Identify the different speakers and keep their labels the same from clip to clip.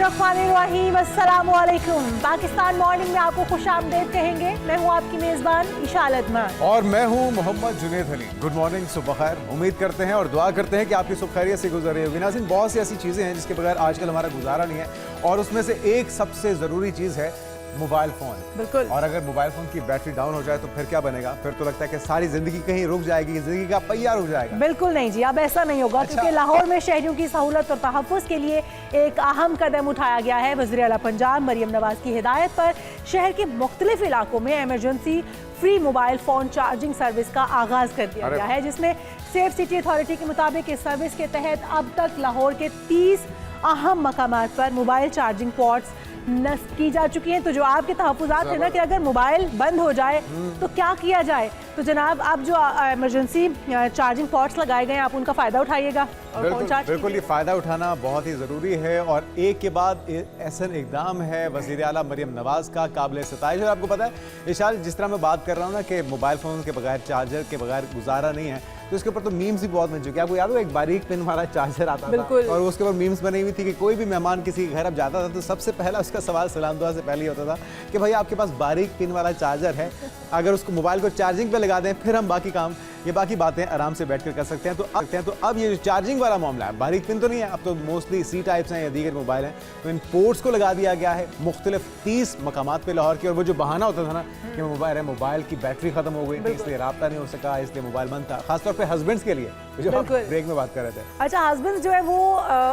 Speaker 1: बिस्मिल्लाहिर्रहमानिर्रहीम, अस्सलाम वालेकुम। पाकिस्तान मॉर्निंग में आपको खुशामदीद कहेंगे। मैं हूँ आपकी मेज़बान इशाल अदमान
Speaker 2: और मैं हूँ मोहम्मद जुनेद अली। गुड मॉर्निंग, सुबह खैर। उम्मीद करते हैं और दुआ करते हैं कि आपकी सुबह खैरियत से गुजर रही होगी। नाज़रीन, बहुत सी ऐसी चीज़ें हैं जिसके बगैर आजकल हमारा गुजारा नहीं है, और उसमें से एक सबसे ज़रूरी चीज़ है मोबाइल फ़ोन।
Speaker 1: बिल्कुल।
Speaker 2: और अगर मोबाइल फ़ोन की बैटरी डाउन हो जाए तो फिर क्या बनेगा? फिर तो लगता है कि सारी ज़िंदगी कहीं रुक जाएगी, ज़िंदगी का पहिया रुक जाएगा।
Speaker 1: बिल्कुल नहीं जी, अब ऐसा नहीं होगा। क्योंकि लाहौर में शहरियों की सहूलत और तहफ़्फ़ुज़ के लिए एक अहम कदम उठाया गया है। वज़ीर आला पंजाब मरियम नवाज़ की हिदायत पर शहर के मुख्तलिफ इलाकों में emergency free mobile phone charging service का आगाज़ कर दिया गया है, जिसमें सेफ सिटी अथॉरिटी के मुताबिक इस सर्विस के तहत अब तक लाहौर के 30 अहम मकामात पर मोबाइल चार्जिंग पॉट्स नस्ब की जा चुकी हैं। तो जो आपके तहफ़्फ़ुज़ात है ना कि अगर मोबाइल बंद हो जाए तो क्या किया जाए, तो जनाब आप जो इमरजेंसी चार्जिंग पॉट्स लगाए गए हैं आप उनका फ़ायदा उठाइएगा और फ़ोन चार्ज।
Speaker 2: बिल्कुल, ये फ़ायदा उठाना बहुत ही ज़रूरी है, और एक के बाद ऐसा इक़दाम है वज़ीर आला मरियम नवाज़ का काबिल सताइश। और आपको पता है इशाल, जिस तरह मैं बात कर रहा हूँ ना कि मोबाइल फ़ोन के बगैर, चार्जर के बगैर गुजारा नहीं है, तो इसके ऊपर तो मीम्स भी बहुत बन चुके हैं। आपको याद हो एक बारीक पिन वाला चार्जर आता था और उसके ऊपर मीम्स बनी हुई थी कि कोई भी मेहमान किसी के घर अब जाता था तो सबसे पहला उसका सवाल सलाम दुआ से पहले होता था कि भाई आपके पास बारीक पिन वाला चार्जर है, अगर उसको मोबाइल को चार्जिंग पे लगा दें फिर हम बाकी काम, ये बाकी बातें आराम से बैठकर कर सकते हैं। तो अब ये जो चार्जिंग वाला मामला है, बारीक पिन तो नहीं है, अब तो मोस्टली सी टाइप्स हैं या दीगर मोबाइल हैं, तो इन पोर्ट्स को लगा दिया गया है मुख्तलिफ 30 मकामात पे लाहौर के। और वो जो बहाना होता था ना कि मोबाइल की बैटरी खत्म हो गई थी इसलिए रब्ता नहीं हो सका, इसलिए मोबाइल बंद था, खासतौर पर हस्बैंड्स के लिए जो हम ब्रेक में बात कर रहे थे।
Speaker 1: अच्छा, हस्बैंड्स जो है वो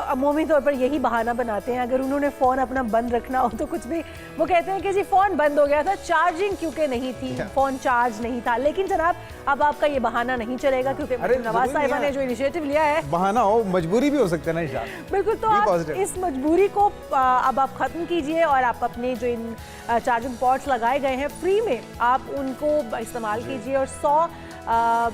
Speaker 1: अमूमी तौर पर यही बहाना बनाते हैं, अगर उन्होंने फ़ोन अपना बंद रखना हो तो कुछ भी वो कहते हैं कि जी फ़ोन बंद हो गया था, चार्जिंग क्योंकि नहीं थी, फ़ोन चार्ज नहीं था। लेकिन जनाब अब आपका ये बहाना नहीं चलेगा, क्योंकि नवाज साहिबा ने जो इनिशिएटिव लिया है,
Speaker 2: बहाना हो मजबूरी भी हो सकता है ना।
Speaker 1: बिल्कुल, तो आप इस मजबूरी को अब आप ख़त्म कीजिए और आप अपने जो इन चार्जिंग पॉट्स लगाए गए हैं फ्री में आप उनको इस्तेमाल कीजिए, और 100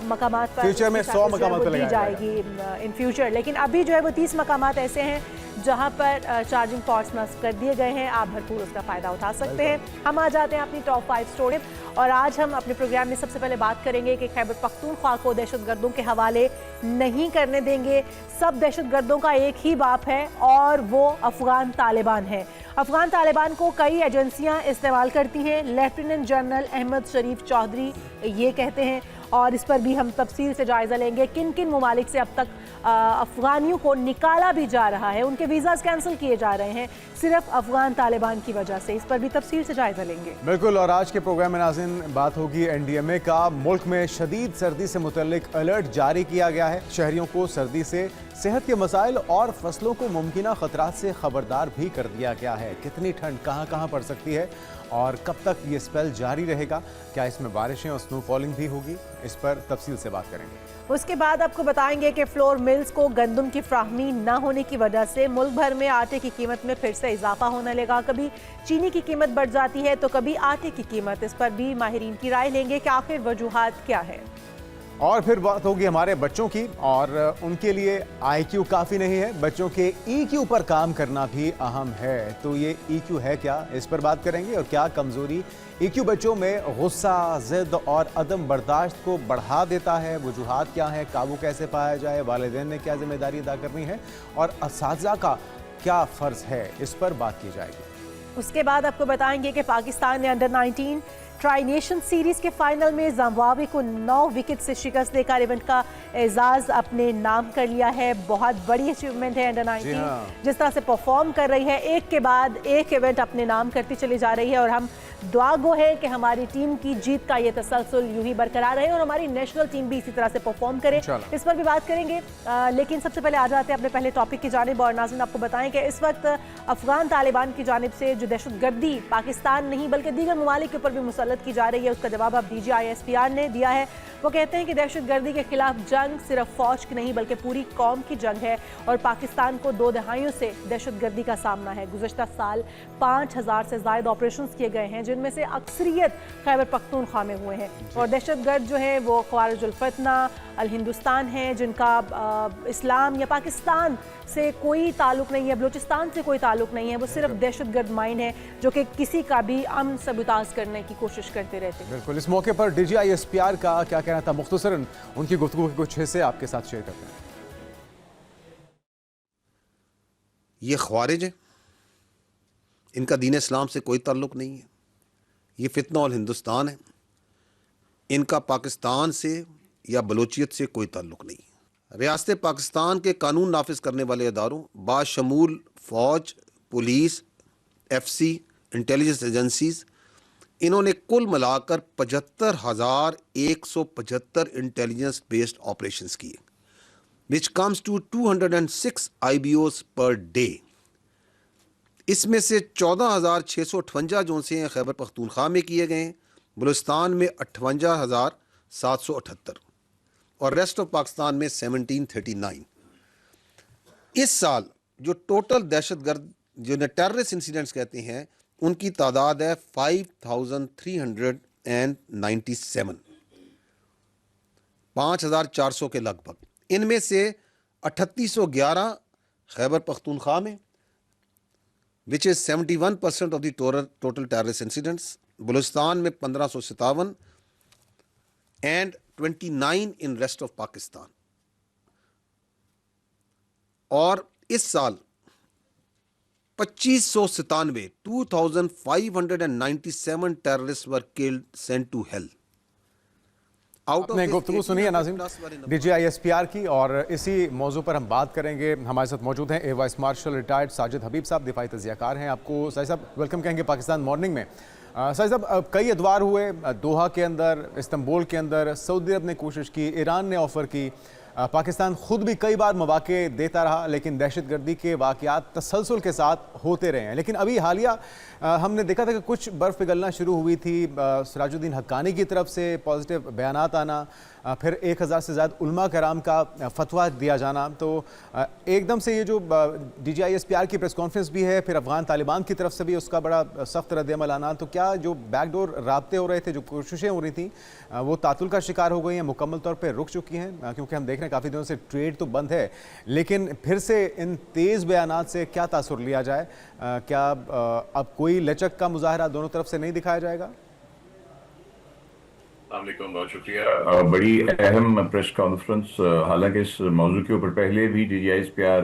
Speaker 1: मकामात पर
Speaker 2: फ्यूचर में 100 मकामात पर
Speaker 1: दी जाएगी इन फ्यूचर। लेकिन अभी जो है वो 30 मकामात ऐसे हैं जहां पर चार्जिंग पॉट्स नस्ब कर दिए गए हैं, आप भरपूर उसका फ़ायदा उठा सकते हैं। हम आ जाते हैं अपनी टॉप 5 स्टोरी, और आज हम अपने प्रोग्राम में सबसे पहले बात करेंगे कि खैबर पख्तूनख्वा को दहशतगर्दों के हवाले नहीं करने देंगे। सब दहशतगर्दों का एक ही बाप है और वो अफ़गान तालिबान है। अफ़गान तालिबान को कई एजेंसियां इस्तेमाल करती हैं, लेफ्टिनेंट जनरल अहमद शरीफ चौधरी ये कहते हैं, और इस पर भी हम तफसील से जायज़ा लेंगे किन किन ममालिक से अब तक अफ़गानियों को निकाला भी जा रहा है, उनके वीज़ाज़ कैंसिल किए जा रहे हैं सिर्फ अफ़गान तालिबान की वजह से। इस पर भी तफसील से जायज़ा लेंगे।
Speaker 2: बिल्कुल, और आज के प्रोग्राम में नाज़रीन बात होगी NDMA का। मुल्क में शदीद सर्दी से मुतल्लिक अलर्ट जारी किया गया है। शहरियों को सर्दी से सेहत के मसाइल और फसलों को मुमकिना ख़तरात से ख़बरदार भी कर दिया गया है। कितनी ठंड कहाँ कहाँ पड़ सकती है और कब तक ये स्पेल जारी रहेगा, क्या इसमें बारिशें और स्नोफॉलिंग भी होगी, इस पर तफसील से बात करेंगे।
Speaker 1: उसके बाद आपको बताएंगे कि फ्लोर मिल्स को गंदम की फ्राहमी न होने की वजह से मुल्क भर में आटे की कीमत में फिर से इजाफा होने लगा। कभी चीनी की कीमत बढ़ जाती है तो कभी आटे की कीमत। इस पर भी माहिरीन की राय लेंगे कि आखिर वजूहात क्या है।
Speaker 2: और फिर बात होगी हमारे बच्चों की, और उनके लिए IQ काफ़ी नहीं है, बच्चों के EQ पर काम करना भी अहम है। तो ये EQ है क्या, इस पर बात करेंगे। और क्या कमज़ोरी EQ बच्चों में गुस्सा, ज़िद और अदम बर्दाश्त को बढ़ा देता है, वजूहात क्या है, काबू कैसे पाया जाए, वालिदैन ने क्या जिम्मेदारी अदा करनी है, और असातिज़ा का क्या फ़र्ज़ है, इस पर बात की जाएगी।
Speaker 1: उसके बाद आपको बताएंगे कि पाकिस्तान ने अंडर 19 ट्राई नेशन सीरीज़ के फाइनल में जिम्बाब्वे को 9 विकेट से शिकस्त देकर इवेंट का एजाज़ अपने नाम कर लिया है। बहुत बड़ी अचीवमेंट है अंडर 19 जिस तरह से परफॉर्म कर रही है, एक के बाद एक इवेंट अपने नाम करती चली जा रही है, और हम दुआ गो है कि हमारी टीम की जीत का ये तसलसल यूं ही बरकरार रहे और हमारी नेशनल टीम भी इसी तरह से परफॉर्म करे। इस पर भी बात करेंगे, लेकिन सबसे पहले आ जाते हैं अपने पहले टॉपिक की जानिब। और नाज़रीन आपको बताएं कि इस वक्त अफ़गान तालिबान की जानिब से जो दहशतगर्दी पाकिस्तान नहीं बल्कि दीगर ममालिक के ऊपर भी मुसल्लत की जा रही है, उसका जवाब अब DG ISPR ने दिया है। वो कहते हैं कि दहशतगर्दी के खिलाफ जंग सिर्फ फौज की नहीं बल्कि पूरी कौम की जंग है, और पाकिस्तान को 2 दहाइयों से दहशतगर्दी का सामना है। गुज़श्ता साल 5000 से ज़ायद ऑपरेशन किए गए हैं, जिनमें से अक्सरियत खैबर पख्तूनख्वा में हुए हैं। और दहशतगर्द जो है वो ख्वारिजुल फतना अल हिंदुस्तान है, जिनका इस्लाम या पाकिस्तान से कोई ताल्लुक़ नहीं है, बलूचिस्तान से कोई ताल्लुक़ नहीं है, वो सिर्फ दहशतगर्द माइंड है जो कि किसी का भी अमन सबूताज करने की कोशिश करते रहते हैं।
Speaker 2: बिल्कुल, इस मौके पर DG ISPR का क्या कहना था, मुख्तसरन उनकी गुफ्तगू के कुछ हिस्से आपके साथ शेयर करते हैं।
Speaker 3: ये ख्वारिज है, इनका दीन इस्लाम से कोई ताल्लुक़ नहीं है, ये फितना और हिंदुस्तान है। इनका पाकिस्तान से या बलोचियत से कोई ताल्लुक़ नहीं है। रियासत पाकिस्तान के कानून नाफिज करने वाले अदारों बाशमूल फ़ौज, पुलिस, FC, इंटेलिजेंस एजेंसीज, इन्होंने कुल मिलाकर 75,175 इंटेलिजेंस बेस्ड ऑपरेशंस किए, which comes to 206 IBOs per day. इसमें से 14,658 जो से खैबर पख्तूनख्वा में किए गए हैं, बलूचिस्तान में 58,778 और रेस्ट ऑफ पाकिस्तान में 1739। इस साल जो टोटल दहशतगर्द जो टेररिस्ट इंसिडेंट्स कहते हैं उनकी तादाद है 5,397, 5,400 के लगभग। इनमें से 3,811 खैबर पख्तूनख्वा में, which is 71% of the total terrorist incidents. Balochistan में 1,557 and 29 in rest of Pakistan. और इस साल 2,597 2,597 terrorist were killed, sent to hell.
Speaker 2: आपने गुफ्तगू सुनी है नाज़रीन DGI SPR की, और इसी मौजू पर हम बात करेंगे। हमारे साथ मौजूद हैं air vice marshal retired Sajid Habib साहब, दिफाई तज़ियाकार हैं। आपको साजिद साहब वेलकम कहेंगे पाकिस्तान मॉर्निंग में। साजिद साहब, कई अदवार हुए दोहा के अंदर, इस्तांबुल के अंदर, सऊदी अरब ने कोशिश की, ईरान ने ऑफ़र की, पाकिस्तान खुद भी कई बार मौक़े देता रहा, लेकिन दहशतगर्दी के वाक़यात तसलसल के साथ होते रहे हैं। लेकिन अभी हालिया हमने देखा था कि कुछ बर्फ़ पिघलना शुरू हुई थी, सिराजुद्दीन हक्कानी की तरफ से पॉजिटिव बयानात आना, फिर 1,000 से ज़्यादा उलमा कराम का फतवा दिया जाना। तो एकदम से ये जो DGI SPR की प्रेस कॉन्फ्रेंस भी है, फिर अफ़गान तालिबान की तरफ से भी उसका बड़ा सख्त रद्द-ए-अमल आना, तो क्या जो बैकडोर राब्ते हो रहे थे, जो कोशिशें हो रही थी, वो तातुल का शिकार हो गई हैं, मुकम्मल तौर पर रुक चुकी हैं? क्योंकि हम देख रहे हैं काफ़ी दिनों से ट्रेड तो बंद है, लेकिन फिर से इन तेज़ बयानात से क्या तासुर लिया जाए? क्या अब कोई लचक का मुजाहरा दोनों तरफ से नहीं दिखाया जाएगा?
Speaker 4: बहुत शुक्रिया। बड़ी अहम प्रेस कॉन्फ्रेंस, हालांकि इस मौजू के ऊपर पहले भी DGI SPR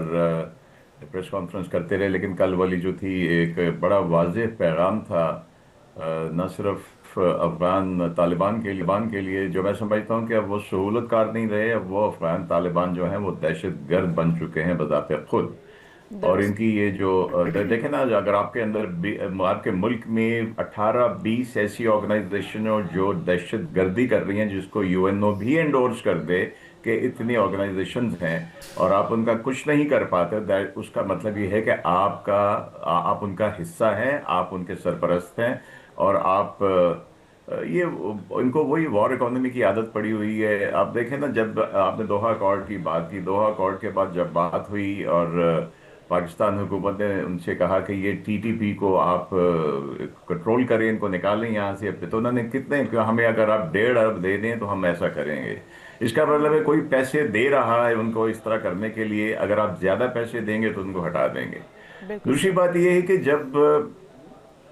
Speaker 4: प्रेस कॉन्फ्रेंस करते रहे, लेकिन कल वाली जो थी एक बड़ा वाज़ेह पैगाम था, न सिर्फ अफगान तालिबान के लिए, जो मैं समझता हूँ कि अब वो सहूलतकार नहीं रहे, अब वो अफगान तालिबान जो हैं वो दहशतगर्द बन चुके हैं बज़ाते खुद। और इनकी ये जो देखें ना, अगर आपके अंदर आपके मुल्क में 18-20 ऐसी ऑर्गेनाइजेशन जो दहशतगर्दी कर रही हैं, जिसको UNO भी एंडोर्स कर दे कि इतनी ऑर्गेनाइजेशंस हैं, और आप उनका कुछ नहीं कर पाते, उसका मतलब ये है कि आप उनका हिस्सा हैं, आप उनके सरपरस्त हैं, और आप ये इनको वही वॉर इकोनॉमी की आदत पड़ी हुई है। आप देखें ना, जब आपने दोहा अकॉर्ड की बात की, दोहा अकॉर्ड के बाद जब बात हुई और पाकिस्तान हुकूमत ने उनसे कहा कि ये TTP को आप कंट्रोल करें, इनको निकालें यहाँ से, तो उन्होंने कितने, हमें अगर आप 1.5 अरब दे दें तो हम ऐसा करेंगे। इसका मतलब है कोई पैसे दे रहा है उनको इस तरह करने के लिए, अगर आप ज़्यादा पैसे देंगे तो उनको हटा देंगे। दूसरी बात यह है कि जब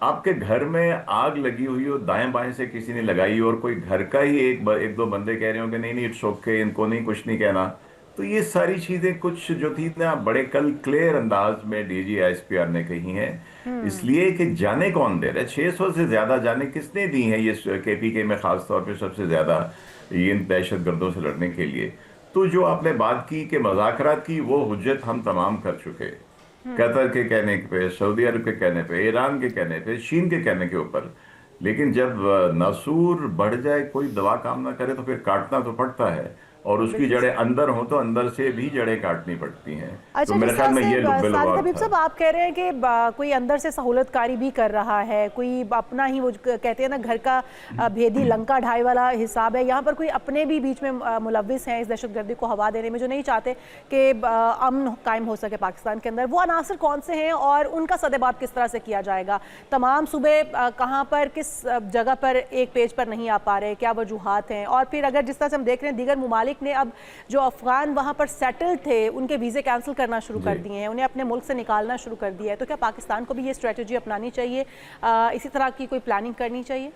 Speaker 4: आपके घर में आग लगी हुई हो, दाएं बाएं से किसी ने लगाई, और कोई घर का ही एक दो बंदे कह रहे हो कि नहीं इट्स ओके, इनको नहीं कुछ नहीं कहना, तो ये सारी चीजें कुछ जो थी ना बड़े कल क्लियर अंदाज में DGI SPR ने कही हैं। इसलिए कि जाने कौन दे रहे, 600 से ज्यादा जाने किसने दी हैं ये KPK में खास तौर पे सबसे ज्यादा ये दहशतगर्दों से लड़ने के लिए। तो जो आपने बात की कि मुज़ाकरात की, वो हुज्जत हम तमाम कर चुके, कतर के कहने पे, सऊदी अरब के कहने पे, ईरान के कहने पे, चीन के कहने के ऊपर। लेकिन जब नासूर बढ़ जाए, कोई दवा काम ना करे, तो फिर काटना तो पड़ता है, और उसकी जड़ें अंदर हो तो अंदर से भी जड़ें काटनी पड़ती हैं।
Speaker 1: अच्छा,
Speaker 4: तो मेरे ख्याल में ये
Speaker 1: हबीब साहब आप कह रहे हैं कि कोई अंदर से सहूलतकारी भी कर रहा है, कोई अपना ही, वो कहते हैं ना घर का भेदी लंका ढाई वाला हिसाब है, यहाँ पर कोई अपने भी बीच में मुलविस हैं इस दहशतगर्दी को हवा देने में, जो नहीं चाहते कि अमन कायम हो सके पाकिस्तान के अंदर। वो अनासर कौन से हैं और उनका सदेबाब किस तरह से किया जाएगा? तमाम सूबे कहाँ पर, किस जगह पर एक पेज पर नहीं आ पा रहे, क्या वजूहात हैं? और फिर अगर जिस तरह से हम देख रहे हैं दीगर ममालिक ने अब जो अफगान वहां पर सेटल थे उनके वीज़े कैंसिल करना शुरू कर दिए हैं, उन्हें अपने मुल्क से निकालना शुरू कर दिया है, तो क्या पाकिस्तान को भी ये स्ट्रेटजी अपनानी चाहिए, इसी तरह की कोई प्लानिंग करनी चाहिए?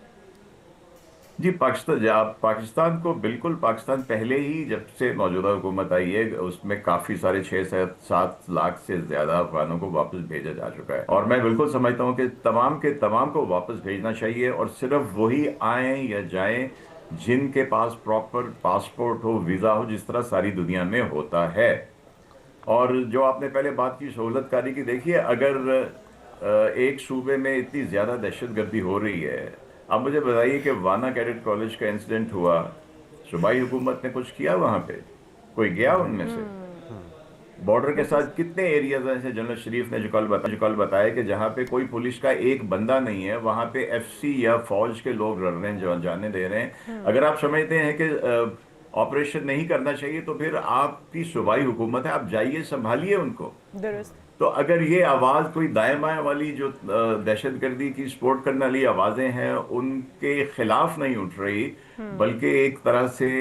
Speaker 4: जी, पाकिस्तान को बिल्कुल, पाकिस्तान पहले ही जब से मौजूदा हुकूमत आई है उसमें काफ़ी सारे 6 से 7 लाख से ज़्यादा अफगानों को वापस भेजा जा चुका है, और मैं बिल्कुल समझता हूँ कि तमाम के तमाम को वापस भेजना चाहिए, और सिर्फ वही आएँ या जाएं जिनके पास प्रॉपर पासपोर्ट हो, वीज़ा हो, जिस तरह सारी दुनिया में होता है। और जो आपने पहले बात की सहूलतकारी की, देखिए अगर एक सूबे में इतनी ज़्यादा दहशतगर्दी हो रही है, अब मुझे बताइए कि वाना कैडेट कॉलेज का इंसिडेंट हुआ, सूबाई हुकूमत ने कुछ किया वहाँ पे? कोई गया उनमें से? बॉर्डर के साथ कितने एरियाज हैं, जैसे जनरल शरीफ ने जो कल बताया कि जहाँ पे कोई पुलिस का एक बंदा नहीं है, वहाँ पे एफसी या फौज के लोग लड़ रहे हैं, जो जाने दे रहे हैं। अगर आप समझते हैं कि ऑपरेशन नहीं करना चाहिए, तो फिर आपकी सूबाई हुकूमत है, आप जाइए संभालिए उनको।
Speaker 1: दुरुस्त।
Speaker 4: तो अगर ये आवाज़ कोई दाएं बाएं वाली जो दहशतगर्दी की सपोर्ट करने वाली आवाज़ें हैं उनके खिलाफ नहीं उठ रही, बल्कि एक तरह से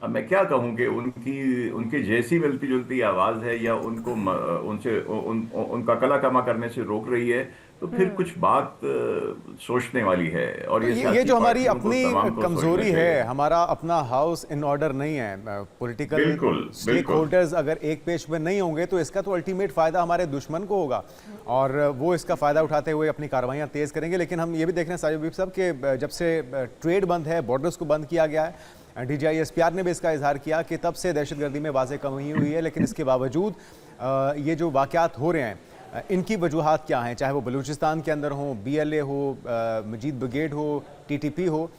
Speaker 4: अब मैं क्या कहूँ कि उनकी जैसी मिलती जुलती आवाज़ है, या उनको उनका कला कमा करने से रोक रही है, तो फिर कुछ बात सोचने वाली है। और
Speaker 2: ये
Speaker 4: सियासी
Speaker 2: जो हमारी
Speaker 4: पार्टियों को
Speaker 2: अपनी
Speaker 4: तमाम को
Speaker 2: कमजोरी
Speaker 4: सोचना
Speaker 2: है,
Speaker 4: चाहिए।
Speaker 2: हमारा अपना हाउस इन ऑर्डर नहीं है। पॉलिटिकल
Speaker 4: बिल्कुल,
Speaker 2: स्टेक
Speaker 4: बिल्कुल।
Speaker 2: होल्डर्स अगर एक पेज पे नहीं होंगे तो इसका तो अल्टीमेट फायदा हमारे दुश्मन को होगा, और वो इसका फायदा उठाते हुए अपनी कार्रवाइयां तेज करेंगे। लेकिन हम ये भी देख रहे हैं साजिद हबीब साहब कि जब से ट्रेड बंद है, बॉर्डर्स को बंद किया गया है, DGISPR ने भी इसका इजहार किया कि तब से दहशतगर्दी में वाज़ेह कमी हुई है। लेकिन इसके बावजूद ये जो वाक़यात हो रहे हैं, इनकी वजूहात क्या हैं, चाहे वो बलूचिस्तान के अंदर हो, BLA हो, मजीद ब्रिगेड हो, TTP हो,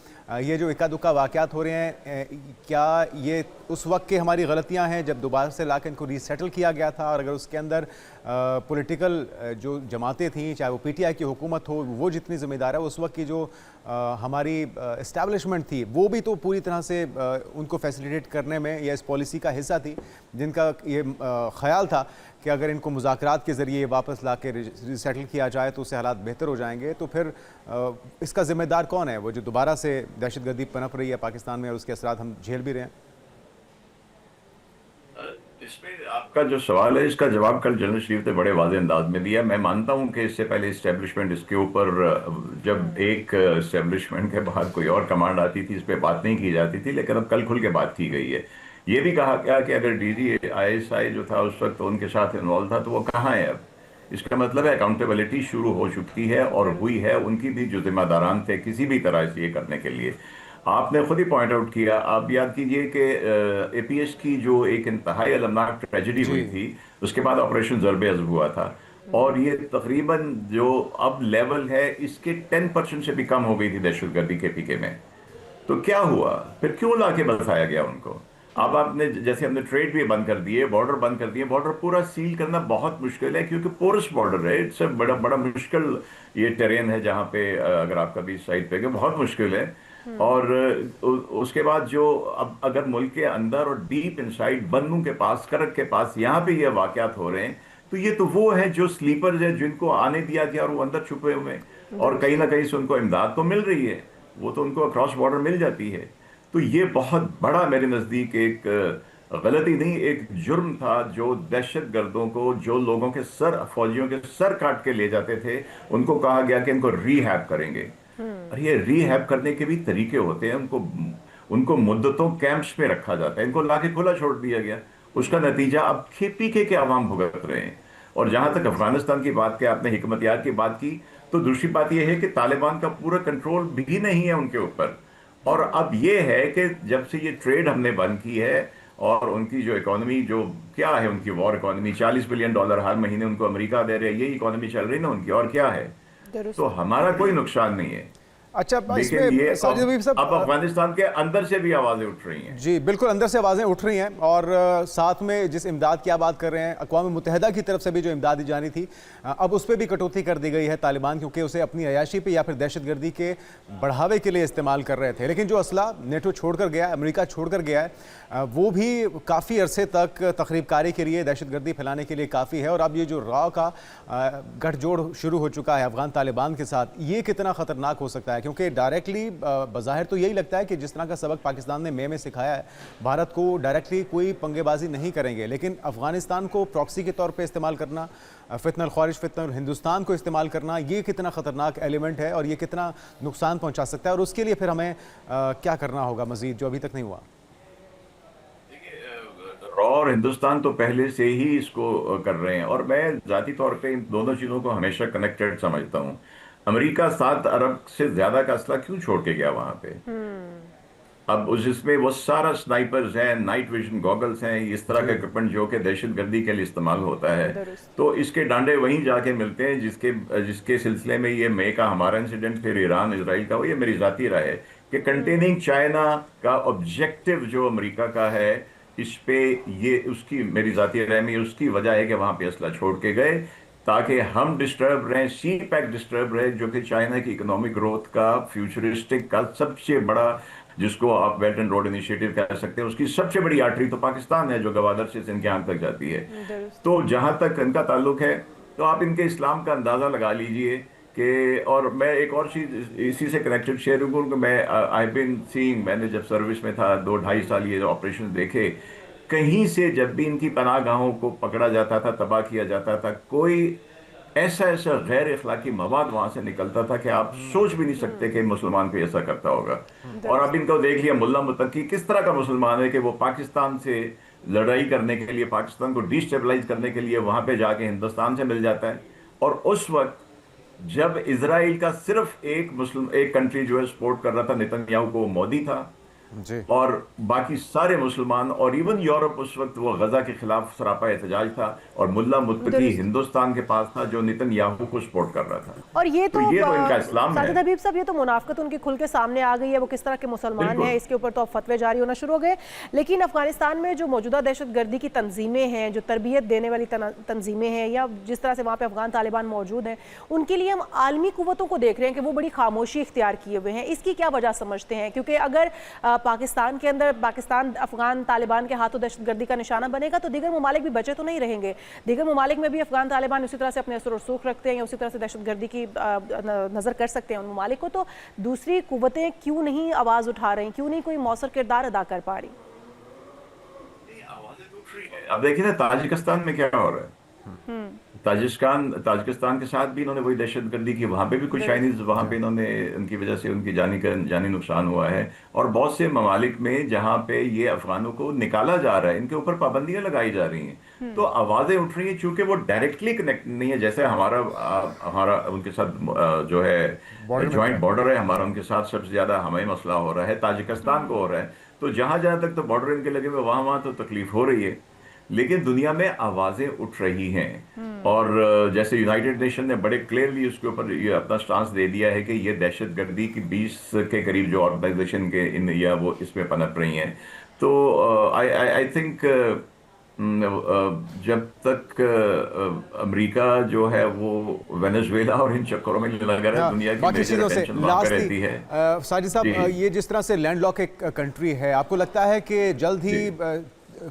Speaker 2: ये जो इक्का दुक्का वाक़यात हो रहे हैं, क्या ये उस वक्त की हमारी गलतियां हैं जब दोबारा से लाकर इनको रीसेटल किया गया था, और अगर उसके अंदर पॉलिटिकल जो जमातें थीं, चाहे वो PTI की हुकूमत हो, वो जितनी ज़िम्मेदार है, उस वक्त की जो हमारी इस्टेब्लिशमेंट थी वो भी तो पूरी तरह से उनको फैसिलिटेट करने में या इस पॉलिसी का हिस्सा थी, जिनका ये ख्याल था कि अगर इनको मुज़ाकरात के ज़रिए वापस ला के रिसेटल किया जाए तो उससे हालात बेहतर हो जाएंगे। तो फिर इसका ज़िम्मेदार कौन है? वो जो दोबारा से दहशतगर्दी पनप रही है पाकिस्तान में और उसके असरात हम झेल भी रहे हैं।
Speaker 4: इसमें आपका जो सवाल है, इसका जवाब कल जनरल शरीफ ने बड़े वाज़ेह अंदाज में दिया। मैं मानता हूं कि इससे पहले इस्टेब्लिशमेंट इसके ऊपर, जब एक इस्टेब्लिशमेंट के बाद कोई और कमांड आती थी, इस पर बात नहीं की जाती थी, लेकिन अब कल खुल के बात की गई है। ये भी कहा गया कि अगर DGISI जो था उस वक्त तो उनके साथ इन्वॉल्व था, तो वो कहाँ है अब? इसका मतलब है अकाउंटेबिलिटी शुरू हो चुकी है, और हुई है। उनकी भी जो जिम्मेदारान थे किसी भी तरह से ये करने के लिए, आपने खुद ही पॉइंट आउट किया। आप याद कीजिए कि APS की जो एक इंतहाई अलमनाक ट्रेजेडी हुई थी, उसके बाद ऑपरेशन ज़र्ब-ए-अज़ब हुआ था, और ये तकरीबन जो अब लेवल है इसके 10% से भी कम हो गई थी दहशतगर्दी KPK में। तो क्या हुआ फिर? क्यों लाके बसाया गया उनको? अब आपने, जैसे हमने ट्रेड भी बंद कर दिए, बॉर्डर बंद कर दिए, बॉर्डर पूरा सील करना बहुत मुश्किल है, क्योंकि पोरस बॉर्डर है। इट्स बड़ा बड़ा मुश्किल ये टेरेन है, जहाँ पे अगर आप कभी साइड पे गए, बहुत मुश्किल है। और उसके बाद जो अब अगर मुल्क के अंदर और डीप इनसाइड बंदूं के पास, करक के पास, यहाँ पे ये वाकयात हो रहे हैं, तो ये तो वो है जो स्लीपर्स है, जिनको आने दिया गया और वो अंदर छुपे हुए हैं, और कहीं ना कहीं से उनको इमदाद तो मिल रही है, वो तो उनको अक्रॉस बॉर्डर मिल जाती है। तो ये बहुत बड़ा मेरे नज़दीक एक गलती नहीं, एक जुर्म था, जो दहशत गर्दों को, जो लोगों के सर, फौजियों के सर काट के ले जाते थे, उनको कहा गया कि इनको रीहैब करेंगे। और ये रीहैब करने के भी तरीके होते हैं, उनको मुद्दतों कैंप्स में रखा जाता है, इनको लाके खुला छोड़ दिया गया। उसका नतीजा अब KPK के अवाम भुगत रहे हैं। और जहां तक अफगानिस्तान की बात की, आपने हिकमत यार की बात की, तो दूसरी बात यह है कि तालिबान का पूरा कंट्रोल भी नहीं है उनके ऊपर। और अब ये है कि जब से ये ट्रेड हमने बंद की है, और उनकी जो इकोनॉमी, जो क्या है उनकी वॉर इकोनॉमी, $40 बिलियन हर महीने उनको अमेरिका दे रहे हैं, यही इकोनॉमी चल रही ना उनकी, और क्या है? तो हमारा कोई नुकसान नहीं है।
Speaker 2: अच्छा,
Speaker 4: लेकिन ये अब अफगानिस्तान के अंदर से भी आवाजें उठ रही हैं।
Speaker 2: जी बिल्कुल, अंदर से आवाज़ें उठ रही हैं, और साथ में जिस इमदाद की आप बात कर रहे हैं, अक़वाम मुत्तहिदा की तरफ से भी जो इमदाद दी जानी थी, अब उस पर भी कटौती कर दी गई है तालिबान, क्योंकि उसे अपनी अयाशी पे या फिर दहशतगर्दी के बढ़ावे के लिए इस्तेमाल कर रहे थे। लेकिन जो असला नेटो छोड़कर गया है, अमेरिका छोड़कर गया है, वो भी काफ़ी अरसे तक तखरीबकारी के लिए, दहशतगर्दी फैलाने के लिए काफ़ी है। और अब ये जो रॉ का गठजोड़ शुरू हो चुका है अफगान तालिबान के साथ, ये कितना ख़तरनाक हो सकता है? क्योंकि डायरेक्टली बज़ाहिर तो यही लगता है कि जिस तरह का सबक पाकिस्तान ने मई में सिखाया है, भारत को डायरेक्टली कोई पंगेबाजी नहीं करेंगे, लेकिन अफगानिस्तान को प्रॉक्सी के तौर पे इस्तेमाल करना, फितनल ख्वारिज फितनल हिंदुस्तान को इस्तेमाल करना, ये कितना ख़तरनाक एलिमेंट है और ये कितना नुकसान पहुँचा सकता है, और उसके लिए फिर हमें क्या करना होगा मज़ीद जो अभी तक नहीं हुआ?
Speaker 4: और हिंदुस्तान तो पहले से ही इसको कर रहे हैं, और मैं जाती तौर पे इन दोनों चीजों को हमेशा कनेक्टेड समझता हूँ। अमेरिका 7 अरब से ज्यादा का असला क्यों छोड़ के गया वहां पे? अब उस इसमें वो सारा स्नाइपर्स हैं, नाइट विजन गॉगल्स हैं, इस तरह का इक्विपमेंट जो कि दहशतगर्दी के लिए इस्तेमाल होता है, तो इसके डांडे वहीं जाके मिलते हैं जिसके सिलसिले में ये मई का हमारा इंसिडेंट, फिर ईरान इसराइल का, वो ये मेरी जाती राय है कि कंटेनिंग चाइना का ऑब्जेक्टिव जो अमेरिका का है, इस पे ये उसकी मेरी जाती राय में उसकी वजह है कि वहां पे असला छोड़ के गए ताकि हम डिस्टर्ब रहें, सी पैक डिस्टर्ब रहे, जो कि चाइना की इकोनॉमिक ग्रोथ का, फ्यूचरिस्टिक का सबसे बड़ा, जिसको आप बेल्ट एंड रोड इनिशिएटिव कह सकते हैं, उसकी सबसे बड़ी आर्टरी तो पाकिस्तान है जो गवादर से इनके आंख तक जाती है। तो जहां तक इनका ताल्लुक है, तो आप इनके इस्लाम का अंदाजा लगा लीजिए कि, और मैं एक और चीज इसी से कनेक्टेड शेयर करूँ कि मैं आई बीन सीइंग, मैंने जब सर्विस में था 2-2.5 साल ये ऑपरेशन देखे, कहीं से जब भी इनकी पनाहगाहों को पकड़ा जाता था, तबाह किया जाता था, कोई ऐसा गैर इखलाकी मवाद वहां से निकलता था कि आप सोच भी नहीं सकते कि मुसलमान कोई ऐसा करता होगा। और अब इनको देख लिया, मुल्ला मुत्तकी किस तरह का मुसलमान है कि वो पाकिस्तान से लड़ाई करने के लिए, पाकिस्तान को डिस्टेबलाइज करने के लिए वहां पे जाके हिंदुस्तान से मिल जाता है। और उस वक्त जब इजराइल का सिर्फ एक कंट्री जो है सपोर्ट कर रहा था नेतन्याहू को, मोदी था,
Speaker 2: जी।
Speaker 4: और बाकी सारे मुसलमान और इवन यूरोप उस वक्त वो गजा के खिलाफ सरापा एहतजाज था, और मुल्ला मुत्तकी हिंदुस्तान के पास था जो नेतन्याहू को सपोर्ट कर रहा था।
Speaker 1: और ये तो
Speaker 4: इनका इस्लाम है।
Speaker 1: साजिद हबीब साहब, ये तो मुनाफिकत उनकी खुल के सामने आ गई है, वो किस तरह के मुसलमान हैं, इसके ऊपर तो अब फतवे जारी होना शुरू हो गए। लेकिन अफगानिस्तान में जो मौजूदा दहशतगर्दी की तंजीमें हैं, जो तरबियत देने वाली तंजीमें हैं, या जिस तरह से वहाँ पे अफगान तालिबान मौजूद हैं, उनके लिए हम आलमी कुव्वतों को देख रहे हैं कि वो बड़ी खामोशी इख्तियार किए हुए हैं। इसकी क्या वजह समझते हैं? क्योंकि अगर पाकिस्तान के अंदर पाकिस्तान अफगान तालिबान के हाथों दहशतगर्दी का निशाना बनेगा तो दीगर ममालिक भी बचे तो नहीं रहेंगे। दीगर ममालिक में भी अफगान तालिबान उसी तरह से अपने असर और रसूख रखते हैं, या उसी तरह से दहशतगर्दी की नज़र कर सकते हैं उन ममालिक को। तो दूसरी कुव्वतें क्यों नहीं आवाज़ उठा रही, क्यों नहीं कोई मौसर किरदार अदा कर पा रही?
Speaker 4: अब देखिए ना ताजिकिस्तान में क्या हो रहा है। ताजिकिस्तान के साथ भी इन्होंने वही दहशतगर्दी की, वहां पे भी कुछ चाइनीज, वहां पे इन्होंने, उनकी वजह से उनकी जानी नुकसान हुआ है। और बहुत से ममालिक में जहां पे ये अफगानों को निकाला जा रहा है, इनके ऊपर पाबंदियां लगाई जा रही हैं, तो आवाजें उठ रही हैं, चूंकि वो डायरेक्टली कनेक्ट नहीं है। जैसे हमारा उनके साथ जो है ज्वाइंट बॉर्डर है हमारा, उनके साथ सबसे ज्यादा हमें मसला हो रहा है, ताजिकिस्तान को हो रहा है। तो जहां जहां तक तो बॉर्डर इनके लगे हुए, वहां तो तकलीफ हो रही है, लेकिन दुनिया में आवाजें उठ रही हैं। और जैसे यूनाइटेड नेशन ने बड़े क्लियरली उसके ऊपर ये अपना स्टांस दे दिया है कि ये दहशतगर्दी की 20 के करीब जो ऑर्गेनाइजेशन के इन या वो इसमें पनप रही हैं। तो आई थिंक जब तक अमेरिका जो है वो वेनेजुएला और इन चक्करों में लगा रहा है, दुनिया की
Speaker 2: बाकी चीज़ों से
Speaker 4: रहती है।
Speaker 2: साजिद साहब, ये जिस तरह से लैंडलॉक एक कंट्री है, आपको लगता है कि जल्द ही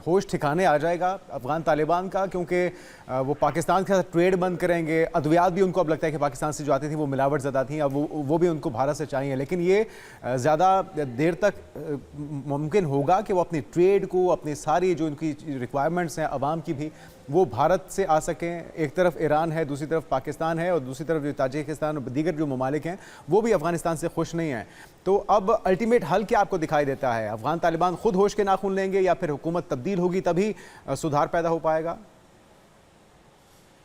Speaker 2: होश ठिकाने आ जाएगा अफगान तालिबान का? क्योंकि वो पाकिस्तान के साथ ट्रेड बंद करेंगे, अद्वियात भी उनको अब लगता है कि पाकिस्तान से जो आती थी वो मिलावट ज़्यादा थी, अब वो भी उनको भारत से चाहिए। लेकिन ये ज़्यादा देर तक मुमकिन होगा कि वो अपनी ट्रेड को, अपनी सारी जो उनकी रिक्वायरमेंट्स हैं आवाम की भी, वो भारत से आ सकें? एक तरफ ईरान है, दूसरी तरफ पाकिस्तान है, और दूसरी तरफ जो ताजिकिस्तान और दीगर जो ममालिक हैं वो भी अफगानिस्तान से खुश नहीं हैं। तो अब अल्टीमेट हल क्या आपको दिखाई देता है? अफगान तालिबान खुद होश के नाखून लेंगे, या फिर हुकूमत तब्दील होगी तभी सुधार पैदा हो पाएगा?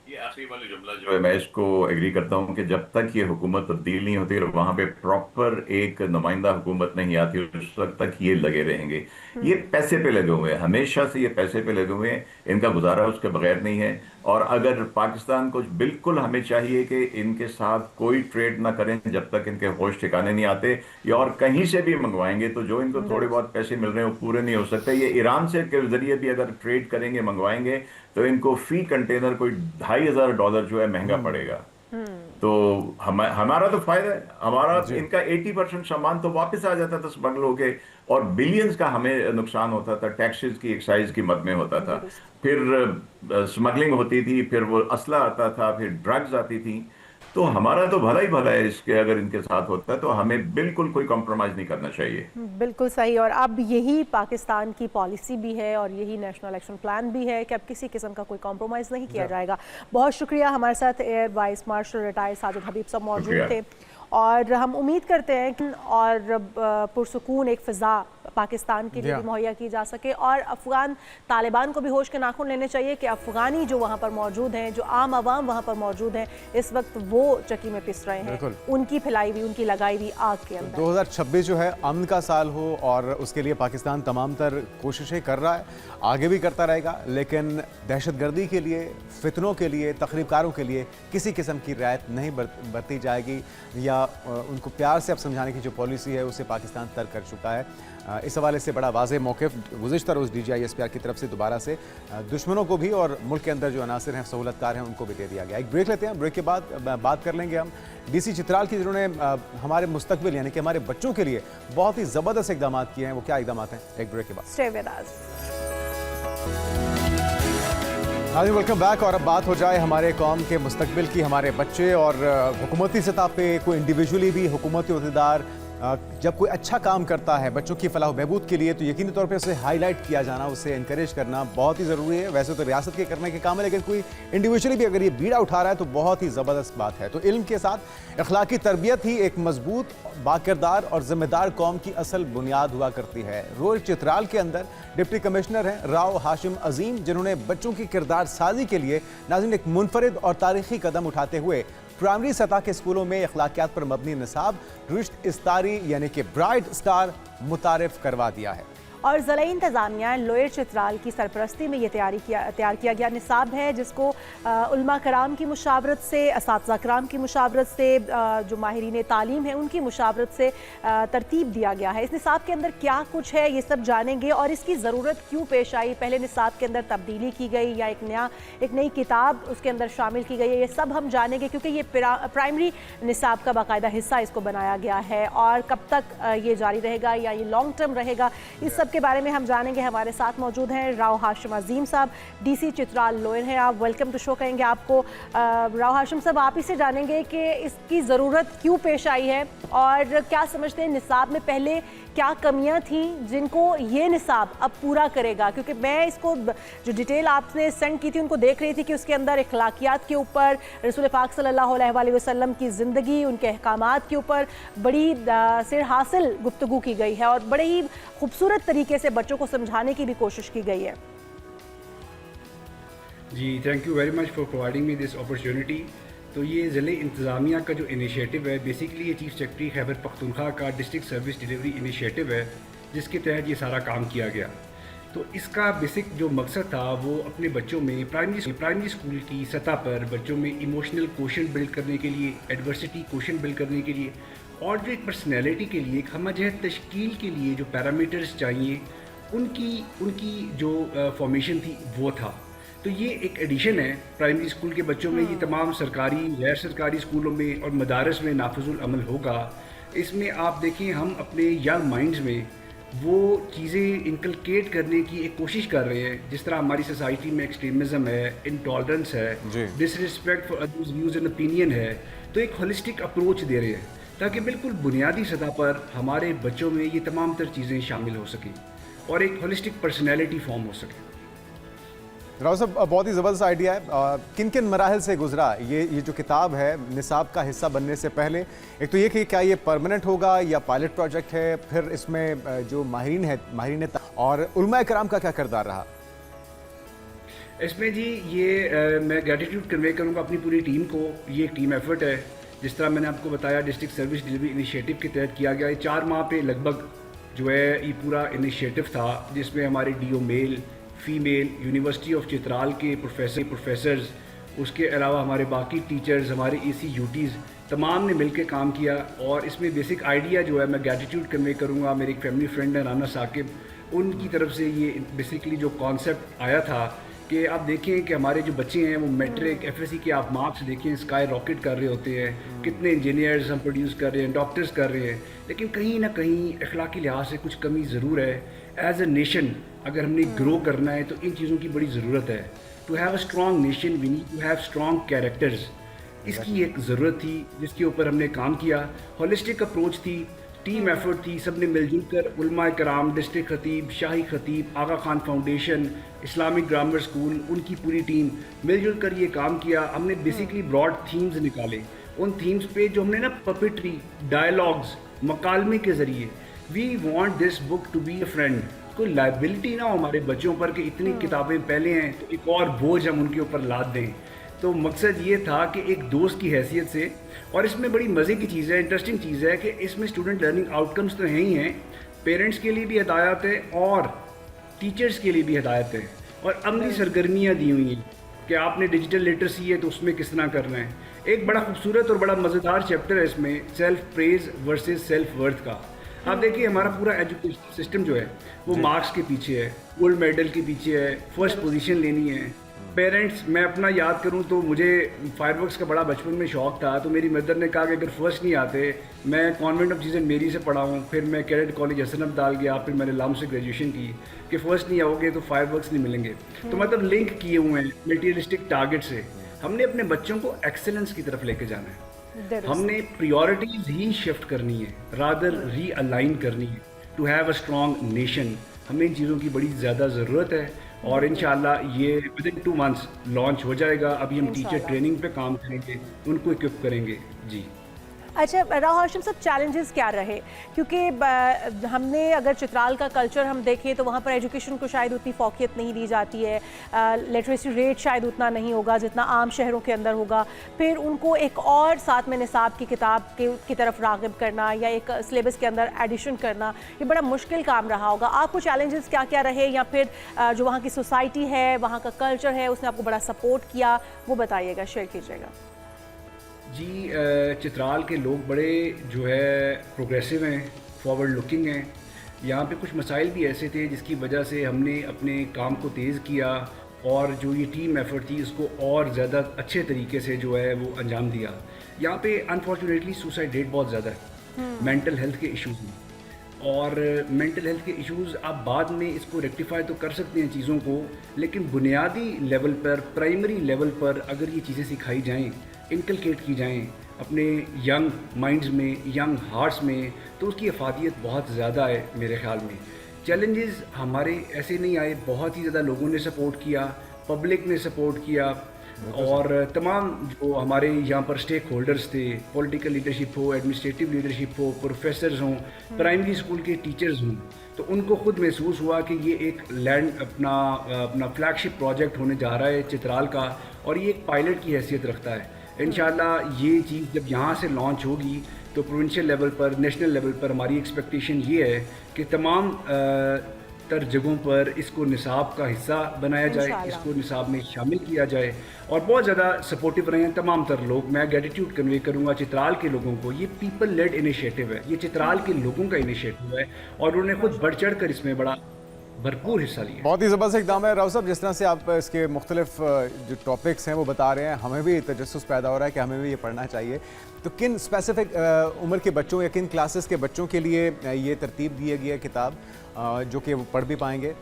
Speaker 4: ये आखिरी वाला जुमला जो है, मैं इसको एग्री करता हूँ कि जब तक ये हुकूमत तब्दील नहीं होती और वहां पे प्रॉपर एक नुमाइंदा हुकूमत नहीं आती, उस वक्त तक ये लगे रहेंगे। ये पैसे पे लगे हुए हैं, हमेशा से ये पैसे पे लगे हुए हैं, इनका गुजारा उसके बगैर नहीं है। और अगर पाकिस्तान को बिल्कुल हमें चाहिए कि इनके साथ कोई ट्रेड ना करें जब तक इनके होश ठिकाने नहीं आते, या और कहीं से भी मंगवाएंगे तो जो इनको थोड़े बहुत पैसे मिल रहे हैं वो पूरे नहीं हो सकते। ये ईरान से के जरिए भी अगर ट्रेड करेंगे, मंगवाएंगे, तो इनको फी कंटेनर कोई $2,500 जो है महंगा पड़ेगा। तो हमारा तो फायदा है, हमारा इनका 80% सामान तो वापस आ जाता था स्मगल होके, और बिलियंस का हमें नुकसान होता था, टैक्सेस की, एक्साइज की मद में होता था, फिर स्मगलिंग होती थी, फिर वो असला आता था, फिर ड्रग्स आती थी। तो हमारा तो भला ही भला है इसके, अगर इनके साथ होता है तो हमें बिल्कुल कोई कॉम्प्रोमाइज नहीं करना चाहिए।
Speaker 1: बिल्कुल सही। और अब यही पाकिस्तान की पॉलिसी भी है और यही नेशनल एक्शन प्लान भी है कि अब किसी किस्म का कोई कॉम्प्रोमाइज़ नहीं किया जाएगा। बहुत शुक्रिया। हमारे साथ air vice marshal retired Sajid Habib साहब मौजूद थे और हम उम्मीद करते हैं कि और पुरसुकून एक फ़िज़ा पाकिस्तान के लिए भी मुहैया की जा सके और अफ़गान तालिबान को भी होश के नाखून लेने चाहिए कि अफ़गानी जो वहाँ पर मौजूद हैं, जो आम आवाम वहाँ पर मौजूद हैं, इस वक्त वो चक्की में पिस रहे हैं, उनकी फैलाई हुई, उनकी लगाई हुई आग के अंदर।
Speaker 2: 2026 जो है अमन का साल हो और उसके लिए पाकिस्तान तमाम तर कोशिशें कर रहा है, आगे भी करता रहेगा, लेकिन दहशतगर्दी के लिए, फितनों के लिए, तखरीबकारों के लिए किसी किस्म की रियायत नहीं बरती जाएगी या उनको प्यार से अब समझाने की जो पॉलिसी है उसे पाकिस्तान तर्क कर चुका है। इस हवाले से बड़ा वाज़ेह मौक़िफ़ गुज़िश्ता रोज़ DGISPR की तरफ से दोबारा से दुश्मनों को भी और मुल्क के अंदर जो अनासिर हैं, सहूलतकार हैं, उनको भी दे दिया गया। एक ब्रेक लेते हैं, ब्रेक के बाद बात कर लेंगे हम DC चित्राल की, जिन्होंने हमारे मुस्तकबिल यानी कि हमारे बच्चों के लिए बहुत ही ज़बरदस्त इक़दाम किए हैं। वो क्या इक़दाम हैं, एक ब्रेक के बाद।
Speaker 1: Stay with us.
Speaker 2: हाँ जी, वेलकम बैक। और अब बात हो जाए हमारे कौम के मुस्तकबिल की, हमारे बच्चे और हुकूमती सतह पे कोई इंडिविजुअली भी हुकूमती अहदेदार जब कोई अच्छा काम करता है बच्चों की फलाह बहबूद के लिए तो यकीनी तौर पे उसे हाईलाइट किया जाना, उसे इनकरेज करना बहुत ही ज़रूरी है। वैसे तो रियासत के करने के काम है, लेकिन कोई इंडिविजुअली भी अगर ये बीड़ा उठा रहा है तो बहुत ही ज़बरदस्त बात है। तो इल्म के साथ अखलाकी तरबियत ही एक मजबूत, बाकिरदार और ज़िम्मेदार कौम की असल बुनियाद हुआ करती है। रोज़ चित्राल के अंदर डिप्टी कमिश्नर हैं राव हाशिम अजीम, जिन्होंने बच्चों की किरदार साजी के लिए नाज़रीन एक मुनफरिद और तारीखी कदम उठाते हुए प्राइमरी सतह के स्कूलों में अखलाकियात पर मबनी निसाब रुश्द इस्तारी यानी कि ब्राइट स्टार मुतारिफ करवा दिया है।
Speaker 1: और ज़िला इंतज़ामिया लोअर चित्राल की सरपरस्ती में ये तैयार किया गया निसाब है, जिसको उलमा कराम की मुशावरत से, असातिज़ा कराम की मुशावरत से, जो माहिरीन तालीम है उनकी मुशावरत से तरतीब दिया गया है। इस निसाब के अंदर क्या कुछ है ये सब जानेंगे और इसकी ज़रूरत क्यों पेश आई, पहले निसाब के अंदर तब्दीली की गई या एक नई किताब उसके अंदर शामिल की गई है, ये सब हम जानेंगे क्योंकि ये प्राइमरी निसाब का बाकायदा हिस्सा इसको बनाया गया है। और कब तक ये जारी रहेगा या ये लॉन्ग टर्म रहेगा, इस सब के बारे में हम जानेंगे। हमारे साथ मौजूद हैं राव हाशिम अजीम साहब, DC चित्राल लोअर हैं। आप वेलकम टू शो कहेंगे आपको। राव हाशिम साहब, आप ही से जानेंगे कि इसकी ज़रूरत क्यों पेश आई है और क्या समझते हैं निसाब में पहले क्या कमियां थी जिनको ये निसाब अब पूरा करेगा, क्योंकि मैं इसको जो डिटेल आपने सेंड की थी उनको देख रही थी कि उसके अंदर अखलाकियात के ऊपर, रसूल पाक सल्लल्लाहु अलैहि वसल्लम की ज़िंदगी, उनके अहकामात के ऊपर बड़ी सिर हासिल गुफ्तगू की गई है और बड़े ही खूबसूरत तरीके से बच्चों को समझाने की भी कोशिश की गई है।
Speaker 5: जी, thank you very much for providing me this opportunity. तो ये ज़िले इंतज़ामिया का जो इनिशिएटिव है, बेसिकली ये चीफ सेक्रेटरी खैबर पख्तूनख्वा का डिस्ट्रिक्ट सर्विस डिलीवरी इनिशिएटिव है, जिसके तहत ये सारा काम किया गया। तो इसका बेसिक जो मकसद था वो अपने बच्चों में प्राइमरी स्कूल की सतह पर बच्चों में इमोशनल कोशेंट बिल्ड करने के लिए, एडवर्सिटी कोशेंट बिल्ड करने के लिए और जो एक पर्सनैलिटी के लिए, एक हमजहत तश्कील के लिए जो पैरामीटर्स चाहिए उनकी जो फॉर्मेशन थी वो था। तो ये एक एडिशन है प्राइमरी स्कूल के बच्चों में। ये तमाम सरकारी गैर सरकारी स्कूलों में और मदारस में नाफिजुल अमल होगा। इसमें आप देखें, हम अपने यंग माइंड्स में वो चीज़ें इनकलकेट करने की एक कोशिश कर रहे हैं, जिस तरह हमारी सोसाइटी में एक्सट्रीमिज़म है, इंटॉलरेंस है, disrespect for others views and opinion है। तो एक होलिस्टिक अप्रोच दे रहे हैं ताकि बिल्कुल बुनियादी सतह पर हमारे बच्चों में ये तमाम तर चीज़ें शामिल हो सकें और एक होलिस्टिक पर्सनैलिटी फॉर्म हो सके।
Speaker 2: राव साहब, बहुत ही ज़बरदस्त आइडिया है। किन किन मराहल से गुजरा ये जो किताब है निसाब का हिस्सा बनने से पहले? एक तो ये कि क्या ये परमानेंट होगा या पायलट प्रोजेक्ट है, फिर इसमें जो माहिरीन और उलमा कराम का क्या किरदार रहा?
Speaker 5: इसमें जी ये मैं ग्रेटिट्यूड कन्वे करूँगा अपनी पूरी टीम को। ये एक टीम एफर्ट है, जिस तरह मैंने आपको बताया डिस्ट्रिक्ट सर्विस डिलीवरी इनिशिएटिव के तहत किया गया। 4 माह पे लगभग जो है ये पूरा इनिशिएटिव था, जिसमें हमारे DO male, female, university of Chitral के प्रोफेसर्स, उसके अलावा हमारे बाकी टीचर्स, हमारे AC UTs तमाम ने मिलकर काम किया। और इसमें बेसिक आइडिया जो है, मैं ग्रेटिट्यूड कन्वे करूँगा मेरे एक फैमिली फ्रेंड है राना साकिब, उनकी तरफ से ये बेसिकली जो कॉन्सेप्ट आया था कि आप देखें कि हमारे जो बच्चे हैं वो मैट्रिक FSC के आप मार्क्स देखें स्काई रॉकेट कर रहे होते हैं, कितने इंजीनियर्स हम प्रोड्यूस कर रहे हैं, डॉक्टर्स कर रहे हैं, लेकिन कहीं ना कहीं अखलाकी लिहाज से कुछ कमी ज़रूर है। एज ए नेशन अगर हमने ग्रो करना है तो इन चीज़ों की बड़ी ज़रूरत है। To have a strong nation we need to have strong characters. इसकी एक ज़रूरत थी जिसके ऊपर हमने काम किया। होलिस्टिक अप्रोच थी, टीम एफर्ट थी, सब ने मिलजुल कर उलमा कराम, डिस्ट्रिक्ट खतीब, शाही खतीब, Aga Khan foundation, Islamic grammar school, उनकी पूरी टीम मिलजुल कर ये काम किया। हमने बेसिकली ब्रॉड थीम्स निकाले, उन थीम्स पे जो हमने ना पपेट्री, डायलॉग्स, मकालमे के ज़रिए, we want this book to be a friend, कोई लाइबिलिटी ना हो हमारे बच्चों पर कि इतनी किताबें पहले हैं तो एक और बोझ हम उनके ऊपर लाद दें। तो मकसद ये था कि एक दोस्त की हैसियत से, और इसमें बड़ी मज़े की चीज़ है, इंटरेस्टिंग चीज़ है कि इसमें स्टूडेंट लर्निंग आउटकम्स तो हैं ही हैं, पेरेंट्स के लिए भी हिदायत है और टीचर्स के लिए भी हिदायत है, और अमली सरगर्मियाँ दी हुई हैं कि आपने डिजिटल लिटरेसी है तो उसमें किस तरह करना है। एक बड़ा खूबसूरत और बड़ा मज़ेदार चैप्टर है इसमें, self praise versus self worth का। आप देखिए हमारा पूरा एजुकेशन सिस्टम जो है वो मार्क्स के पीछे है, गोल्ड मेडल के पीछे है, फर्स्ट पोजीशन लेनी है। पेरेंट्स, मैं अपना याद करूं तो मुझे फायरवर्क्स का बड़ा बचपन में शौक़ था, तो मेरी मदर ने कहा कि अगर फर्स्ट नहीं आते, मैं कॉन्वेंट ऑफ जीजन मेरी से पढ़ा हूँ, फिर मैं कैडेट कॉलेज हसन अब्दाल गया, फिर मैंने लाम से ग्रेजुएशन की, कि फ़र्स्ट नहीं आओगे तो फायरवर्क्स नहीं मिलेंगे। तो मतलब लिंक किए हुए हैं मटेरियलिस्टिक टारगेट से। हमने अपने बच्चों को एक्सेलेंस की तरफ लेके जाना है, हमने प्रायोरिटीज ही शिफ्ट करनी है, रादर रीअलाइन करनी है to have a strong nation. हमें इन चीज़ों की बड़ी ज़्यादा ज़रूरत है और इंशाल्लाह ये विदिन 2 मंथ्स लॉन्च हो जाएगा। अभी हम टीचर ट्रेनिंग पे काम करेंगे, उनको इक्विप करेंगे। जी
Speaker 1: अच्छा राव हाशिम साहब, चैलेंजेस क्या रहे? क्योंकि हमने अगर चित्राल का कल्चर हम देखें तो वहाँ पर एजुकेशन को शायद उतनी फोकियत नहीं दी जाती है, लिटरेसी रेट शायद उतना नहीं होगा जितना आम शहरों के अंदर होगा। फिर उनको एक और साथ में निसाब की किताब की तरफ राग़िब करना या एक सिलेबस के अंदर एडिशन करना, ये बड़ा मुश्किल काम रहा होगा। आपको चैलेंजेस क्या क्या रहे, या फिर जो वहाँ की सोसाइटी है, वहाँ का कल्चर है, उसने आपको बड़ा सपोर्ट किया, वो बताइएगा, शेयर कीजिएगा।
Speaker 5: जी, चित्राल के लोग बड़े जो है प्रोग्रेसिव हैं, फॉरवर्ड लुकिंग हैं। यहाँ पे कुछ मसाइल भी ऐसे थे जिसकी वजह से हमने अपने काम को तेज़ किया और जो ये टीम एफर्ट थी उसको और ज़्यादा अच्छे तरीके से जो है वो अंजाम दिया। यहाँ पे अनफॉर्चुनेटली सुसाइड रेट बहुत ज़्यादा है, मेंटल हेल्थ के इश्यूज़ हैं, और मेंटल हेल्थ के इश्यूज़ आप बाद में इसको रेक्टिफाई तो कर सकते हैं चीज़ों को, लेकिन बुनियादी लेवल पर, प्राइमरी लेवल पर अगर ये चीज़ें सिखाई जाएँ, इनकलकेट की जाएँ अपने यंग माइंड्स में, यंग हार्ट्स में, तो उसकी अफादियत बहुत ज़्यादा है मेरे ख़्याल में। चैलेंजेस हमारे ऐसे नहीं आए, बहुत ही ज़्यादा लोगों ने सपोर्ट किया, पब्लिक ने सपोर्ट किया, और तमाम जो हमारे यहाँ पर स्टेक होल्डर्स थे, पॉलिटिकल लीडरशिप हो, एडमिनिस्ट्रेटिव लीडरशिप हो, प्रोफेसर्स हों, प्राइमरी स्कूल के टीचर्स हों, तो उनको खुद महसूस हुआ कि ये एक लैंड अपना फ्लैगशिप प्रोजेक्ट होने जा रहा है चित्राल का, और ये एक पायलट की हैसियत रखता है। इंशाल्लाह ये चीज़ जब यहाँ से लॉन्च होगी तो प्रोविंशियल लेवल पर, नेशनल लेवल पर हमारी एक्सपेक्टेशन ये है कि तमाम तर जगहों पर इसको निसाब का हिस्सा बनाया जाए, इसको निसाब में शामिल किया जाए, और बहुत ज़्यादा सपोर्टिव रहे हैं तमाम तर लोग। मैं ग्रेटिट्यूड कन्वे करूँगा चित्राल के लोगों को। ये पीपल लेड इनिशिएटिव है, ये चित्राल के लोगों का इनिशिएटिव है, और उन्होंने खुद बढ़ चढ़ कर इसमें बड़ा भरपूर हिस्सा लिया।
Speaker 2: बहुत ही ज़बरदस्त इक़दाम है राव साहब, जिस तरह से आप इसके मुख्तलिफ जो टॉपिक्स हैं वो बता रहे हैं, हमें भी तजस्सुस पैदा हो रहा है कि हमें भी ये पढ़ना चाहिए। तो किन स्पेसिफिक उम्र के बच्चों या किन क्लासेस के बच्चों के लिए ये तरतीब दी गई है किताब, जो कि वो पढ़ भी पाएंगे,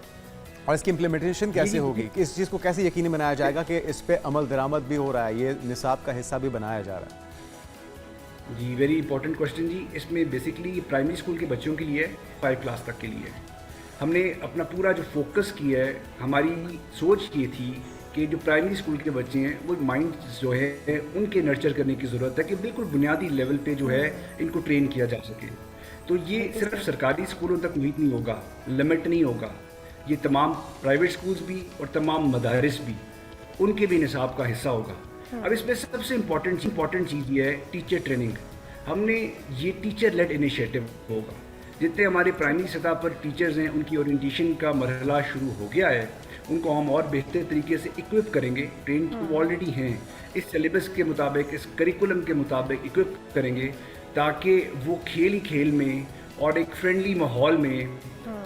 Speaker 2: और इसकी इम्प्लीमेंटेशन कैसे होगी, कि इस चीज़ को कैसे यकीनी बनाया जाएगा कि इस पर अमल दरामद भी हो रहा है, ये निसाब का हिस्सा भी बनाया जा रहा है?
Speaker 5: जी, वेरी इंपॉर्टेंट क्वेश्चन जी। इसमें बेसिकली प्राइमरी स्कूल के बच्चों के लिए 5 क्लास तक के लिए हमने अपना पूरा जो फोकस किया है, हमारी सोच ये थी कि जो प्राइमरी स्कूल के बच्चे हैं वो माइंड जो है उनके नर्चर करने की ज़रूरत है, कि बिल्कुल बुनियादी लेवल पे जो है इनको ट्रेन किया जा सके। तो ये सिर्फ सरकारी स्कूलों तक मुहित नहीं होगा, लिमिट नहीं होगा, ये तमाम प्राइवेट स्कूल्स भी और तमाम मदारिस भी, उनके भी निसाब का हिस्सा होगा। अब इसमें सबसे इम्पॉर्टेंट चीज़ ये है टीचर ट्रेनिंग। हमने ये टीचर लेड इनिशिएटिव होगा। जितने हमारे प्राइमरी सतह पर टीचर्स हैं उनकी ओरिएंटेशन का मरहला शुरू हो गया है, उनको हम और बेहतर तरीके से इक्विप करेंगे। ट्रेन तो ऑलरेडी हैं, इस सिलेबस के मुताबिक, इस करिकुलम के मुताबिक इक्विप करेंगे, ताकि वो खेल ही खेल में और एक फ्रेंडली माहौल में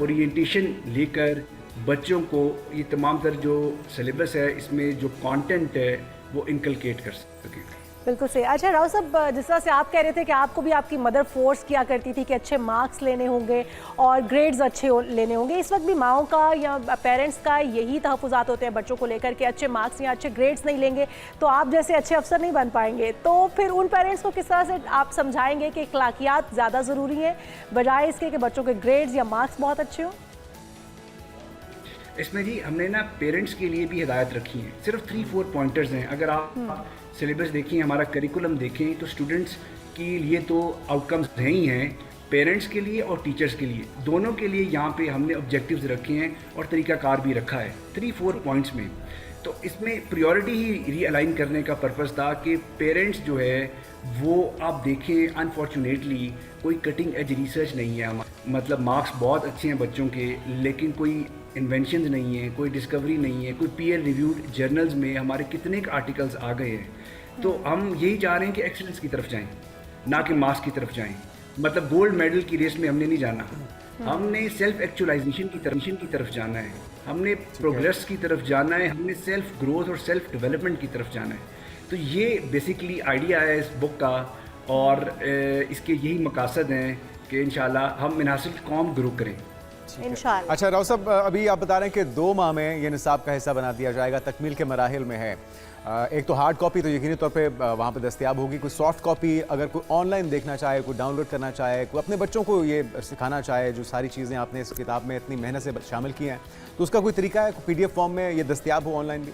Speaker 5: ओरिएंटेशन लेकर बच्चों को ये तमाम तर जो सिलेबस है, इसमें जो कंटेंट है, वो इनकलकेट कर सकें।
Speaker 1: बिल्कुल सही। अच्छा राव साहब, जिस तरह से आप कह रहे थे कि आपको भी आपकी मदर फोर्स किया करती थी कि अच्छे मार्क्स लेने होंगे और ग्रेड्स अच्छे लेने होंगे, इस वक्त भी माओं का या पेरेंट्स का यही तहफ़्फ़ुज़ात होते हैं बच्चों को लेकर के अच्छे मार्क्स या अच्छे ग्रेड्स नहीं लेंगे तो आप जैसे अच्छे अफसर नहीं बन पाएंगे। तो फिर उन पेरेंट्स को किस तरह से आप समझाएंगे कि अखलाकियात ज़्यादा ज़रूरी हैं बजाय इसके कि बच्चों के ग्रेड्स या मार्क्स बहुत अच्छे हों?
Speaker 5: इसमें जी हमने ना पेरेंट्स के लिए भी हिदायत रखी है, सिर्फ 3-4 पॉइंटर्स हैं। अगर आप सिलेबस देखें, हमारा करिकुलम देखें, तो स्टूडेंट्स के लिए तो आउटकम्स हैं ही हैं, पेरेंट्स के लिए और टीचर्स के लिए, दोनों के लिए यहाँ पे हमने ऑब्जेक्टिव्स रखे हैं और तरीक़ाकार भी रखा है 3-4 पॉइंट्स में। तो इसमें प्रायोरिटी ही रीअलाइन करने का पर्पज़ था कि पेरेंट्स जो है वो आप देखें, अनफॉर्चुनेटली कोई कटिंग एज रिसर्च नहीं है। मतलब मार्क्स बहुत अच्छे हैं बच्चों के, लेकिन कोई इन्वेंशन नहीं है, कोई डिस्कवरी नहीं है, कोई पीयर रिव्यूड जर्नल्स में हमारे कितने आर्टिकल्स आ गए हैं। तो हम यही चाह रहे हैं कि एक्सीलेंस की तरफ जाएं, ना कि मार्क्स की तरफ जाएं। मतलब गोल्ड मेडल की रेस में हमने नहीं जाना, हमने सेल्फ एक्चुअलाइजेशन की तरफ जाना है, हमने प्रोग्रेस की तरफ जाना है, हमने सेल्फ ग्रोथ और सेल्फ डेवलपमेंट की तरफ जाना है। तो ये बेसिकली आइडिया है इस बुक का, और इसके यही मकासद हैं कि इंशाल्लाह हम मिनासिल कौम ग्रो करें
Speaker 1: इंशाल्लाह।
Speaker 2: अच्छा राव साहब, अभी आप बता रहे हैं कि 2 माह में ये निसाब का हिस्सा बना दिया जाएगा, तकमील के मराहिल में है। एक तो हार्ड कॉपी तो यकीनी तौर पे वहाँ पे दस्तयाब होगी, कोई सॉफ्ट कॉपी अगर कोई ऑनलाइन देखना चाहे, कोई डाउनलोड करना चाहे, कोई अपने बच्चों को ये सिखाना चाहे, जो सारी चीज़ें आपने इस किताब में इतनी मेहनत से शामिल की हैं, तो उसका कोई तरीका है PDF फॉर्म में ये दस्तयाब हो ऑनलाइन भी?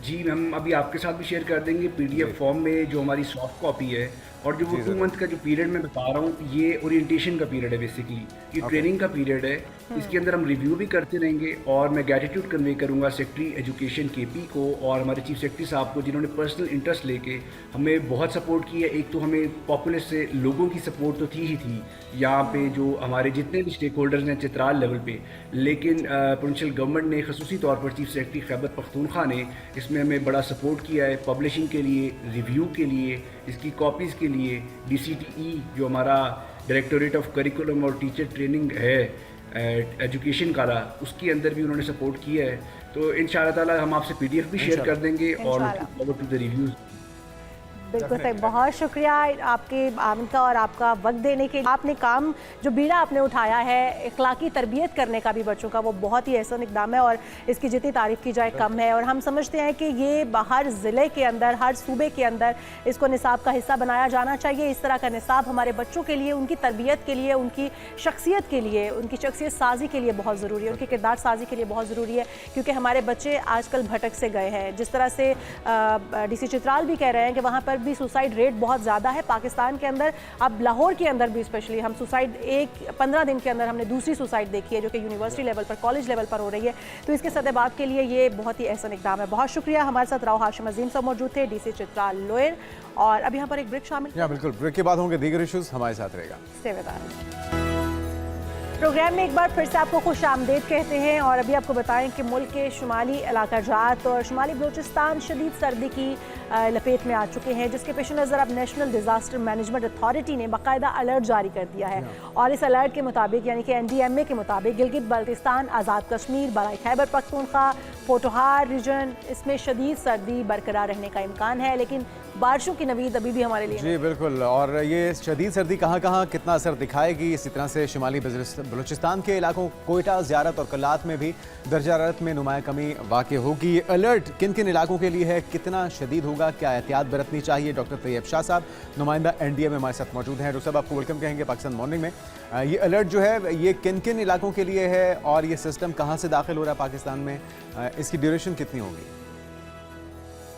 Speaker 5: जी, हम अभी आपके साथ भी शेयर कर देंगे PDF फॉर्म में जो हमारी सॉफ्ट कॉपी है, और जो वो 2 मंथ का जो पीरियड मैं बता रहा हूँ, ये ओरिएंटेशन का पीरियड है, बेसिकली ये ट्रेनिंग का पीरियड है। इसके अंदर हम रिव्यू भी करते रहेंगे, और मैं ग्रेटिट्यूड कन्वे करूँगा सेक्रेटरी एजुकेशन KP को और हमारे चीफ सेक्रेटरी साहब को, जिन्होंने पर्सनल इंटरेस्ट लेके हमें बहुत सपोर्ट की है। एक तो हमें पॉपुलर से लोगों की सपोर्ट तो थी ही थी यहाँ पे, जो हमारे जितने भी स्टेक होल्डर्स हैं चित्राल लेवल पे, लेकिन प्रोविंशियल गवर्नमेंट ने खसूसी तौर पर चीफ सेक्रेटरी खैबर पख्तूनख्वा ने इसमें हमें बड़ा सपोर्ट किया है, पब्लिशिंग के लिए, रिव्यू के लिए, इसकी कॉपीज़ के लिए। DCTE जो हमारा डायरेक्टोरेट ऑफ करिकुलम और टीचर ट्रेनिंग है एजुकेशन का, उसके अंदर भी उन्होंने सपोर्ट किया है। तो इंशाअल्लाह ताला हम आपसे PDF भी शेयर कर देंगे और looking forward to the reviews.
Speaker 1: बिल्कुल सही, बहुत शुक्रिया आपके आमद का और आपका वक्त देने के लिए। आपने काम जो बीड़ा आपने उठाया है इखलाकी तरबियत करने का भी बच्चों का, वो बहुत ही एहसन इकदाम है और इसकी जितनी तारीफ़ की जाए कम है। और हम समझते हैं कि ये हर ज़िले के अंदर, हर सूबे के अंदर इसको निसाब का हिस्सा बनाया जाना चाहिए। इस तरह का निसाब हमारे बच्चों के लिए, उनकी तरबियत के लिए, उनकी शख्सियत के लिए, उनकी शख्सियत साजी के लिए बहुत ज़रूरी है, उनकी किरदार साजी के लिए बहुत ज़रूरी है, क्योंकि हमारे बच्चे आजकल भटक से गए हैं। जिस तरह से DC चित्राल भी कह रहे हैं कि वहाँ पर भी सुसाइड रेट बहुत ज़्यादा है पाकिस्तान के अंदर। अब लाहौर के अंदर भी स्पेशली हम सुसाइड 15 दिन के अंदर हमने दूसरी सुसाइड देखी है, जो कि यूनिवर्सिटी लेवल पर, कॉलेज लेवल पर हो रही है। तो इसके सदेबात के लिए ये बहुत ही एहसन इकदाम है। बहुत शुक्रिया। हमारे साथ राव हाशिम अजीम साहब मौजूद थे, DC चित्राल लोयर। और अब यहाँ पर एक ब्रेक शामिल।
Speaker 2: बिल्कुल, ब्रेक के बाद होंगे दीगर इशूज़, हमारे साथ रहेगा।
Speaker 1: Stay with us. प्रोग्राम में एक बार फिर से आपको खुश आमदेद कहते हैं और अभी आपको बताएं कि मुल्क के शुमाली इलाका जात और शुमाली बलूचिस्तान शदीद सर्दी की लपेट में आ चुके हैं, जिसके पेश नज़र अब नेशनल डिज़ास्टर मैनेजमेंट अथॉरिटी ने बाकायदा अलर्ट जारी कर दिया है। और इस अलर्ट के मुताबिक, यानी कि NDMA के मुताबिक, गिलगित बल्तिस्तान, आज़ाद कश्मीर, बराई खैबर पख्तूनख्वा, पोटोहार रीजन, इसमें शदीद सर्दी बरकरार रहने का इम्कान है, लेकिन बारिशों की नवीद अभी भी हमारे लिए।
Speaker 2: जी बिल्कुल, और ये शदीद सर्दी कहाँ कहाँ कितना असर दिखाएगी, इसी तरह से शुमाली बलूचिस्तान के इलाकों कोयटा, ज़ियारत और कलात में भी दर्जा हरारत में नुमाया कमी वाक़ होगी। ये अलर्ट किन किन इलाकों के लिए है, कितना शदीद होगा, क्या एहतियात बरतनी चाहिए? डॉक्टर तैयब शाह साहब, नुमाइंदा NDMA हमारे साथ मौजूद हैं। डॉक्टर साहब, आपको वेलकम कहेंगे पाकिस्तान मॉर्निंग में। ये अलर्ट जो है ये किन किन इलाकों के लिए है और ये सिस्टम कहाँ से दाखिल हो रहा है पाकिस्तान में, इसकी ड्यूरेशन कितनी होगी?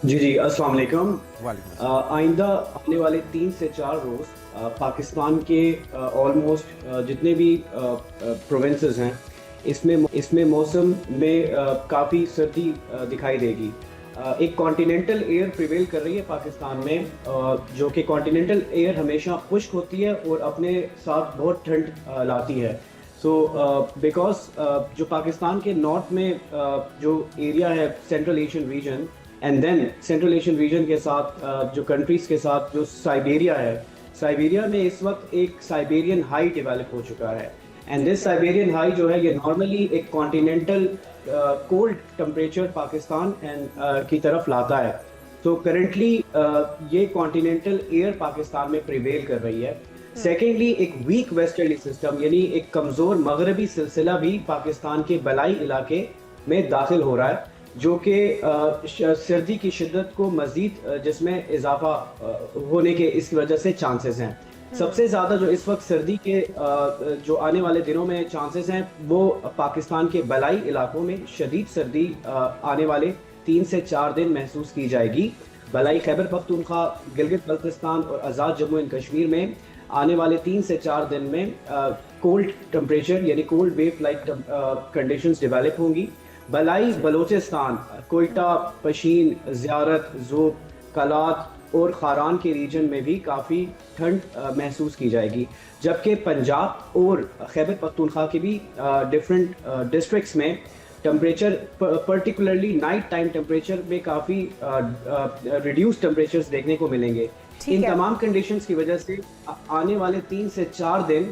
Speaker 6: जी अस्सलाम वालेकुम।
Speaker 2: वालेकुम।
Speaker 6: आइंदा आने वाले 3 से 4 रोज़ पाकिस्तान के ऑलमोस्ट जितने भी प्रोविंसेस हैं, इसमें मौसम में काफ़ी सर्दी दिखाई देगी। एक कॉन्टिनेंटल एयर प्रिवेल कर रही है पाकिस्तान में, जो कि कॉन्टिनेंटल एयर हमेशा खुश्क होती है और अपने साथ बहुत ठंड लाती है। सो बिकॉज जो पाकिस्तान के नॉर्थ में जो एरिया है central Asian region, and then central Asian region के साथ जो कंट्रीज़ के साथ जो साइबेरिया है, साइबेरिया में इस वक्त एक साइबेरियन हाई डेवलप हो चुका है। एंड दिस साइबेरियन हाई जो है ये नॉर्मली एक कॉन्टिनेंटल कोल्ड टेम्परेचर पाकिस्तान की तरफ लाता है। तो करंटली ये कॉन्टिनेंटल एयर पाकिस्तान में प्रिवेल कर रही है। सेकेंडली, एक वीक वेस्टर्ली सिस्टम यानी एक कमजोर मगरबी सिलसिला भी पाकिस्तान के बलाई इलाके में दाखिल हो रहा है, जो कि सर्दी की शिद्दत को मजीद जिसमें इजाफा होने के इसकी वजह से चांसेस हैं। सबसे ज़्यादा जो इस वक्त सर्दी के जो आने वाले दिनों में चांसेस हैं वो पाकिस्तान के बलाई इलाकों में शदीद सर्दी आने वाले 3 से 4 दिन महसूस की जाएगी। बलाई खैबर पख्तूनख्वा, गिलगित बल्तिस्तान और आज़ाद जम्मू एंड कश्मीर में आने वाले 3 से 4 दिन में कोल्ड टेम्परेचर यानी cold wave like conditions develop होंगी। बलाई बलोचिस्तान, कोयटा, पशीन, ज़ियारत, ज़ोब, कलात और खारान के रीजन में भी काफ़ी ठंड महसूस की जाएगी, जबकि पंजाब और खैबर पख्तूनख्वा के भी डिफरेंट डिस्ट्रिक्ट्स में temperature particularly night time temperature में काफ़ी रिड्यूस टेम्परेचर्स देखने को मिलेंगे। इन तमाम कंडीशंस की वजह से आने वाले 3 से 4 दिन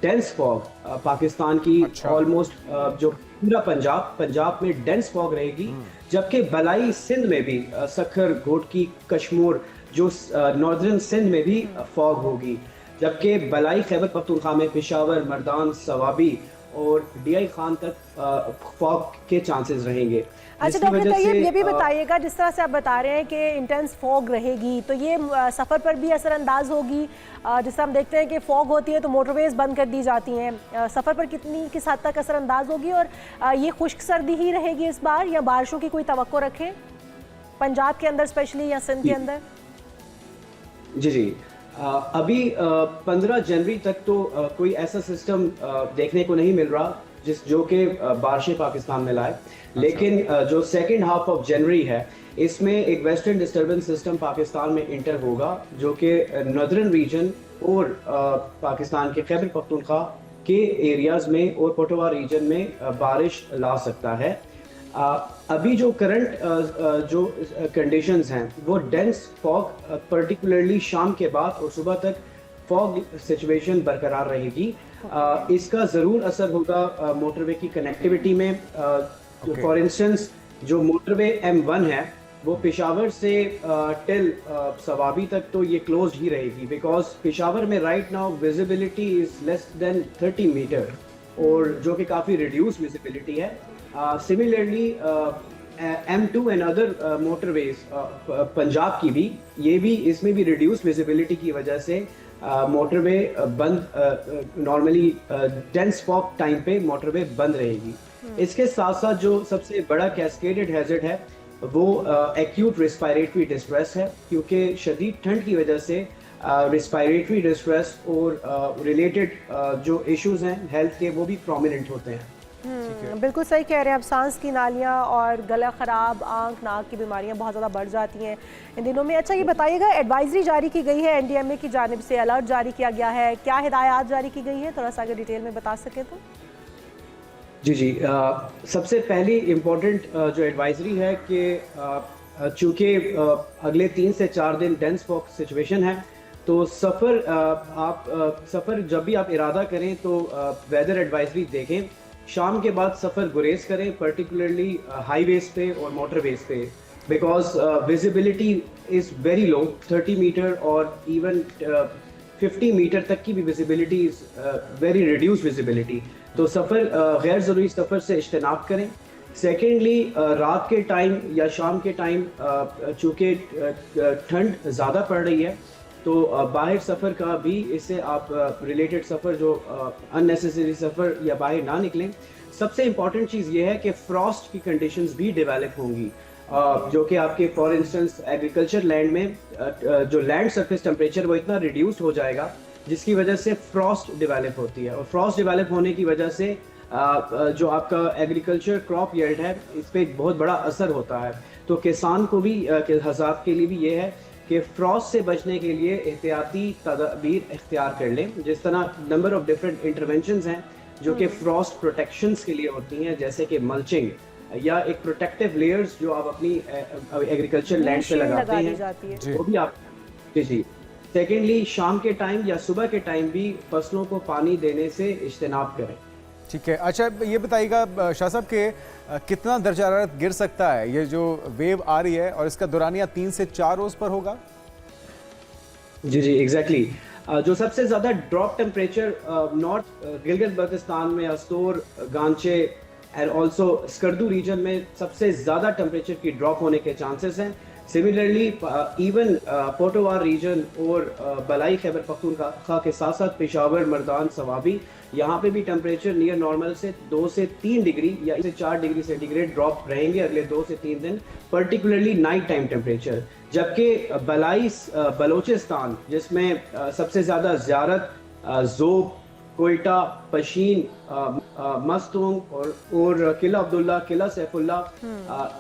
Speaker 6: डेंस फॉग पाकिस्तान की ऑलमोस्ट जो पूरा पंजाब में डेंस फॉग रहेगी, जबकि बलाई सिंध में भी सखर, घोटकी, कश्मीर जो नॉर्दर्न सिंध में भी फॉग होगी, जबकि बलाई खैबर पख्तूनख्वा में पेशावर, मर्दान, सवाबी और डीआई खान तक फॉग के चांसेस रहेंगे।
Speaker 1: अच्छा डॉक्टर तैयब, ये भी बताइएगा, जिस तरह से आप बता रहे हैं कि इंटेंस फॉग रहेगी, तो ये सफ़र पर भी असरअंदाज होगी? जिस तरह हम देखते हैं कि फॉग होती है तो मोटरवेज बंद कर दी जाती हैं, सफ़र पर किस हद तक असरअंदाज होगी? और ये खुश्क सर्दी ही रहेगी इस बार या बारिशों की कोई तवक्को रखें पंजाब के अंदर स्पेशली या सिंध के अंदर?
Speaker 6: जी, अभी 15 जनवरी तक तो कोई ऐसा सिस्टम देखने को नहीं मिल रहा जो कि बारिशें पाकिस्तान में लाए, लेकिन जो सेकेंड हाफ ऑफ जनवरी है इसमें एक वेस्टर्न डिस्टर्बेंस सिस्टम पाकिस्तान में इंटर होगा, जो कि नॉर्दर्न रीजन और पाकिस्तान के खैबर पख्तूनख्वा के एरियाज में और पोटोवा रीजन में बारिश ला सकता है। अभी जो करंट जो कंडीशंस हैं वो डेंस फॉग पर्टिकुलरली शाम के बाद और सुबह तक फॉग सिचुएशन बरकरार रहेगी। इसका ज़रूर असर होगा मोटरवे की कनेक्टिविटी में। फॉर इंस्टेंस जो मोटरवे M1 है वो पेशावर से टिल सवाबी तक तो ये क्लोज ही रहेगी, बिकॉज पेशावर में right now visibility is less than 30 meter और जो कि काफ़ी रिड्यूस विजिबिलिटी है। Similarly M2 and other motorways Punjab की भी ये भी इसमें भी रिड्यूस विजिबिलिटी की वजह से मोटरवे बंद नॉर्मली डेंस फॉग टाइम पे मोटरवे बंद रहेगी। इसके साथ साथ जो सबसे बड़ा कैस्केडेड हैजर्ड है वो एक्यूट रिस्पायरेटरी डिस्ट्रेस है, क्योंकि शदीद ठंड की वजह से रिस्पायरेटरी डिस्ट्रेस और रिलेटेड जो इश्यूज हैं हेल्थ के वो भी प्रोमिनेंट होते हैं।
Speaker 1: बिल्कुल सही कह रहे हैं आप। सांस की नालियाँ और गला ख़राब, आंख नाक की बीमारियां बहुत ज़्यादा बढ़ जाती हैं इन दिनों में। अच्छा ये बताइएगा, एडवाइजरी जारी की गई है NDMA की जानिब से, अलर्ट जारी किया गया है, क्या हिदायत जारी की गई है, थोड़ा सा अगर डिटेल में बता सकें तो?
Speaker 6: जी, सबसे पहली इम्पोर्टेंट जो एडवाइजरी है कि चूँकि अगले 3 से 4 दिन डेंस फॉग सिचुएशन है, तो सफ़र जब भी आप इरादा करें तो वेदर एडवाइजरी देखें। शाम के बाद सफ़र गुरेज करें, पर्टिकुलरली हाईवेज पे और मोटरवेज पे, because visibility is very low, 30 meter और इवन 50 मीटर तक की भी visibility is very reduce visibility. तो सफ़र गैर ज़रूरी सफ़र से इज्तनाब करें। सेकेंडली, रात के टाइम या शाम के टाइम चूँकि ठंड ज़्यादा पड़ रही है तो बाहर सफ़र का भी, इससे आप रिलेटेड सफ़र जो अननेसेसरी सफ़र या बाहर ना निकलें। सबसे इम्पॉर्टेंट चीज़ ये है कि फ्रॉस्ट की कंडीशंस भी डेवलप होंगी, जो कि आपके फॉर इंस्टेंस एग्रीकल्चर लैंड में जो लैंड सरफेस टेम्परेचर वो इतना रिड्यूस हो जाएगा जिसकी वजह से फ्रॉस्ट डेवलप होती है, और फ्रॉस्ट डेवलप होने की वजह से जो आपका एग्रीकल्चर क्रॉप यील्ड है इस पर बहुत बड़ा असर होता है। तो किसान को भी हज़ात के लिए भी ये है कि फ्रॉस्ट से बचने के लिए एहतियाती तदबीर इख्तियार कर लें, जिस तरह नंबर ऑफ डिफरेंट इंटरवेंशंस हैं जो कि फ्रॉस्ट प्रोटेक्शंस के लिए होती हैं, जैसे कि मल्चिंग या एक प्रोटेक्टिव लेयर्स जो आप अपनी एग्रीकल्चर लैंड पे लगाते हैं वो भी आप। जी, सेकेंडली, शाम के टाइम या सुबह के टाइम भी फसलों को पानी देने से इज्तनाब करें।
Speaker 2: ठीक है। अच्छा ये बताइएगा शाह साहब के कितना दर्जा हरारत गिर सकता है, ये जो वेव आ रही है, और इसका दौरानिया 3 से 4 रोज पर होगा?
Speaker 6: जी जी एग्जैक्टली जो सबसे ज़्यादा drop temperature north Gilgit Baltistan में Astore, Ghanche and also Skardu region में सबसे ज़्यादा टेम्परेचर की ड्रॉप होने के चांसेस हैं। सिमिलरली इवन पोटोवार रीजन और बलाई खैबर पख्तूनख्वा के साथ साथ पेशावर, मर्दान, सवाबी, यहाँ पे भी टेम्परेचर नियर नॉर्मल से 2 से 3 डिग्री या 4 डिग्री सेंटीग्रेड ड्रॉप रहेंगे अगले 2 से 3 दिन, पर्टिकुलरली नाइट टाइम टेम्परेचर। जबकि बलाई बलोचिस्तान जिसमें सबसे ज़्यादा ज़ियारत, ज़ोब, कोयटा, पशीन, मस्तूंग और किला अब्दुल्ला, किला सैफुल्ला,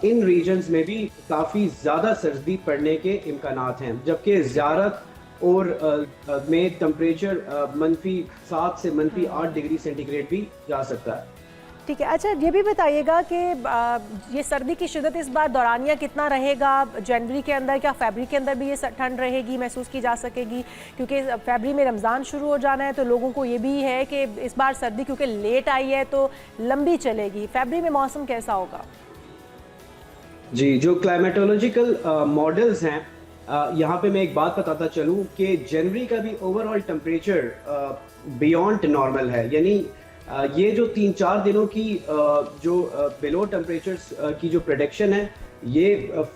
Speaker 6: इन रीजन्स में भी काफ़ी ज़्यादा सर्दी पड़ने के इम्कानात हैं। जबकि ज़ियारत और में टेम्परेचर -7 से -8 डिग्री सेंटीग्रेड भी जा सकता है।
Speaker 1: ठीक है। अच्छा ये भी बताइएगा कि ये सर्दी की शिद्दत इस बार दौरानिया कितना रहेगा जनवरी के अंदर, क्या फरवरी के अंदर भी ये ठंड रहेगी, महसूस की जा सकेगी? क्योंकि फरवरी में रमज़ान शुरू हो जाना है तो लोगों को ये भी है कि इस बार सर्दी क्योंकि लेट आई है तो लंबी चलेगी। फरवरी में मौसम कैसा होगा?
Speaker 6: जी, जो क्लाइमेटोलॉजिकल मॉडल्स हैं, यहाँ पे मैं एक बात बताता चलूँ कि जनवरी का भी ओवरऑल टेम्परेचर बियॉन्ड नॉर्मल है, यानी ये जो 3-4 दिनों की जो बिलो टेम्परेचर्स की जो प्रेडिक्शन है ये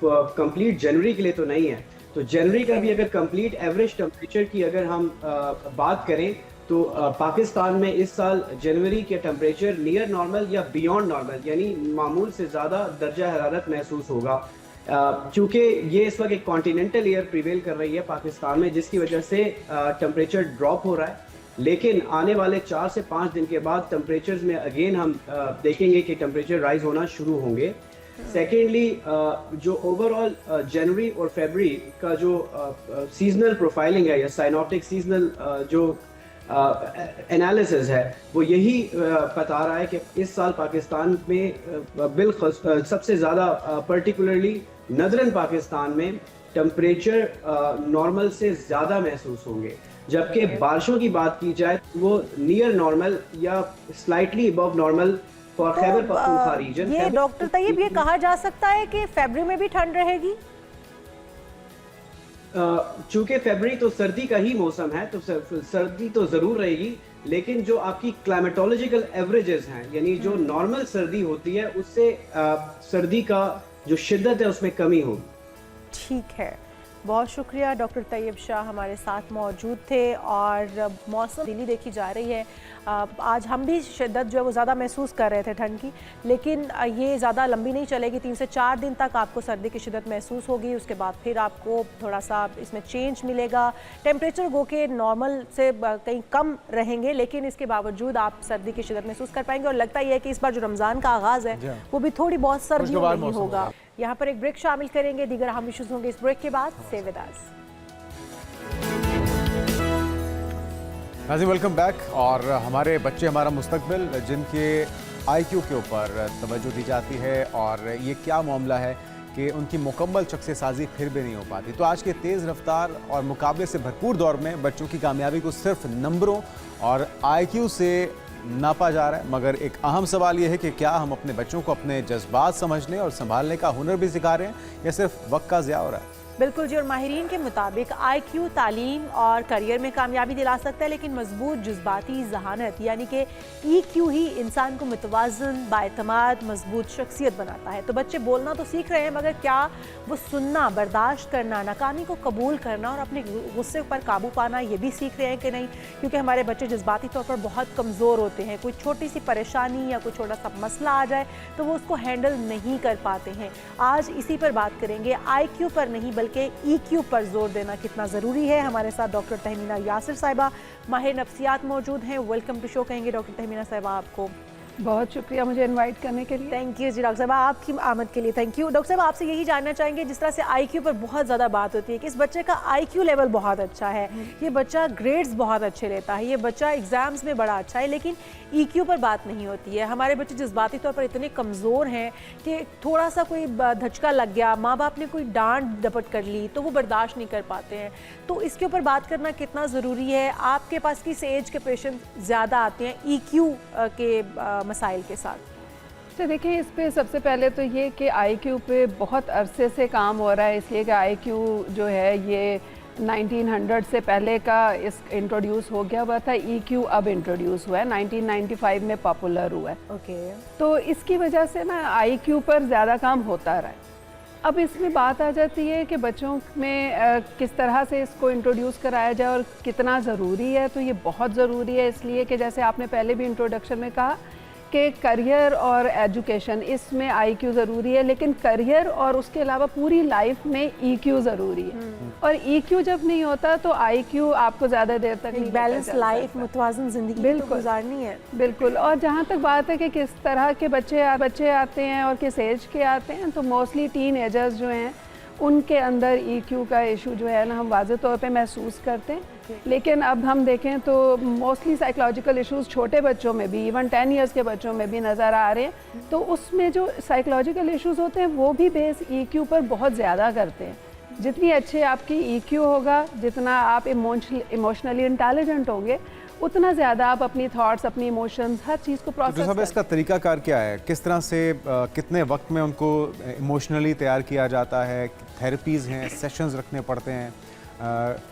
Speaker 6: कंप्लीट जनवरी के लिए तो नहीं है। तो जनवरी का भी अगर कंप्लीट एवरेज टेम्परेचर की अगर हम बात करें तो पाकिस्तान में इस साल जनवरी के टेम्परेचर नियर नॉर्मल या बियॉन्ड नॉर्मल, यानी मामूल से ज़्यादा दर्जा हरारत महसूस होगा। चूँकि ये इस वक्त एक कॉन्टिनेंटल एयर प्रिवेल कर रही है पाकिस्तान में, जिसकी वजह से टेम्परेचर ड्रॉप हो रहा है। लेकिन आने वाले 4 से 5 दिन के बाद टेम्परेचर्स में अगेन हम देखेंगे कि टेम्परेचर राइज होना शुरू होंगे। सेकेंडली जो ओवरऑल जनवरी और फरवरी का जो सीजनल प्रोफाइलिंग है या साइनॉप्टिक सीजनल जो एनालिसिस है वो यही बता रहा है कि इस साल पाकिस्तान में सबसे ज़्यादा पर्टिकुलरली नदरन पाकिस्तान में टेम्परेचर नॉर्मल से ज़्यादा महसूस होंगे। जबकि बारिशों की बात की जाए तो वो नियर नॉर्मल या slightly above normal for Khyber Pakhtunkhwa region.
Speaker 1: ये डॉक्टर तैयब ये कहा जा सकता है कि फरवरी में भी ठंड रहेगी?
Speaker 6: चूंकि फरवरी तो सर्दी का ही मौसम है तो सर्दी तो जरूर रहेगी, लेकिन जो आपकी क्लाइमेटोलॉजिकल एवरेजेस हैं, यानी जो नॉर्मल सर्दी होती है उससे सर्दी का जो शिद्दत है उसमें कमी होगी।
Speaker 1: ठीक है, बहुत शुक्रिया। डॉक्टर तैयब शाह हमारे साथ मौजूद थे। और मौसम दिल्ली देखी जा रही है, आज हम भी शिद्दत जो है वो ज़्यादा महसूस कर रहे थे ठंड की, लेकिन ये ज़्यादा लंबी नहीं चलेगी। 3 से 4 दिन तक आपको सर्दी की शिद्दत महसूस होगी, उसके बाद फिर आपको थोड़ा सा इसमें चेंज मिलेगा। टेम्परेचर गो के नॉर्मल से कहीं कम रहेंगे, लेकिन इसके बावजूद आप सर्दी की शिद्दत महसूस कर पाएंगे। और लगता ही है कि इस बार जो रमज़ान का आगाज़ है वो भी थोड़ी बहुत सर्दियों में ही होगा। यहाँ पर एक ब्रेक शामिल करेंगे, दीगर अहम इश्यूज होंगे इस ब्रेक के बाद। Stay with us.
Speaker 2: नाज़रीन वेलकम बैक। और हमारे बच्चे हमारा मुस्तकबिल, जिनके IQ के ऊपर तवज्जो दी जाती है, और ये क्या मामला है कि उनकी मुकम्मल शख्सियत साजी फिर भी नहीं हो पाती। तो आज के तेज़ रफ्तार और मुकाबले से भरपूर दौर में बच्चों की कामयाबी को सिर्फ नंबरों और IQ से नापा जा रहा है, मगर एक अहम सवाल यह है कि क्या हम अपने बच्चों को अपने जज्बात समझने और संभालने का हुनर भी सिखा रहे हैं या सिर्फ वक्त का ज़िया हो रहा है?
Speaker 1: बिल्कुल जी। और माहिरीन के मुताबिक IQ तालीम और करियर में कामयाबी दिला सकता है, लेकिन मजबूत जज्बाती जहानत यानी कि EQ ही इंसान को मुतवाज़न, बाएतमाद, मजबूत शख्सियत बनाता है। तो बच्चे बोलना तो सीख रहे हैं, मगर क्या वो सुनना, बर्दाश्त करना, नाकामी को कबूल करना और अपने गुस्से पर काबू पाना ये भी सीख रहे हैं कि नहीं? क्योंकि हमारे बच्चे जज्बाती तौर पर बहुत कमज़ोर होते हैं। कोई छोटी सी परेशानी या कोई छोटा सा मसला आ जाए तो वो उसको हैंडल नहीं कर पाते हैं। आज इसी पर बात करेंगे, IQ पर नहीं बल्कि EQ पर जोर देना कितना ज़रूरी है। हमारे साथ डॉक्टर तहमीना यासिर साहिबा, माहिर नफ्सियात मौजूद हैं। वेलकम टू शो कहेंगे डॉक्टर तहमीना साहिबा आपको।
Speaker 7: बहुत शुक्रिया मुझे इनवाइट करने के लिए।
Speaker 1: थैंक यू जी डॉक्टर साहब, आपकी आमद के लिए थैंक यू। डॉक्टर साहब, आपसे यही जानना चाहेंगे, जिस तरह से आईक्यू पर बहुत ज़्यादा बात होती है कि इस बच्चे का आईक्यू लेवल बहुत अच्छा है, ये बच्चा ग्रेड्स बहुत अच्छे लेता है, ये बच्चा एग्जाम्स में बड़ा अच्छा है, लेकिन ईक्यू पर बात नहीं होती है। हमारे बच्चे जज्बाती तौर पर इतने कमज़ोर हैं कि थोड़ा सा कोई धचका लग गया, माँ बाप ने कोई डांट डपट कर ली तो वो बर्दाश्त नहीं कर पाते हैं। तो इसके ऊपर बात करना कितना ज़रूरी है? आपके पास किस एज के पेशेंट ज़्यादा आते हैं ईक्यू के मसाइल के साथ?
Speaker 7: तो देखिए, इस पे सबसे पहले तो ये कि आईक्यू पे बहुत अरसे से काम हो रहा है, इसलिए कि आईक्यू जो है ये 1900 से पहले का इस इंट्रोड्यूस हो गया हुआ था। ईक्यू अब इंट्रोड्यूस हुआ है, 1995 में पॉपुलर हुआ है।
Speaker 1: ओके।
Speaker 7: तो इसकी वजह से ना आईक्यू पर ज़्यादा काम होता रहा है। अब इसमें बात आ जाती है कि बच्चों में किस तरह से इसको इंट्रोड्यूस कराया जाए और कितना ज़रूरी है। तो ये बहुत ज़रूरी है, इसलिए कि जैसे आपने पहले भी इंट्रोडक्शन में कहा कि करियर और एजुकेशन, इसमें आईक्यू ज़रूरी है, लेकिन करियर और उसके अलावा पूरी लाइफ में ईक्यू ज़रूरी है। और ईक्यू जब नहीं होता तो आईक्यू आपको ज़्यादा देर तक नहीं
Speaker 1: बैलेंस लाइफ, मुतवाज़न ज़िंदगी
Speaker 7: बिल्कुल
Speaker 1: तो गुजारनी है।
Speaker 7: बिल्कुल। और जहाँ तक बात है कि किस तरह के बच्चे आते हैं और किस एज के आते हैं, तो मोस्टली टीन एजर्स जो हैं उनके अंदर ईक्यू का इशू जो है ना हम वाज़े तौर पे महसूस करते हैं। लेकिन अब हम देखें तो मोस्टली साइकोलॉजिकल इश्यूज छोटे बच्चों में भी, इवन 10 इयर्स के बच्चों में भी नज़र आ रहे हैं। तो उसमें जो साइकोलॉजिकल इश्यूज होते हैं वो भी बेस ईक्यू पर बहुत ज़्यादा करते हैं। जितनी अच्छे आपकी ईक्यू होगा, जितना आप इमोशनली इंटेलिजेंट होंगे, उतना ज़्यादा आप अपनी थॉट्स, अपनी इमोशंस, हर चीज़ को प्रोसेस
Speaker 2: साहब, इसका तरीकाकार क्या है? किस तरह से कितने वक्त में उनको इमोशनली तैयार किया जाता है? थेरेपीज़ हैं, सेशंस रखने पड़ते हैं?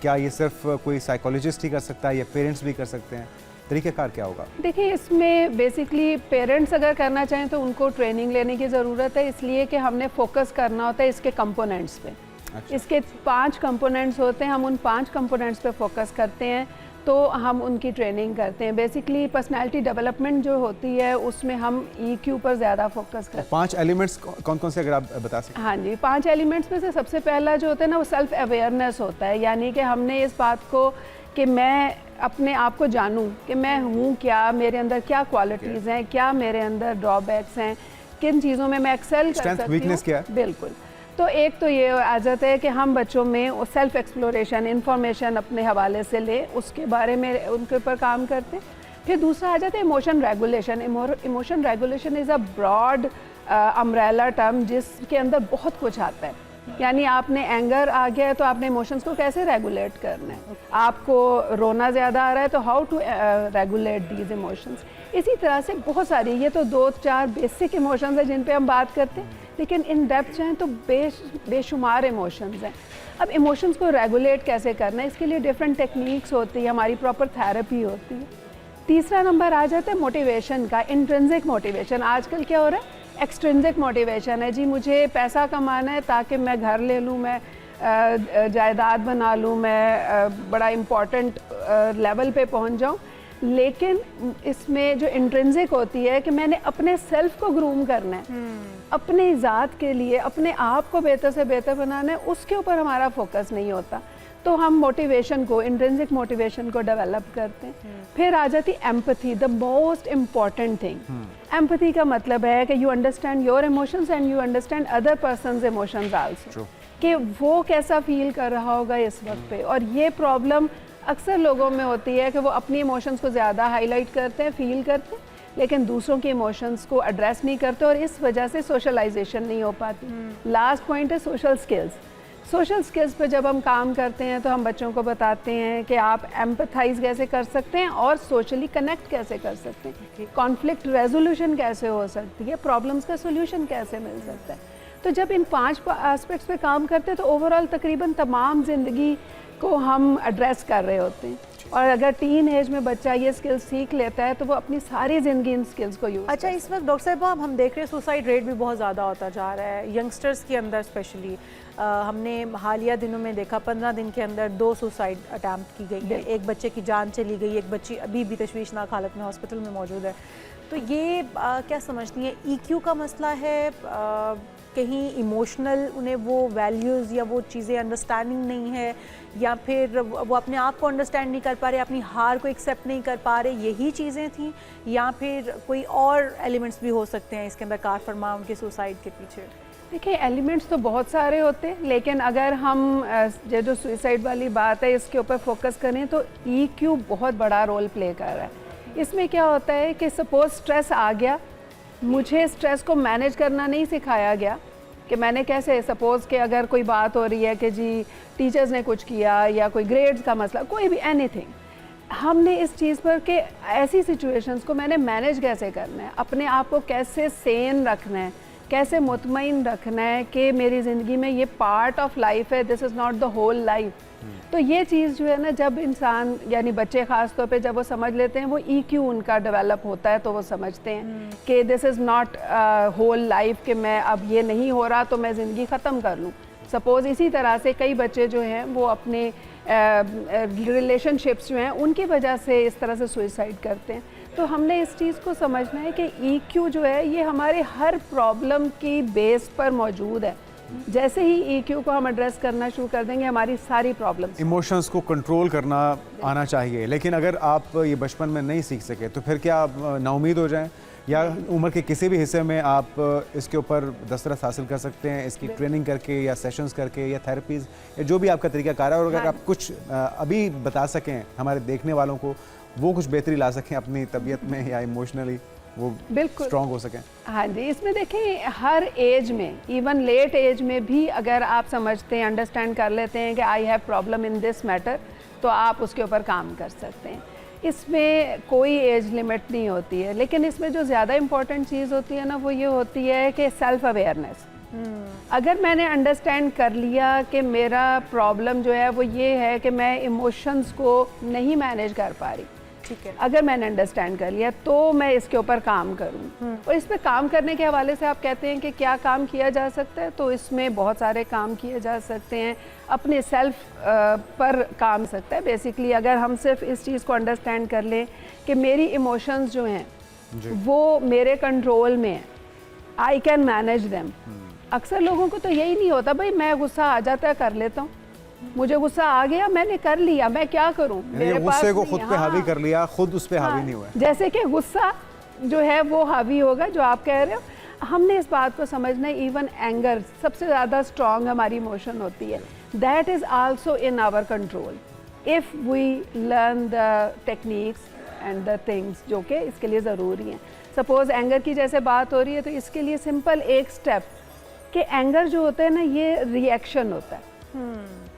Speaker 2: क्या ये सिर्फ कोई साइकोलॉजिस्ट ही कर सकता है या पेरेंट्स भी कर सकते हैं? तरीक़ाकार क्या होगा?
Speaker 7: देखिए, इसमें बेसिकली पेरेंट्स अगर करना चाहें तो उनको ट्रेनिंग लेने की ज़रूरत है, इसलिए कि हमने फोकस करना होता है इसके कंपोनेंट्स पे। अच्छा। इसके 5 कंपोनेंट्स होते हैं, हम उन 5 कंपोनेंट्स पे फोकस करते हैं, तो हम उनकी ट्रेनिंग करते हैं। बेसिकली पर्सनालिटी डेवलपमेंट जो होती है उसमें हम ईक्यू पर ज़्यादा फोकस करते हैं।
Speaker 2: 5 एलिमेंट्स कौन कौन से, अगर आप बता सकें?
Speaker 7: हाँ जी, 5 एलिमेंट्स में से सबसे पहला जो होता है ना वो सेल्फ अवेयरनेस होता है, यानी कि हमने इस बात को कि मैं अपने आप को जानूं कि मैं हूँ क्या, मेरे अंदर क्या क्वालिटीज़ हैं, क्या मेरे अंदर ड्रॉबैक्स हैं, किन चीज़ों में मैं एक्सेल कर सकती हूँ।
Speaker 2: वीकनेस क्या है?
Speaker 7: बिल्कुल। तो एक तो ये आदत है कि हम बच्चों में सेल्फ एक्सप्लोरेशन, इंफॉर्मेशन अपने हवाले से ले, उसके बारे में उनके ऊपर काम करते हैं। फिर दूसरा आ जाता है emotion regulation. Emotion regulation is a broad umbrella term जिसके अंदर बहुत कुछ आता है। यानी आपने एंगर आ गया है तो आपने इमोशंस को कैसे रेगुलेट करना है, आपको रोना ज़्यादा आ रहा है तो how to regulate these emotions. इसी तरह से बहुत सारी, ये तो 2-4 बेसिक इमोशंस हैं जिन पे हम बात करते हैं, लेकिन इन डेप्थ चाहें तो बेशुमार इमोशंस हैं। अब इमोशंस को रेगुलेट कैसे करना है, इसके लिए डिफरेंट टेक्निक्स होती है, हमारी प्रॉपर थेरेपी होती है। तीसरा नंबर आ जाता है मोटिवेशन का, इंट्रिंसिक मोटिवेशन। आजकल क्या हो रहा है, एक्सट्रिंसिक मोटिवेशन है जी, मुझे पैसा कमाना है ताकि मैं घर ले लूँ, मैं जायदाद बना लूँ, मैं बड़ा इम्पोर्टेंट लेवल पे पहुँच जाऊँ। लेकिन इसमें जो इंट्रिंसिक होती है कि मैंने अपने सेल्फ को ग्रूम करना है, अपने ज़ात के लिए अपने आप को बेहतर से बेहतर बनाना है, उसके ऊपर हमारा फोकस नहीं होता। तो हम मोटिवेशन को, इंट्रिंसिक मोटिवेशन को डेवलप करते हैं। फिर आ जाती empathy, the most important thing. Empathy का मतलब है कि you understand your emotions and you understand other persons emotions also, कि वो कैसा फील कर रहा होगा इस वक्त पे। और ये प्रॉब्लम अक्सर लोगों में होती है कि वो अपनी इमोशंस को ज़्यादा हाईलाइट करते हैं, फील करते हैं, लेकिन दूसरों के इमोशंस को एड्रेस नहीं करते और इस वजह से सोशलाइजेशन नहीं हो पाती। लास्ट पॉइंट है सोशल स्किल्स। सोशल स्किल्स पे जब हम काम करते हैं तो हम बच्चों को बताते हैं कि आप एम्पैथाइज कैसे कर सकते हैं और सोशली कनेक्ट कैसे कर सकते हैं, कॉन्फ्लिक्ट रेजोल्यूशन कैसे हो सकती है, प्रॉब्लम्स का सोल्यूशन कैसे मिल सकता है। तो जब इन 5 एस्पेक्ट्स पे काम करते हैं तो ओवरऑल तकरीबन तमाम ज़िंदगी को हम एड्रेस कर रहे होते हैं। और अगर टीन एज में बच्चा ये स्किल्स सीख लेता है तो वो अपनी सारी ज़िंदगी इन स्किल्स को यूज़।
Speaker 1: अच्छा, इस वक्त डॉक्टर साहब हम देख रहे हैं सुसाइड रेट भी बहुत ज़्यादा होता जा रहा है यंगस्टर्स के अंदर स्पेशली। हमने हालिया दिनों में देखा 15 दिन के अंदर 2 सुसाइड अटैम्प्ट की गई है, एक बच्चे की जान चली गई, एक बच्ची अभी भी तशवीशनाक हालत में हॉस्पिटल में मौजूद है। तो ये क्या समझती हैं, ईक्यू का मसला है कहीं इमोशनल उन्हें वो वैल्यूज़ या वो चीज़ें अंडरस्टैंडिंग नहीं है, या फिर वो अपने आप को अंडरस्टैंड नहीं कर पा रहे, अपनी हार को एक्सेप्ट नहीं कर पा रहे, यही चीज़ें थी, या फिर कोई और एलिमेंट्स भी हो सकते हैं इसके अंदर कार फरमा उनके सुसाइड के पीछे?
Speaker 7: देखिए, एलिमेंट्स तो बहुत सारे होते हैं, लेकिन अगर हम ये जो सुसाइड वाली बात है इसके ऊपर फोकस करें तो EQ बहुत बड़ा रोल प्ले कर रहा है। इसमें क्या होता है कि सपोज स्ट्रेस आ गया, मुझे स्ट्रेस को मैनेज करना नहीं सिखाया गया कि मैंने कैसे, सपोज़ कि अगर कोई बात हो रही है कि जी टीचर्स ने कुछ किया या कोई ग्रेड्स का मसला, कोई भी एनीथिंग, हमने इस चीज़ पर कि ऐसी सिचुएशंस को मैंने मैनेज कैसे करना है, अपने आप को कैसे सेन रखना है, कैसे मुतमईन रखना है कि मेरी ज़िंदगी में ये पार्ट ऑफ लाइफ है, this is not the whole life. तो ये चीज़ जो है ना, जब इंसान यानी बच्चे ख़ास तौर पे जब वो समझ लेते हैं, वो EQ उनका डेवलप होता है, तो वो समझते हैं कि this is not whole life, कि मैं अब ये नहीं हो रहा तो मैं ज़िंदगी ख़त्म कर लूँ। सपोज़ इसी तरह से कई बच्चे जो हैं वो अपने रिलेशनशिप्स जो हैं उनकी वजह से इस तरह से सुसाइड करते हैं। तो हमने इस चीज़ को समझना है कि EQ जो है ये हमारे हर प्रॉब्लम की बेस पर मौजूद है। जैसे ही EQ को हम एड्रेस करना शुरू कर देंगे, हमारी सारी प्रॉब्लम्स,
Speaker 2: इमोशंस को कंट्रोल करना आना चाहिए। लेकिन अगर आप ये बचपन में नहीं सीख सके तो फिर क्या आप नाउमीद हो जाएं, या उम्र के किसी भी हिस्से में आप इसके ऊपर दस्तरस हासिल कर सकते हैं, इसकी ट्रेनिंग करके या सेशंस करके या थेरेपीज़ या जो भी आपका तरीकाकार है, और अगर आप कुछ अभी बता सकें हमारे देखने वालों को, वो कुछ बेहतरी ला सकें अपनी तबीयत में या इमोशनली वो
Speaker 7: बिल्कुल
Speaker 2: स्ट्रॉन्ग हो सकें।
Speaker 7: हाँ जी, इसमें देखें हर एज में, इवन लेट एज में भी अगर आप समझते हैं, अंडरस्टैंड कर लेते हैं कि I have problem in this matter, तो आप उसके ऊपर काम कर सकते हैं। इसमें कोई एज लिमिट नहीं होती है, लेकिन इसमें जो ज़्यादा इम्पॉर्टेंट चीज़ होती है ना, वो ये होती है कि सेल्फ अवेयरनेस। अगर मैंने अंडरस्टैंड कर लिया कि मेरा प्रॉब्लम जो है वो ये है कि मैं इमोशंस को नहीं मैनेज कर पा रही,
Speaker 1: ठीक है,
Speaker 7: अगर मैंने अंडरस्टैंड कर लिया तो मैं इसके ऊपर काम करूँ। और इस पे काम करने के हवाले से आप कहते हैं कि क्या काम किया जा सकता है, तो इसमें बहुत सारे काम किए जा सकते हैं। अपने सेल्फ पर काम सकता है। बेसिकली अगर हम सिर्फ इस चीज़ को अंडरस्टैंड कर लें कि मेरी इमोशंस जो हैं वो मेरे कंट्रोल में है, आई कैन मैनेज देम। अक्सर लोगों को तो यही नहीं होता, भाई मैं गुस्सा आ जाता है कर लेता हूँ, मुझे गुस्सा आ गया मैंने कर लिया, मैं क्या करूं, मेरे पास
Speaker 2: गुस्से को
Speaker 7: नहीं,
Speaker 2: खुद पे हावी कर लिया, खुद उस पे हावी नहीं हुआ।
Speaker 7: जैसे कि गुस्सा जो है वो हावी होगा, जो आप कह रहे हो। हमने इस बात को समझना है, इवन एंगर सबसे ज़्यादा स्ट्रॉन्ग हमारी इमोशन होती है, that is also in our control if we learn the techniques and the things जो कि इसके लिए ज़रूरी हैं। सपोज़ एंगर की जैसे बात हो रही है, तो इसके लिए सिंपल एक स्टेप कि एंगर जो होता है ना, ये रिएक्शन होता है।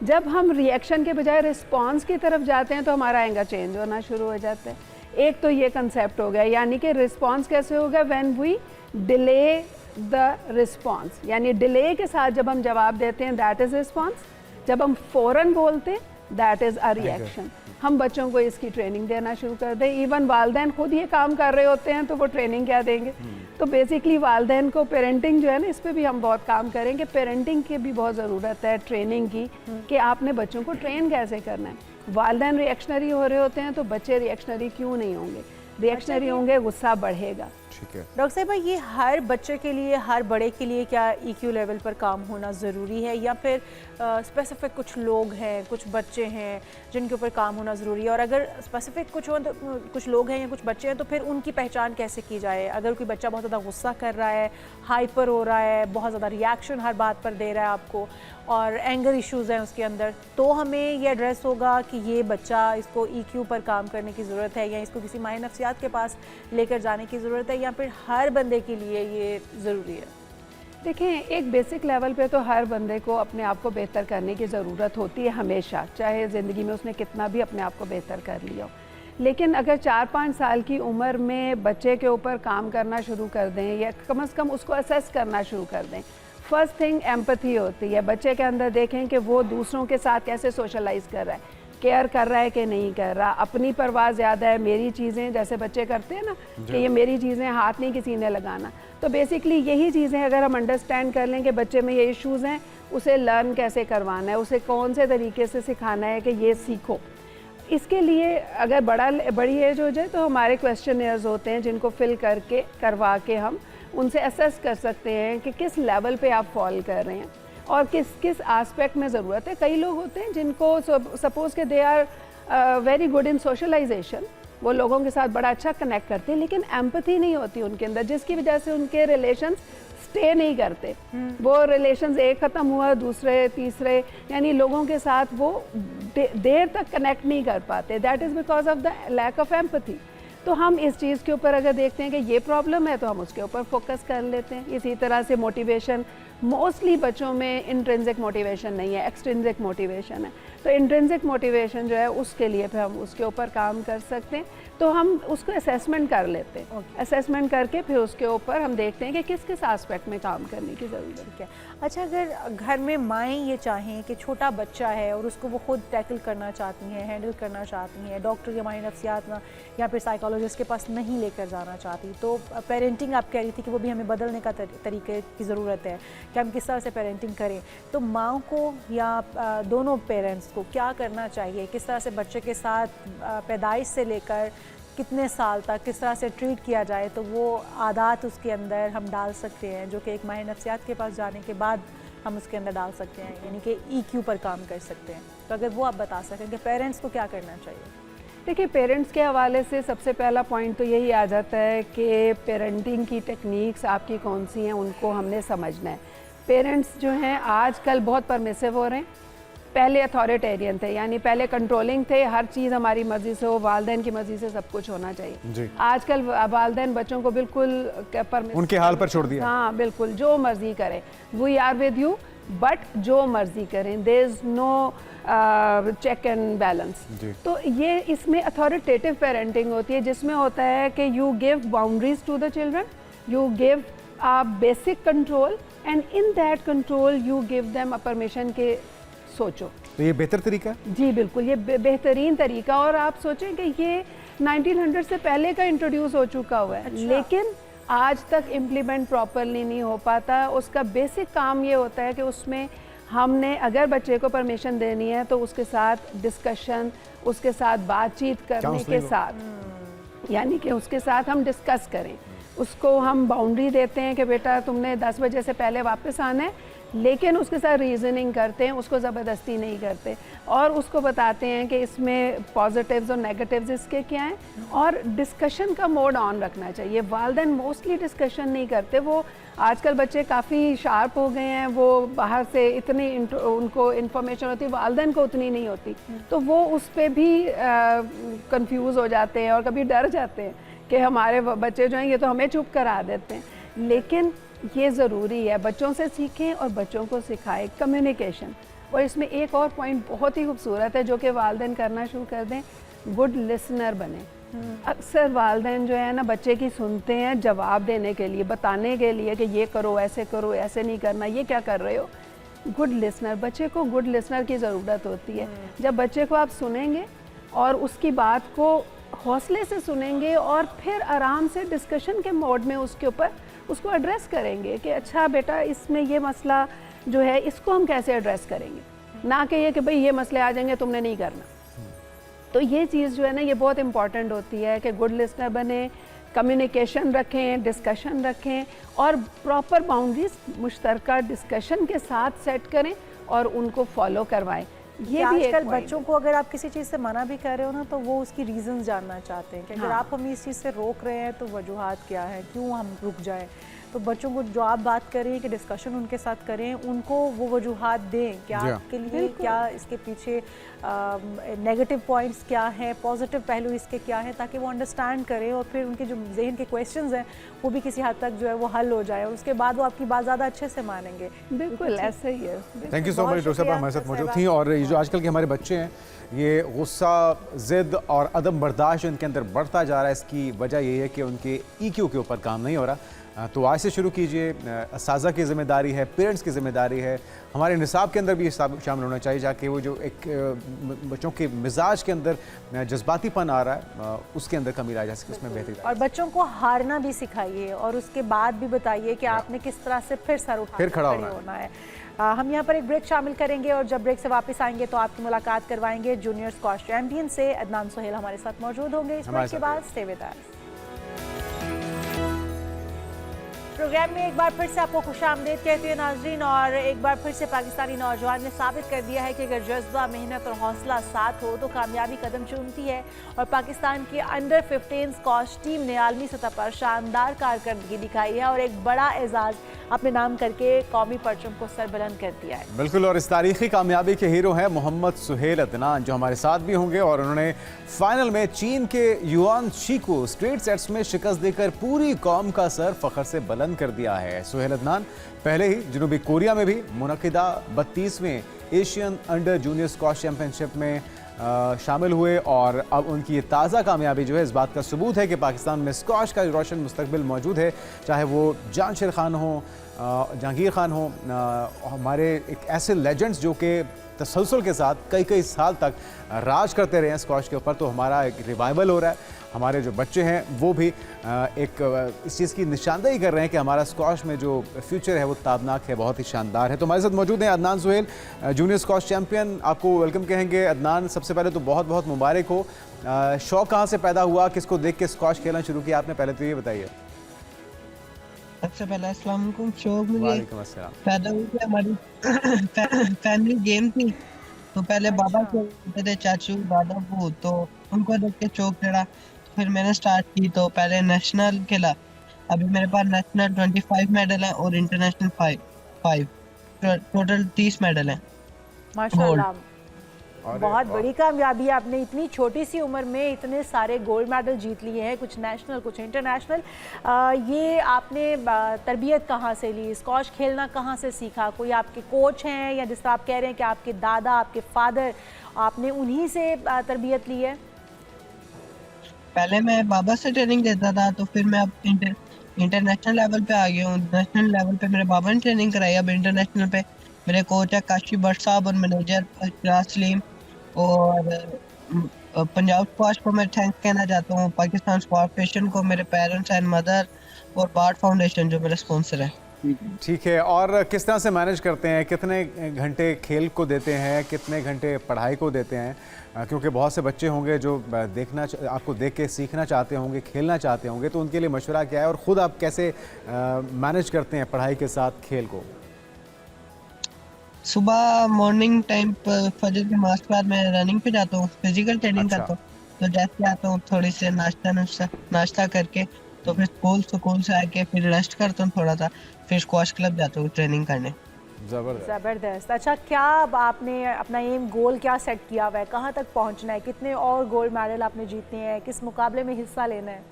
Speaker 7: जब हम रिएक्शन के बजाय रिस्पॉन्स की तरफ जाते हैं तो हमारा एंगर चेंज होना शुरू हो जाता है। एक तो ये कंसेप्ट हो गया, यानी कि रिस्पॉन्स कैसे होगा, when we delay the response, यानी डिले के साथ जब हम जवाब देते हैं दैट इज़ रिस्पॉन्स, जब हम फ़ौरन बोलते हैं दैट इज़ अ रिएक्शन। हम बच्चों को इसकी ट्रेनिंग देना शुरू कर दें। इवन वालदैन खुद ये काम कर रहे होते हैं तो वो ट्रेनिंग क्या देंगे। तो बेसिकली वालदैन को पेरेंटिंग जो है ना, इस पर भी हम बहुत काम करेंगे। पेरेंटिंग की भी बहुत ज़रूरत है ट्रेनिंग की, कि आपने बच्चों को ट्रेन कैसे करना है। वालदैन रिएक्शनरी हो रहे होते हैं तो बच्चे रिएक्शनरी क्यों नहीं होंगे, रिएक्शनरी होंगे, गुस्सा बढ़ेगा।
Speaker 2: ठीक है
Speaker 1: डॉक्टर साहिबा, ये हर बच्चे के लिए, हर बड़े के लिए क्या EQ लेवल पर काम होना ज़रूरी है, या फिर स्पेसिफिक कुछ लोग हैं, कुछ बच्चे हैं जिनके ऊपर काम होना ज़रूरी है? और अगर स्पेसिफिक कुछ लोग हैं या कुछ बच्चे हैं तो फिर उनकी पहचान कैसे की जाए? अगर कोई बच्चा बहुत ज़्यादा गुस्सा कर रहा है, हाइपर हो रहा है, बहुत ज़्यादा रिएक्शन हर बात पर दे रहा है आपको, और एंगर इश्यूज़ हैं उसके अंदर, तो हमें ये एड्रेस होगा कि ये बच्चा, इसको EQ पर काम करने की ज़रूरत है, या इसको किसी माहिर नफ्सियात के पास लेकर जाने की ज़रूरत है, या फिर हर बंदे के लिए ये ज़रूरी है?
Speaker 7: देखें, एक बेसिक लेवल पे तो हर बंदे को अपने आप को बेहतर करने की ज़रूरत होती है हमेशा, चाहे ज़िंदगी में उसने कितना भी अपने आप को बेहतर कर लिया हो। लेकिन अगर 4-5 साल की उम्र में बच्चे के ऊपर काम करना शुरू कर दें, या कम से कम उसको असेस करना शुरू कर दें। फर्स्ट थिंग एम्पैथी होती है, बच्चे के अंदर देखें कि वो दूसरों के साथ कैसे सोशलाइज कर रहा है, केयर कर रहा है कि नहीं कर रहा, अपनी परवाह ज़्यादा है, मेरी चीज़ें, जैसे बच्चे करते हैं ना कि ये मेरी चीज़ें, हाथ नहीं किसी ने लगाना। तो बेसिकली यही चीज़ें अगर हम अंडरस्टैंड कर लें कि बच्चे में ये इश्यूज़ हैं, उसे लर्न कैसे करवाना है, उसे कौन से तरीके से सिखाना है कि ये सीखो। इसके लिए अगर बड़ी एज हो जाए तो हमारे क्वेश्चनियर्स होते हैं जिनको फिल करके करवा के हम उनसे असेस कर सकते हैं कि किस लेवल पे आप फॉल कर रहे हैं और किस किस एस्पेक्ट में ज़रूरत है। कई लोग होते हैं जिनको सपोज़ के they are very good in socialisation, वो लोगों के साथ बड़ा अच्छा कनेक्ट करते हैं, लेकिन एम्पैथी नहीं होती उनके अंदर, जिसकी वजह से उनके रिलेशंस स्टे नहीं करते। वो रिलेशंस एक ख़त्म हुआ, दूसरे तीसरे, यानी लोगों के साथ वो देर तक कनेक्ट नहीं कर पाते। That is because of the lack of empathy. तो हम इस चीज़ के ऊपर अगर देखते हैं कि ये प्रॉब्लम है तो हम उसके ऊपर फोकस कर लेते हैं। इसी तरह से मोटिवेशन, मोस्टली बच्चों में इंट्रिंसिक मोटिवेशन नहीं है, एक्सट्रिंसिक मोटिवेशन है। तो इंट्रिंसिक मोटिवेशन जो है उसके लिए फिर हम उसके ऊपर काम कर सकते हैं। तो हम उसको असेसमेंट कर लेते हैं। असेसमेंट करके फिर उसके ऊपर हम देखते हैं कि किस किस एस्पेक्ट में काम करने की ज़रूरत है।
Speaker 1: अच्छा, अगर घर में माएँ ये चाहें कि छोटा बच्चा है और उसको वो खुद टैकल करना चाहती हैं, हैंडल करना चाहती हैं, डॉक्टर या माहिर नफ्सियात या फिर साइकोलॉजिस्ट के पास नहीं लेकर जाना चाहती, तो पेरेंटिंग आप कह रही थी कि वो भी हमें बदलने का तरीके की ज़रूरत है कि हम किस तरह से पेरेंटिंग करें, तो माँ को या दोनों पेरेंट्स को क्या करना चाहिए? किस तरह से बच्चे के साथ पैदाइश से लेकर कितने साल तक किस तरह से ट्रीट किया जाए तो वो आदत उसके अंदर हम डाल सकते हैं, जो कि एक माहिर नफ्सियात के पास जाने के बाद हम उसके अंदर डाल सकते हैं, यानी कि EQ पर काम कर सकते हैं। तो अगर वो आप बता सकें कि पेरेंट्स को क्या करना चाहिए?
Speaker 7: देखिए, पेरेंट्स के हवाले से सबसे पहला पॉइंट तो यही आ जाता है कि पेरेंटिंग की टेक्निक्स आपकी कौन सी हैं, उनको हमने समझना है। पेरेंट्स जो हैं आजकल बहुत परमिसिव हो रहे हैं। पहले अथॉरिटेरियन थे, यानी पहले कंट्रोलिंग थे, हर चीज़ हमारी मर्ज़ी से हो, वालदैन की मर्ज़ी से सब कुछ होना चाहिए। आजकल वालदैन बच्चों को बिल्कुल
Speaker 2: उनके हाल पर छोड़ दिया।
Speaker 7: हाँ बिल्कुल, जो मर्ज़ी करें, we are with you, but जो मर्ज़ी करें, there is no check and balance. तो ये इसमें अथॉरिटेटिव पेरेंटिंग होती है, जिसमें होता है कि you give boundaries to the children, you give basic control, and in that control you give them a permission के सोचो।
Speaker 2: तो ये बेहतर तरीका है?
Speaker 7: जी बिल्कुल, ये बेहतरीन तरीका। और आप सोचें कि ये 1900 से पहले का इंट्रोड्यूस हो चुका हुआ है। अच्छा। लेकिन आज तक इम्प्लीमेंट प्रॉपरली नहीं हो पाता। उसका बेसिक काम ये होता है कि उसमें हमने अगर बच्चे को परमिशन देनी है तो उसके साथ डिस्कशन, उसके साथ बातचीत करने के साथ, यानी कि उसके साथ हम डिस्कस करें, उसको हम बाउंड्री देते हैं कि बेटा तुमने 10 बजे से पहले वापस आना है, लेकिन उसके साथ रीजनिंग करते हैं, उसको ज़बरदस्ती नहीं करते, और उसको बताते हैं कि इसमें पॉजिटिव्स और नेगेटिव्स इसके क्या हैं, और डिस्कशन का मोड ऑन रखना चाहिए। वालिदैन मोस्टली डिस्कशन नहीं करते। वो आजकल बच्चे काफ़ी शार्प हो गए हैं, वो बाहर से इतनी उनको इन्फॉर्मेशन होती है, वालिदैन को उतनी नहीं होती, तो वो उस पर भी कंफ्यूज हो जाते हैं और कभी डर जाते हैं कि हमारे बच्चे जो हैं ये तो हमें चुप करा देते हैं। लेकिन ये ज़रूरी है, बच्चों से सीखें और बच्चों को सिखाएं कम्युनिकेशन। और इसमें एक और पॉइंट बहुत ही खूबसूरत है जो कि वालिदैन करना शुरू कर दें, गुड लिसनर बने। अक्सर वालिदैन जो है ना बच्चे की सुनते हैं जवाब देने के लिए, बताने के लिए कि ये करो, ऐसे नहीं करना, ये क्या कर रहे हो। गुड लिसनर, बच्चे को गुड लिसनर की ज़रूरत होती है। जब बच्चे को आप सुनेंगे और उसकी बात को हौसले से सुनेंगे और फिर आराम से डिस्कशन के मोड में उसके ऊपर उसको एड्रेस करेंगे कि अच्छा बेटा इसमें ये मसला जो है इसको हम कैसे एड्रेस करेंगे, ना कि ये कि भाई ये मसले आ जाएंगे तुमने नहीं करना। तो ये चीज़ जो है ना ये बहुत इंपॉर्टेंट होती है कि गुड लिसनर बने, कम्युनिकेशन रखें, डिस्कशन रखें, और प्रॉपर बाउंड्रीज मुश्तरका डिस्कशन के साथ सेट करें और उनको फॉलो करवाएं। ये भी
Speaker 1: आजकल बच्चों को अगर आप किसी चीज़ से मना भी कर रहे हो ना तो वो उसकी रीजंस जानना चाहते हैं कि अगर आप हमें इस चीज़ से रोक रहे हैं तो वजूहात क्या है, क्यों हम रुक जाएं। तो बच्चों को जो आप बात करें कि डिस्कशन उनके साथ करें, उनको वो वजूहात दें कि आपके लिए क्या इसके पीछे नेगेटिव पॉइंट्स क्या हैं, पॉजिटिव पहलू इसके क्या हैं, ताकि वो अंडरस्टैंड करें और फिर उनके जो जहन के क्वेश्चंस हैं वो भी किसी हद तक जो है वो हल हो जाए और उसके बाद वो आपकी बात ज़्यादा अच्छे से मानेंगे।
Speaker 7: बिल्कुल ऐसे ही है।
Speaker 2: Thank you so much doctor साहब, हमारे साथ मौजूद थी। और ये जो आजकल के हमारे बच्चे हैं, ये गुस्सा, ज़िद और अदम बर्दाश्त उनके अंदर बढ़ता जा रहा है, इसकी वजह यही है कि उनके EQ के ऊपर काम नहीं हो रहा। तो आज से शुरू कीजिए, असाज़ा की ज़िम्मेदारी है, पेरेंट्स की ज़िम्मेदारी है, हमारे निसाब के अंदर भी शामिल होना चाहिए, जाके वो जो एक बच्चों के मिजाज के अंदर जज्बातीपन आ रहा है उसके अंदर कमी ला जा सके, उसमें बेहतरी।
Speaker 1: और बच्चों को हारना भी सिखाइए और उसके बाद भी बताइए कि आपने किस तरह से फिर सर उठा
Speaker 2: खड़ा होना है।
Speaker 1: हम यहाँ पर एक ब्रेक शामिल करेंगे और जब ब्रेक से वापस आएंगे तो आपकी मुलाकात करवाएंगे जूनियर स्क्वॉश चैंपियन से। अदनान सोहेल हमारे साथ मौजूद होंगे। इस ब्रेक के बाद स्टे विद अस। प्रोग्राम में एक बार फिर से आपको खुशामदीद कहते हैं नाजरीन। और एक बार फिर से पाकिस्तानी नौजवान ने साबित कर दिया है कि अगर जज्बा, मेहनत और हौसला साथ हो तो कामयाबी कदम चूमती है। और पाकिस्तान की अंडर 15 स्क्वॉश टीम ने आलमी सतह पर शानदार कारकर्दगी दिखाई है और एक बड़ा एजाज अपने नाम करके कौमी परचम को सरबुलंद कर दिया है।
Speaker 2: बिल्कुल, और इस तारीखी कामयाबी के हीरो हैं मोहम्मद सुहेल अदनान, जो हमारे साथ भी होंगे। और उन्होंने फाइनल में चीन के युआन शी को स्ट्रेट सेट्स में शिकस्त देकर पूरी कौम का सर फख्र से बुलंद कर दिया है। सुहेल अदनान पहले ही जनूबी कोरिया में भी मुनक़िदा 32वें Asian under junior squash championship में शामिल हुए और अब उनकी ये ताज़ा कामयाबी जो है इस बात का सबूत है कि पाकिस्तान में स्क्वॉश का रोशन मुस्तकबिल मौजूद है। चाहे वो जांशिर खान हो, जहांगीर खान हो, हमारे एक ऐसे लेजेंड्स जो कि तसलसल के साथ कई कई साल तक राज करते रहे हैं स्क्वॉश के ऊपर, तो हमारा एक रिवाइवल हो रहा है। हमारे जो बच्चे हैं वो भी एक इस चीज़ की निशानदेही कर रहे हैं कि हमारा स्क्वॉश में जो फ्यूचर है वो ताबनाक है, बहुत ही शानदार है। तो हमारे साथ मौजूद हैं Adnan Suhail, junior squash champion. आपको वेलकम कहेंगे अदनान। सबसे पहले तो बहुत बहुत मुबारक हो। शौक़ कहाँ से पैदा हुआ, किसको देख के स्क्वॉश खेलना शुरू किया आपने, पहले तो ये बताइए।
Speaker 8: सबसे पहले अस्सलाम वालेकुम। शौक मुझे
Speaker 2: वालेकुम अस्सलाम।
Speaker 8: पैदा हुई थी हमारी फैमिली गेम थी, तो पहले बाबा खेलते थे, चाचू दादा वो, तो उनको देख के शौक चढ़ा। फिर मैंने स्टार्ट की तो पहले नेशनल खेला। अभी मेरे पास नेशनल 25 मेडल हैं और इंटरनेशनल 5 टोटल 30 मेडल हैं।
Speaker 1: माशाल्लाह, बहुत बड़ी कामयाबी है। आपने इतनी छोटी सी उम्र में इतने सारे गोल्ड मेडल जीत लिए हैं, कुछ नेशनल कुछ इंटरनेशनल। ये आपने तरबियत कहाँ से ली, स्क्वॉश खेलना कहाँ से सीखा? कोई आपके कोच हैं या जिस तरह आप कह रहे हैं कि आपके दादा, आपके फादर, आपने उन्हीं से तरबियत ली है?
Speaker 8: पहले मैं बाबा से ट्रेनिंग देता था, तो फिर मैं अब इंटरनेशनल लेवल पे आ गया हूँ। नेशनल लेवल पे मेरे बाबा ने ट्रेनिंग कराई। अब इंटरनेशनल पे मेरे कोच है काशी भट्ट साहब और मैनेजर फिराज सलीम। और पंजाब स्क्वॉश को मैं थैंक कहना चाहता हूँ, पाकिस्तान स्क्वॉश फेडरेशन को, मेरे पेरेंट्स एंड मदर और बार्ट फाउंडेशन जो मेरे स्पॉन्सर है।
Speaker 2: ठीक है, और किस तरह से मैनेज करते हैं, कितने घंटे खेल को देते हैं, कितने घंटे पढ़ाई को देते हैं? क्योंकि बहुत से बच्चे होंगे जो आपको देख के सीखना चाहते होंगे, खेलना चाहते होंगे, तो उनके लिए मशवरा क्या है और ख़ुद आप कैसे मैनेज करते हैं पढ़ाई के साथ खेल को?
Speaker 8: सुबह मॉर्निंग टाइम पर फजर की नमाज के बाद मैं रनिंग पे जाता हूँ, फिजिकल ट्रेनिंग
Speaker 2: अच्छा।
Speaker 8: करता हूँ। तो जैसे आता हूँ थोड़ी से नाश्ता करके, तो फिर स्कूल से आके फिर रेस्ट करता हूँ थोड़ा सा, फिर स्क्वॉश क्लब जाता हूँ ट्रेनिंग करने।
Speaker 1: ज़बरदस्त। अच्छा, क्या आपने अपना एम गोल क्या सेट किया हुआ है, कहाँ तक पहुँचना है, कितने और गोल्ड मेडल आपने जीतने हैं, किस मुकाबले में हिस्सा लेना है?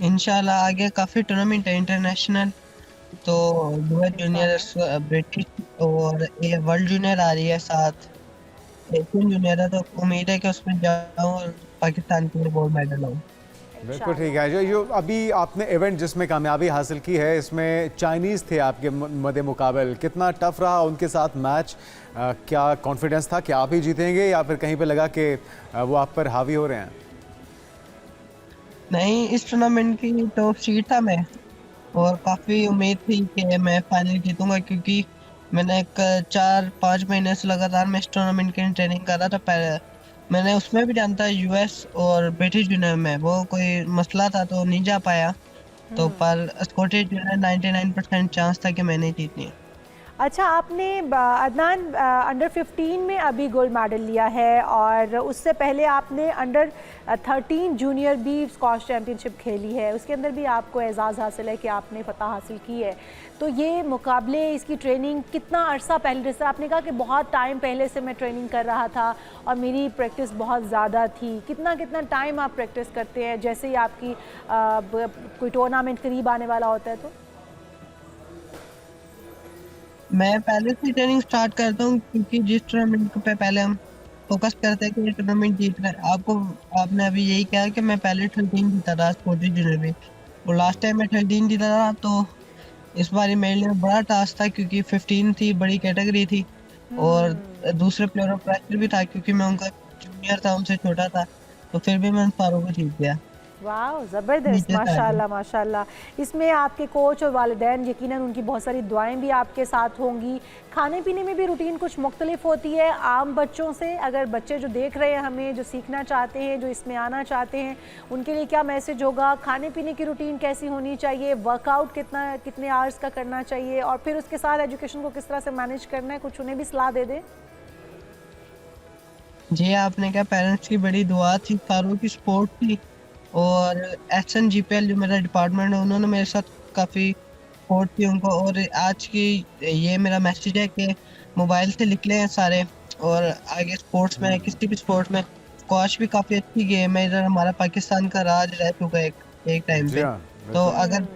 Speaker 8: इंशाल्लाह आगे काफ़ी टूर्नामेंट है इंटरनेशनल, तो दुबई जूनियर, ब्रिटिश और ये वर्ल्ड जूनियर आ रही है, साथ एशियन जूनियर है, तो उम्मीद है कि उसमें जाऊँ और पाकिस्तान के लिए गोल्ड मेडल लाऊँ।
Speaker 2: बिल्कुल ठीक है। जो अभी आपने इवेंट जिसमें कामयाबी हासिल की है, इसमें चाइनीज़ थे आपके मद्दे मुकाबल, कितना टफ रहा उनके साथ मैच? क्या कॉन्फिडेंस था कि आप ही जीतेंगे या फिर कहीं पे लगा कि वो आप पर हावी हो रहे हैं?
Speaker 8: नहीं, इस टूर्नामेंट की टॉप सीड था मैं, और काफ़ी उम्मीद थी कि मैं फाइनल जीतूंगा, क्योंकि मैंने 4-5 महीने से लगातार मैं इस टूर्नामेंट की ट्रेनिंग कर रहा था। पहले मैंने उसमें भी जाना था, यूएस और ब्रिटिश जूनियर में, वो कोई मसला था तो नहीं जा पाया। तो पर स्कॉटिश जूनियर 99% चांस था कि मैंने जीतनी है।
Speaker 1: अच्छा, आपने अदनान अंडर 15 में अभी गोल्ड मेडल लिया है और उससे पहले आपने अंडर 13 जूनियर भी स्क्वॉश चैम्पियनशिप खेली है, उसके अंदर भी आपको एजाज़ हासिल है कि आपने फतह हासिल की है। तो ये मुकाबले, इसकी ट्रेनिंग कितना अरसा पहले, जैसे आपने कहा कि बहुत टाइम पहले से मैं ट्रेनिंग कर रहा था और मेरी प्रैक्टिस बहुत ज़्यादा थी, कितना टाइम आप प्रैक्टिस करते हैं जैसे ही आपकी कोई टूर्नामेंट करीब आने वाला होता है? तो
Speaker 8: मैं पहले से ट्रेनिंग स्टार्ट करता हूँ, क्योंकि जिस टूर्नामेंट पे पहले हम फोकस करते हैं कि ये टूर्नामेंट जीतना है। आपने अभी यही कहा कि मैं पहले 13 जीता था स्कॉटिश जूनियर में, और लास्ट टाइम मैं 13 जीता था। तो इस बार मेरे लिए बड़ा टास्क था, क्योंकि 15 थी, बड़ी कैटेगरी थी, और दूसरे प्लेयर ऑफ प्रेशर भी था, क्योंकि मैं उनका जूनियर था, उनसे छोटा था, तो फिर भी मैं फारूक को जीत गया।
Speaker 1: वाह ज़बरदस्त,
Speaker 8: नीचे से
Speaker 1: माशाल्लाह माशाल्लाह। इसमें आपके कोच और वालिदैन यकीनन उनकी बहुत सारी दुआएं भी आपके साथ होंगी। खाने पीने में भी रूटीन कुछ मुख्तलिफ होती है आम बच्चों से। अगर बच्चे जो देख रहे हैं हमें, जो सीखना चाहते हैं, जो इसमें आना चाहते हैं, उनके लिए क्या मैसेज होगा? खाने पीने की रूटीन कैसी होनी चाहिए? वर्कआउट कितने आवर्स का करना चाहिए? और फिर उसके साथ एजुकेशन को किस तरह से मैनेज करना है, कुछ उन्हें भी सलाह दे दें।
Speaker 8: जी, आपने क्या, पेरेंट्स की बड़ी दुआ थी, फारूक की सपोर्ट थी, और SNGPL जो मेरा डिपार्टमेंट है उन्होंने मेरे साथ काफ़ी सपोर्ट की उनको। और आज की ये मेरा मैसेज है कि मोबाइल से निकले हैं सारे, और आगे स्पोर्ट्स में, किसी भी स्पोर्ट्स में। स्क्वाश भी काफ़ी अच्छी गेम है, इधर हमारा पाकिस्तान का राज रह चुका है एक टाइम
Speaker 2: जी
Speaker 8: पे।
Speaker 2: हाँ,
Speaker 8: तो अगर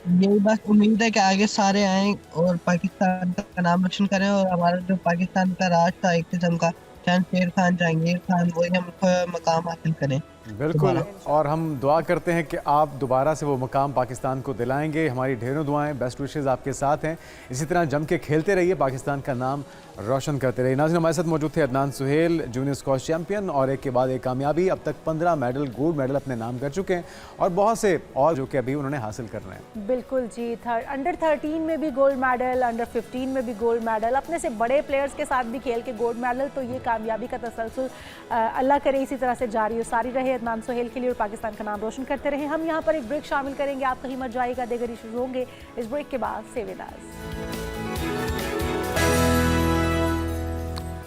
Speaker 8: यही बस उम्मीद है कि आगे सारे आएँ और पाकिस्तान का नाम रोशन करें, और हमारा जो पाकिस्तान का राज था एक किस्म का, चाहे शेर खान, जहांगीर खान, वही हम मकाम हासिल करें।
Speaker 2: बिल्कुल, और हम दुआ करते हैं कि आप दोबारा से वो मुकाम पाकिस्तान को दिलाएंगे। हमारी ढेरों दुआएं, बेस्ट विशेस आपके साथ हैं। इसी तरह जम के खेलते रहिए, पाकिस्तान का नाम रोशन करते रहिए। नाज़रीन, हमारे साथ मौजूद थे Adnan Suhail, junior squash champion, और एक के बाद एक कामयाबी। अब तक 15 मेडल, गोल्ड मेडल अपने नाम कर चुके हैं, और बहुत से और जो कि अभी उन्होंने हासिल करने हैं।
Speaker 1: बिल्कुल जी, अंडर 13 में भी गोल्ड मेडल, अंडर 15 में भी गोल्ड मेडल, अपने से बड़े प्लेयर्स के साथ भी खेल के गोल्ड मेडल। तो ये कामयाबी का तसलसल अल्लाह करे इसी तरह से जारी और सारी रहे अदनान सुहेल के लिए, और पाकिस्तान का नाम रोशन करते रहे। हम यहाँ पर एक ब्रेक शामिल करेंगे, आप कहीं मत जाइएगा, देगर इश्यूज होंगे। इस ब्रेक के बाद से विदाज़।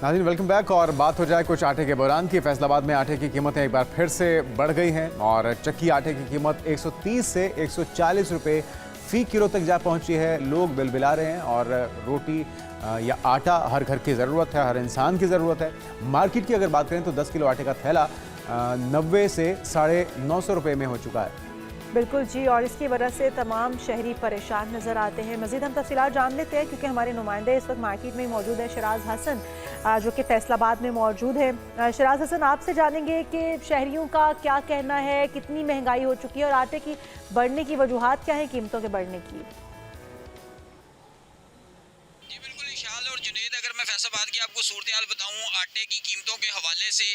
Speaker 2: नाज़रीन, वेलकम बैक। और बात हो जाए कुछ आटे के बहरान की। फैसलाबाद में आटे की कीमतें एक बार फिर से बढ़ गई हैं, और चक्की आटे की कीमत 130 से 140 रुपये फ़ी किलो तक जा पहुंची है। लोग बिलबिला रहे हैं, और रोटी या आटा हर घर की ज़रूरत है, हर इंसान की ज़रूरत है। मार्केट की अगर बात करें तो 10 किलो आटे का थैला 90 से 950 रुपये में हो चुका है।
Speaker 1: बिल्कुल जी, और इसकी वजह से तमाम शहरी परेशान नज़र आते हैं। मज़ीद हम तफसीलात जान लेते हैं, क्योंकि हमारे नुमाइंदे इस वक्त मार्केट में मौजूद है, शराज हसन, जो कि फैसलाबाद में मौजूद है। शराज हसन, आपसे जानेंगे कि शहरियों का क्या कहना है, कितनी महंगाई हो चुकी है, और आटे की बढ़ने की वजूहात क्या हैं, कीमतों के बढ़ने की।
Speaker 9: अगर मैं फैसलाबाद की आपको सूरत हाल बताऊं आटे की कीमतों के हवाले से,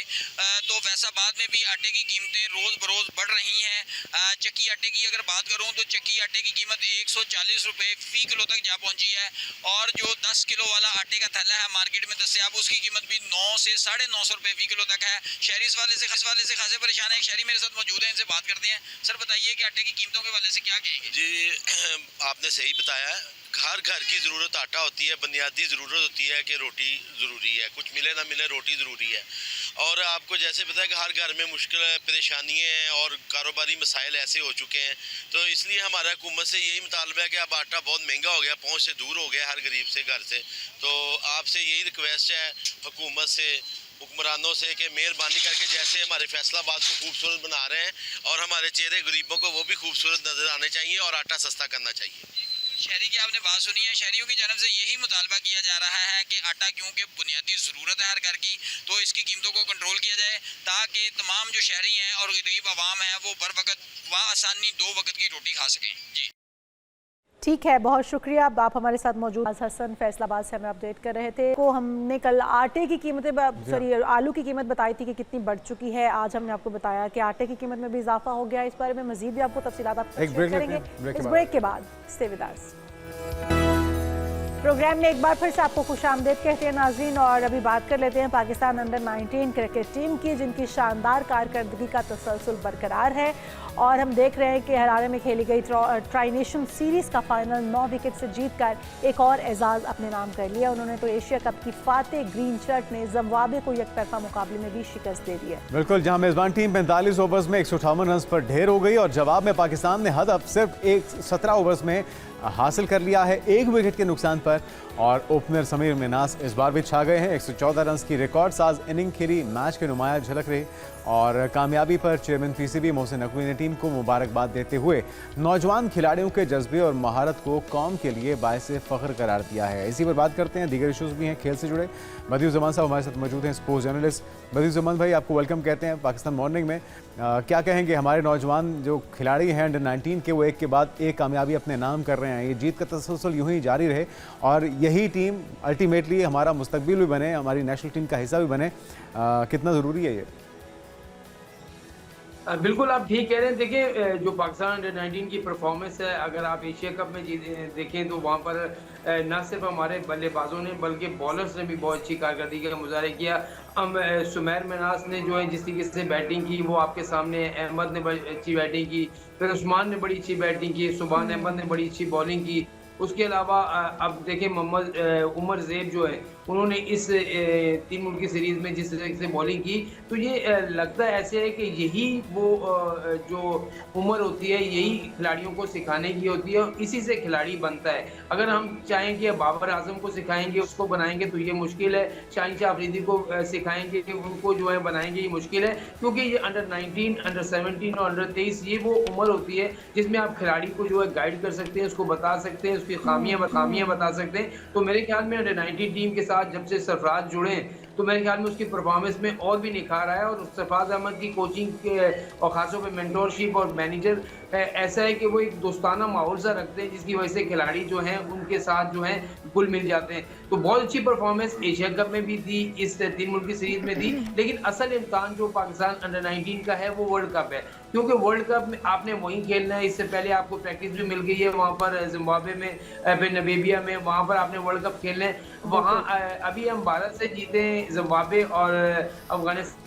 Speaker 9: तो फैसलाबाद में भी आटे की कीमतें रोज़ बरोज़ बढ़ रही हैं। चक्की आटे की अगर बात करूं तो चक्की आटे की कीमत 140 रुपये फ़ी किलो तक जा पहुंची है, और जो 10 किलो वाला आटे का थैला है मार्केट में दस्तयाब, उसकी कीमत भी 9 से 950 रुपये फ़ी किलो तक है। शहरी इस वाले से खासे परेशान है। एक शहरी मेरे साथ मौजूद है, इनसे बात करते हैं। सर, बताइए कि आटे की कीमतों के हवाले से क्या कहेंगे?
Speaker 10: जी, आपने सही बताया है। हर घर की ज़रूरत आटा होती है, बुनियादी ज़रूरत होती है कि रोटी ज़रूरी है, कुछ मिले ना मिले रोटी ज़रूरी है। और आपको जैसे पता है कि हर घर में मुश्किल परेशानियाँ हैं और कारोबारी मसाइल ऐसे हो चुके हैं, तो इसलिए हमारा हुकूमत से यही मुतालबा है कि अब आटा बहुत महंगा हो गया, पहुँच से दूर हो गया हर गरीब से घर से। तो आपसे यही रिक्वेस्ट है हुकूमत से, हुक्मरानों से, कि मेहरबानी करके जैसे हमारे फैसलाबाद को खूबसूरत बना रहे हैं, और हमारे चेहरे गरीबों को वो भी खूबसूरत नज़र आने चाहिए, और आटा सस्ता करना चाहिए।
Speaker 9: शहरी की आपने बात सुनी है, शहरियों की जानब से यही मुतालबा किया जा रहा है कि आटा क्योंकि बुनियादी ज़रूरत है हर घर की, तो इसकी कीमतों को कंट्रोल किया जाए, ताकि तमाम जो शहरी हैं और गरीब आवाम है वो बर वक्त व आसानी 2 वक्त की रोटी खा सकें। जी
Speaker 1: ठीक है, बहुत शुक्रिया। अब आप हमारे साथ मौजूद हसन फैसलाबाद से हमें अपडेट कर रहे थे। को हमने कल आटे की कीमतें, आलू की कीमत बताई थी कि कितनी बढ़ चुकी है। आज हमने आपको बताया कि आटे की कीमत में भी इजाफा हो गया। इस बारे में मजीद भी आपको तफसीलात आप शेयर करेंगे इस ब्रेक के बाद। Stay with us. प्रोग्राम में एक बार फिर से आपको खुशामदीद कहते हैं नाज़रीन, और अभी बात कर लेते हैं पाकिस्तान अंडर 19 क्रिकेट टीम की, जिनकी शानदार कारकर्दगी का तसलसल बरकरार है। और हम देख रहे हैं कि हरारे में खेली गई ट्राई नेशन सीरीज़ का फाइनल 9 विकेट से जीतकर एक और एजाज़ अपने नाम कर लिया। उन्होंने तो एशिया कप की फातेह ग्रीन शर्ट ने जिम्बाब्वे को एकतरफा मुकाबले में भी शिकस्त दे दी है।
Speaker 2: बिल्कुल, जहां मेजबान टीम 45 ओवर्स में 158 रन पर ढेर हो गई, और जवाब में पाकिस्तान ने हदफ सिर्फ 17 ओवर्स में हासिल कर लिया है, 1 विकेट के नुकसान पर। और ओपनर समीर मिनास इस बार भी छा गए हैं। 114 रन की रिकॉर्ड साज इनिंग खेली, मैच के नुमाया झलक रही। और कामयाबी पर चेयरमैन पीसीबी मोहसिन नकवी ने टीम को मुबारकबाद देते हुए नौजवान खिलाड़ियों के जज्बे और महारत को कौम के लिए बायस फ़ख्र करार दिया है। इसी पर बात करते हैं, दीगर इशूज़ भी हैं खेल से जुड़े। बदियुज़्ज़मान साहब हमारे साथ मौजूद हैं, स्पोर्ट्स जर्नलिस्ट। बदियुज़्ज़मान भाई, आपको वेलकम कहते हैं पाकिस्तान मॉर्निंग में। क्या कहेंगे, हमारे नौजवान जो खिलाड़ी हैं अंडर 19 के, वो एक के बाद एक कामयाबी अपने नाम कर रहे हैं। ये जीत का तसलसल यूँ ही जारी रहे, और यही टीम अल्टीमेटली हमारा मुस्तकबिल भी बने, हमारी नेशनल टीम का हिस्सा भी बने। कितना ज़रूरी है ये?
Speaker 11: बिल्कुल आप ठीक कह रहे हैं। देखिए जो पाकिस्तान अंडर 19 की परफॉर्मेंस है, अगर आप एशिया कप में देखें तो वहाँ पर न सिर्फ हमारे बल्लेबाजों ने बल्कि बॉलर्स ने भी बहुत अच्छी कारकर्दगी का मुजाहरा किया। हम सुमैर मनास ने जो है जिस तरीके से बैटिंग की वो आपके सामने है। अहमद ने बड़ी अच्छी बैटिंग की, फिर उस्मान ने बड़ी अच्छी बैटिंग की, सुभान अहमद ने बड़ी अच्छी बॉलिंग की। उसके अलावा अब देखें मोहम्मद उमर ज़ैब जो है उन्होंने इस 3 मुल्की सीरीज़ में जिस तरीके से बॉलिंग की, तो ये लगता है ऐसे है कि यही वो जो उम्र होती है यही खिलाड़ियों को सिखाने की होती है और इसी से खिलाड़ी बनता है। अगर हम चाहें कि बाबर आजम को सिखाएंगे, उसको बनाएंगे तो ये मुश्किल है। शाहीन शाह अफरीदी को सिखाएंगे कि उनको जो है बनाएंगे, ये मुश्किल है, क्योंकि ये अंडर 19, अंडर 17 और अंडर 23 ये वो उम्र होती है जिसमें आप खिलाड़ी को जो है गाइड कर सकते हैं, उसको बता सकते हैं, उसकी खामियां बता सकते हैं। तो मेरे ख्याल में अंडर 19 टीम के साथ जब से सरफराज जुड़े तो मेरे ख्याल में उसकी परफॉर्मेंस में और भी निखार आया और सरफराज अहमद की कोचिंग के और खासतौर पे मेंटोरशिप और मैनेजर ऐसा है कि वो एक दोस्ताना माहौल सा रखते हैं जिसकी वजह से खिलाड़ी जो हैं उनके साथ जो हैं घुल मिल जाते हैं। तो बहुत अच्छी परफॉर्मेंस एशिया कप में भी थी, इस 3 मुल्की सीरीज में थी, लेकिन असल इम्तिहान जो पाकिस्तान अंडर 19 का है वो वर्ल्ड कप है, क्योंकि वर्ल्ड कप में आपने वहीं खेलना है। इससे पहले आपको प्रैक्टिस भी मिल गई है वहाँ पर जिम्बाब्वे में, फिर नमीबिया में, वहाँ पर आपने वर्ल्ड कप खेलना है। वहाँ अभी हम भारत से जीते जिम्बाब्वे और अफगानिस्तान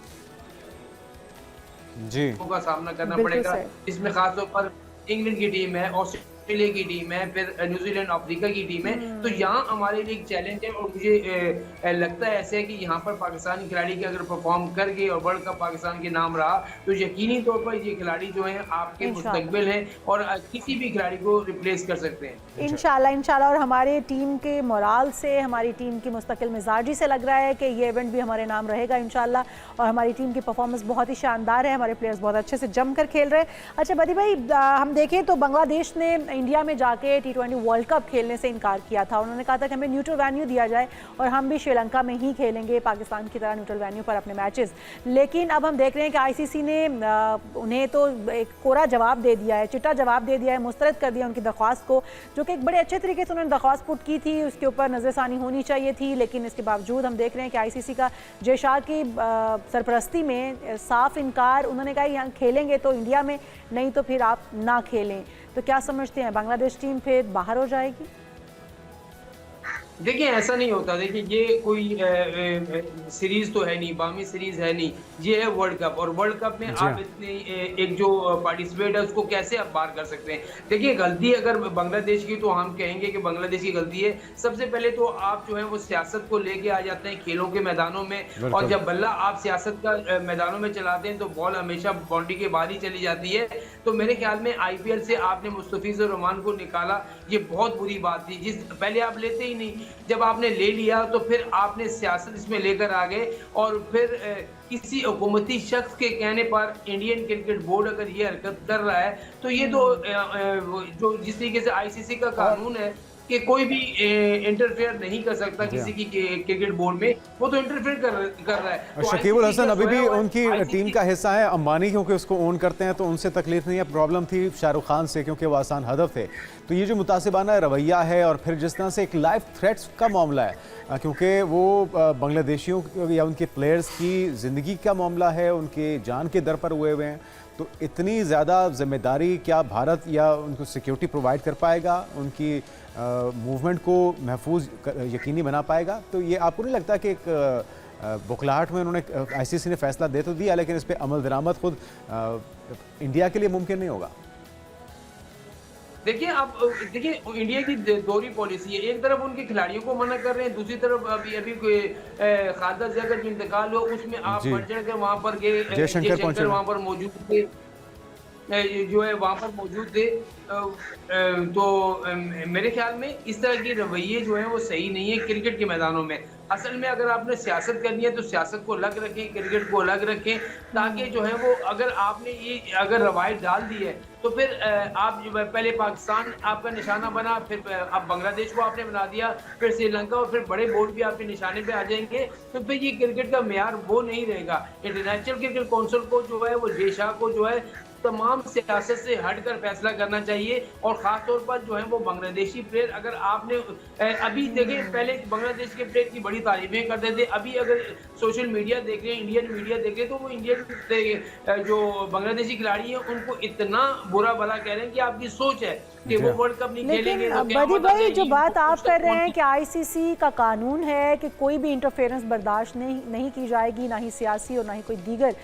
Speaker 2: जी
Speaker 11: का सामना करना पड़ेगा। इसमें खासतौर पर इंग्लैंड की टीम है, ऑस्ट्रेलिया की टीम है, फिर न्यूजीलैंड अफ्रीका की टीम है। तो यहाँ हमारे लिए एक चैलेंज है और मुझे लगता है ऐसे है कि यहाँ पर पाकिस्तानी खिलाड़ी के अगर परफॉर्म कर गए और वर्ल्ड कप पाकिस्तान के नाम रहा तो यकीनी तौर पर ये खिलाड़ी जो हैं आपके मुस्तकबिल हैं और किसी भी खिलाड़ी को रिप्लेस कर सकते हैं
Speaker 1: इंशाल्लाह। और हमारे टीम के मोराल से, हमारी टीम की मुस्तकिल मिजाजी से लग रहा है कि ये इवेंट भी हमारे नाम रहेगा इंशाल्लाह। और हमारी टीम की परफॉर्मेंस बहुत ही शानदार है, हमारे प्लेयर्स बहुत अच्छे से जम कर खेल रहे हैं। अच्छा बदी भाई, हम देखें तो बांग्लादेश ने इंडिया में जाके T20 वर्ल्ड कप खेलने से इनकार किया था। उन्होंने कहा था कि हमें न्यूट्रल वेन्यू दिया जाए और हम भी श्रीलंका में ही खेलेंगे पाकिस्तान की तरह न्यूट्रल वेन्यू पर अपने मैचेस। लेकिन अब हम देख रहे हैं कि ICC ने उन्हें तो एक कोरा जवाब दे दिया है, चिट्टा जवाब दे दिया है, मुस्तरद कर दिया उनकी दरख्वास्त को, जो कि एक बड़े अच्छे तरीके से उन्होंने दरख्वास्त पुट की थी, उसके ऊपर नज़रसानी होनी चाहिए थी। लेकिन इसके बावजूद हम देख रहे हैं कि ICC का जय शाह की सरपरस्ती में साफ इनकार। उन्होंने कहा यहाँ खेलेंगे तो इंडिया में, नहीं तो फिर आप ना खेलें। तो क्या समझते हैं, बांग्लादेश टीम फिर बाहर हो जाएगी?
Speaker 11: देखिए ऐसा नहीं होता। देखिए ये कोई सीरीज तो है नहीं, बामी सीरीज है नहीं, ये है वर्ल्ड कप। और वर्ल्ड कप में आप इतनी एक जो पार्टिसिपेट है उसको कैसे आप बाहर कर सकते हैं? देखिए गलती अगर बांग्लादेश की तो हम कहेंगे कि बांग्लादेश की गलती है। सबसे पहले तो आप जो है वो सियासत को लेके आ जाते हैं खेलों के मैदानों में, और जब बल्ला आप सियासत का मैदानों में चलाते हैं तो बॉल हमेशा बाउंड्री के बाहर ही चली जाती है। तो मेरे ख्याल में IPL से आपने मुस्तफिजुर रहमान को निकाला, ये बहुत बुरी बात थी। जिस पहले आप लेते ही नहीं, जब आपने ले लिया तो फिर आपने सियासत इसमें लेकर आ गए और फिर किसी हुकूमती शख्स के कहने पर इंडियन क्रिकेट बोर्ड अगर ये हरकत कर रहा है तो ये तो जो जिस तरीके से ICC का कानून है कि कोई भी इंटरफेयर नहीं कर सकता किसी की क्रिकेट बोर्ड में, वो तो इंटरफेयर कर रहा है।
Speaker 2: तो शकीबुल हसन अभी भी उनकी टीम का हिस्सा है। अंबानी क्योंकि उसको ओन करते हैं तो उनसे तकलीफ नहीं है। प्रॉब्लम थी शाहरुख खान से क्योंकि वो आसान हदफ थे। तो ये जो मुतासिबाना रवैया है और फिर जिस तरह से एक लाइफ थ्रेट्स का मामला है, क्योंकि वो बांग्लादेशियों या उनके प्लेयर्स की ज़िंदगी का मामला है, उनके जान के दर पर हुए हुए हैं, तो इतनी ज़्यादा जिम्मेदारी क्या भारत या उनको सिक्योरिटी प्रोवाइड कर पाएगा, उनकी मूवमेंट को महफूज यकीनी बना पाएगा? तो ये आपको नहीं लगता कि एक बुखलाहट में उन्होंने ICC ने फैसला दे तो दिया, लेकिन इस पर अमल दरामद खुद इंडिया के लिए मुमकिन नहीं होगा?
Speaker 11: देखिए आप देखिए इंडिया की दोहरी पॉलिसी है। एक तरफ उनके खिलाड़ियों को मना कर रहे हैं, दूसरी तरफ अभी खालदा जिया का जो इंतकाल हुआ उसमें आप बढ़ चढ़ कर वहाँ पर गए, जयशंकर वहाँ पर मौजूद थे, जो है वहाँ पर मौजूद थे। तो मेरे ख्याल में इस तरह के रवैये जो है वो सही नहीं है क्रिकेट के मैदानों में। असल में अगर आपने सियासत करनी है तो सियासत को अलग रखें, क्रिकेट को अलग रखें, ताकि जो है वो अगर आपने ये अगर रवायत डाल दी है तो फिर आप जो पहले पाकिस्तान आपका निशाना बना, फिर अब बांग्लादेश को आपने बना दिया, फिर श्रीलंका, और फिर बड़े बोर्ड भी आपके निशाने पे आ जाएंगे, तो फिर ये क्रिकेट का मेयार वो नहीं रहेगा। इंटरनेशनल क्रिकेट काउंसिल को जो है वो जय शाह को जो है तमाम सियासत से हटकर फैसला करना चाहिए। और ख़ास तौर पर जो है वो बांग्लादेशी प्लेयर, अगर आपने अभी देखें, पहले बांग्लादेश के प्लेयर की बड़ी तारीफें करते थे, अभी अगर सोशल मीडिया देख रहे हैं, इंडियन मीडिया देख रहे हैं, तो वो इंडियन जो बांग्लादेशी खिलाड़ी हैं उनको इतना बुरा भला कह रहे हैं कि आपकी सोच है कि वो वर्ल्ड कप नहीं खेलेंगे।
Speaker 1: लेकिन बदी भाई, जो बात आप कर रहे हैं कि आईसीसी का कानून है कि कोई भी इंटरफेरेंस बर्दाश्त नहीं की जाएगी, ना ही सियासी और ना ही कोई दीगर,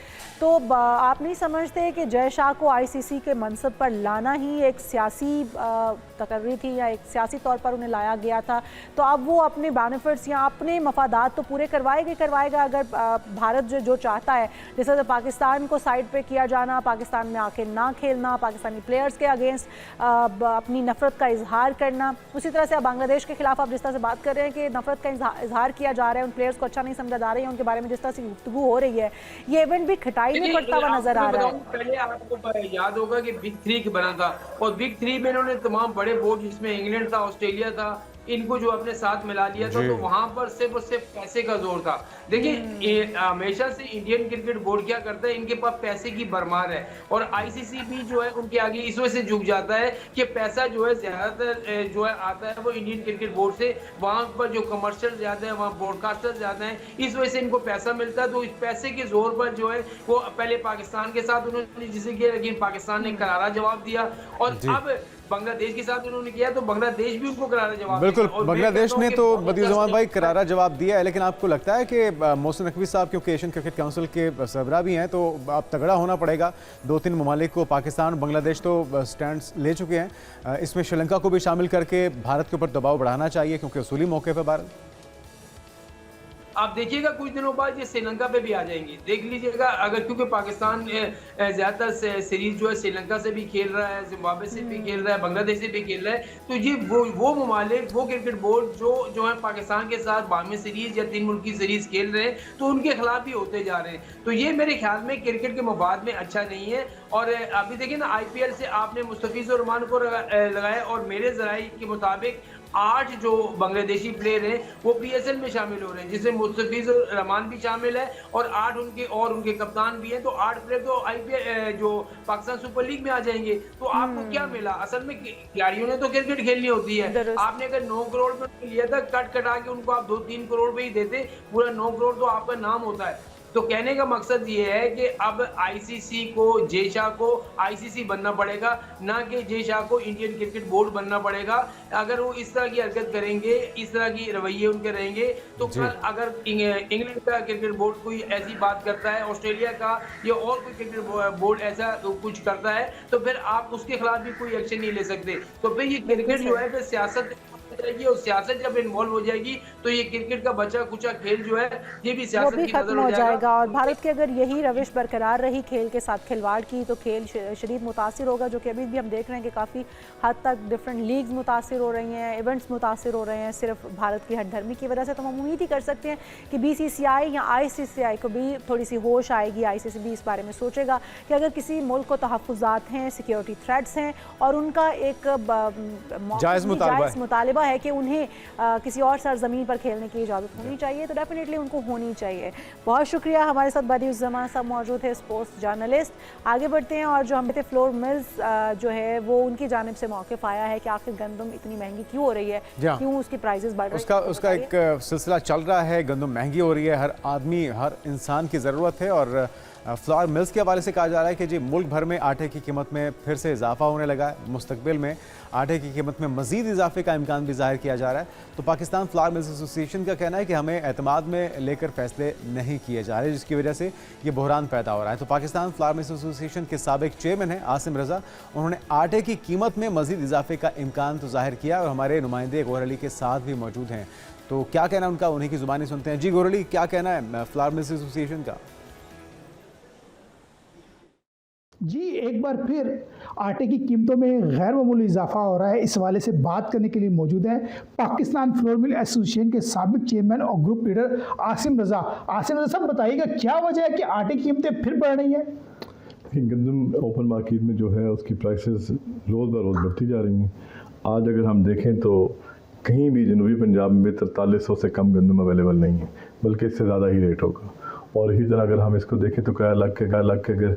Speaker 1: तो आप नहीं समझते कि जय शाह को आईसीसी के मनसब पर लाना ही एक सियासी तकर्री थी या एक सियासी तौर पर उन्हें लाया गया था? तो अब वो अपने बेनिफिट्स या अपने मफादात तो पूरे करवाएगा अगर भारत जो चाहता है, जैसे पाकिस्तान को साइड पे किया जाना, पाकिस्तान में आके ना खेलना, पाकिस्तानी प्लेयर्स के अगेंस्ट अपनी नफरत का इजहार करना। उसी तरह से बांग्लादेश के खिलाफ आप जिस तरह से बात कर रहे हैं कि नफरत का इजहार किया जा रहा है, उन प्लेयर्स को अच्छा नहीं समझा जा रही है, उनके बारे में जिस तरह से गुफ्तगू हो रही है, ये इवेंट भी खटाई में पड़ता हुआ नजर आ रहा है।
Speaker 11: पहले आपको याद होगा कि बिग 3 की बना था, और बिग 3 में इन्होंने तमाम बड़े बोर्ड, जिसमें इंग्लैंड था, ऑस्ट्रेलिया था, इनको जो अपने साथ मिला लिया था, तो वहां पर सिर्फ और सिर्फ पैसे का जोर था। देखिए, हमेशा से इंडियन क्रिकेट बोर्ड क्या करता है, इनके पास पैसे की भरमार है, और आईसीसी भी जो है उनके आगे इस वजह से झुक जाता है कि पैसा जो है ज्यादातर जो है आता है वो इंडियन क्रिकेट बोर्ड से। वहां पर जो कमर्शियल ज्यादा है, वहाँ ब्रॉडकास्टर ज्यादा है, इस वजह से इनको पैसा मिलता है। तो इस पैसे के जोर पर जो है वो पहले पाकिस्तान के साथ उन्होंने जिसे किया, लेकिन पाकिस्तान ने करारा जवाब दिया, और अब बांग्लादेश के साथ उन्होंने किया तो बांग्लादेश भी उनको करारा जवाब दिया।
Speaker 2: बिल्कुल, बांग्लादेश ने तो बदियुज़्ज़मान भाई करारा जवाब दिया है, लेकिन आपको लगता है कि मोहसिन नकवी साहब क्योंकि एशियन क्रिकेट काउंसिल के सरबराह भी हैं, तो अब तगड़ा होना पड़ेगा? 2-3 ममालिक को, पाकिस्तान, बांग्लादेश तो स्टैंड ले चुके हैं, इसमें श्रीलंका को भी शामिल करके भारत के ऊपर दबाव बढ़ाना चाहिए क्योंकि उसूली मौके पर भारत।
Speaker 11: आप देखिएगा कुछ दिनों बाद ये श्रीलंका पे भी आ जाएंगे, देख लीजिएगा। अगर क्योंकि पाकिस्तान ज्यादातर सीरीज जो है श्रीलंका से भी खेल रहा है, जिम्बाब्वे से भी खेल रहा है, बांग्लादेश से भी खेल रहा है, तो ये वो ममालिक, वो क्रिकेट बोर्ड जो है पाकिस्तान के साथ 12वीं सीरीज या 3 मुल्क की सीरीज खेल रहे हैं, तो उनके खिलाफ भी होते जा रहे हैं। तो ये मेरे ख्याल में क्रिकेट के मफाद में अच्छा नहीं है। और अभी देखिए ना, IPL से आपने मुस्तफिजुर रहमान को लगाया, और मेरे ज़राए के मुताबिक 8 जो बांग्लादेशी प्लेयर हैं वो PSL में शामिल हो रहे हैं, जिसमें मुस्तफिजुर रहमान भी शामिल है, और 8 उनके कप्तान भी हैं। तो 8 प्लेयर तो IPL जो पाकिस्तान सुपर लीग में आ जाएंगे। तो आपको क्या मिला? असल में खिलाड़ियों ने तो क्रिकेट खेलनी होती है। आपने अगर 9 करोड़ में लिया था, कटा के उनको आप 2-3 करोड़ में ही देते, पूरा 9 करोड़ तो आपका नाम होता है। तो कहने का मकसद ये है कि अब आईसीसी को, जय शाह को आईसीसी बनना पड़ेगा, ना कि जय शाह को इंडियन क्रिकेट बोर्ड बनना पड़ेगा। अगर वो इस तरह की हरकत करेंगे, इस तरह की रवैये उनके रहेंगे, तो कल अगर इंग्लैंड का क्रिकेट बोर्ड कोई ऐसी बात करता है, ऑस्ट्रेलिया का या और कोई क्रिकेट बोर्ड ऐसा कुछ करता है, तो फिर आप उसके खिलाफ भी कोई एक्शन नहीं ले सकते। तो फिर ये क्रिकेट जो है फिर सियासत जाएगी, और सियासत जब इन्वॉल्व हो जाएगी तो ये क्रिकेट का बचा कुचा खेल जो है ये भी सियासत की
Speaker 1: खत्म हो जाएगा। और भारत की अगर यही रविश बरकरार रही खेल के साथ खिलवाड़ की, तो खेल शदीद मुतासिर होगा, जो कि अभी भी हम देख रहे हैं कि काफ़ी हद तक डिफरेंट लीग्स मुतासिर हो रही हैं, इवेंट्स मुतासिर हो रहे हैं सिर्फ भारत की हठधर्मी की वजह से। तो हम उम्मीद ही कर सकते हैं कि BCCI या ICCI को भी थोड़ी सी होश आएगी, ICC भी इस बारे में सोचेगा कि अगर किसी मुल्क को तहफ़्फ़ुज़ात हैं, सिक्योरिटी थ्रेट्स हैं, और उनका एक जायज़ मुतालबा है कि उन्हें किसी और सरजमीन पर खेलने की इजाज़त होनी चाहिए, तो डेफिनेटली उनको होनी चाहिए। बहुत शुक्रिया, हमारे साथ बदियुज़्ज़मान साहब मौजूद है, स्पोर्ट्स जर्नलिस्ट। आगे बढ़ते हैं, और जो हम फ्लोर मिल्स जो है वो उनकी जानिब से मौक़िफ़ आया है कि आखिर गंदम इतनी महंगी क्यों हो रही है, क्यों उसकी प्राइसेस बढ़ रही है।
Speaker 2: उसका एक सिलसिला चल रहा है, गंदम महंगी हो रही है, हर आदमी, हर इंसान की ज़रूरत है। और फ्लोर मिल्स के हवाले से कहा जा रहा है कि जी मुल्क भर में आटे की कीमत में फिर से इजाफा होने लगा है, मुस्तकबिल में आटे की कीमत में मज़ीद इजाफे का इम्कान भी ज़ाहिर किया जा रहा है। तो पाकिस्तान फ्लोर मिल्स एसोसिएशन का कहना है कि हमें एतमाद में लेकर फैसले नहीं किए जा रहे, जिसकी वजह से ये बहरान पैदा हो रहा है। तो पाकिस्तान फ्लोर मिल्स एसोसिएशन के साबिक चेयरमैन हैं आसिम रज़ा, उन्होंने आटे की कीमत में मज़ीद इजाफे का इम्कान तो ज़ाहिर किया, और हमारे नुमाइंदे गौहर अली के साथ भी मौजूद हैं। तो क्या कहना है उनका, उन्हीं की ज़ुबानी सुनते हैं। जी गौहर अली, क्या कहना है फ्लोर मिल्स एसोसिएशन का?
Speaker 12: जी, एक बार फिर आटे की कीमतों में गैर मामूली इजाफा हो रहा है। इस हवाले से बात करने के लिए मौजूद है पाकिस्तान फ्लोर मिल एसोसिएशन के साबिक चेयरमैन और ग्रुप लीडर आसिम रज़ा। आसिम रज़ा साहब, बताइएगा क्या वजह है कि आटे की कीमतें फिर बढ़ रही हैं?
Speaker 13: गंदम ओपन मार्केट में जो है उसकी प्राइसेस रोज़ ब रोज़ बढ़ती जा रही हैं। आज अगर हम देखें तो कहीं भी जनूबी पंजाब में 4300 से कम गंदम अवेलेबल नहीं है, बल्कि इससे ज़्यादा ही रेट होगा। और इसी तरह अगर हम इसको देखें तो कई लाख के अगर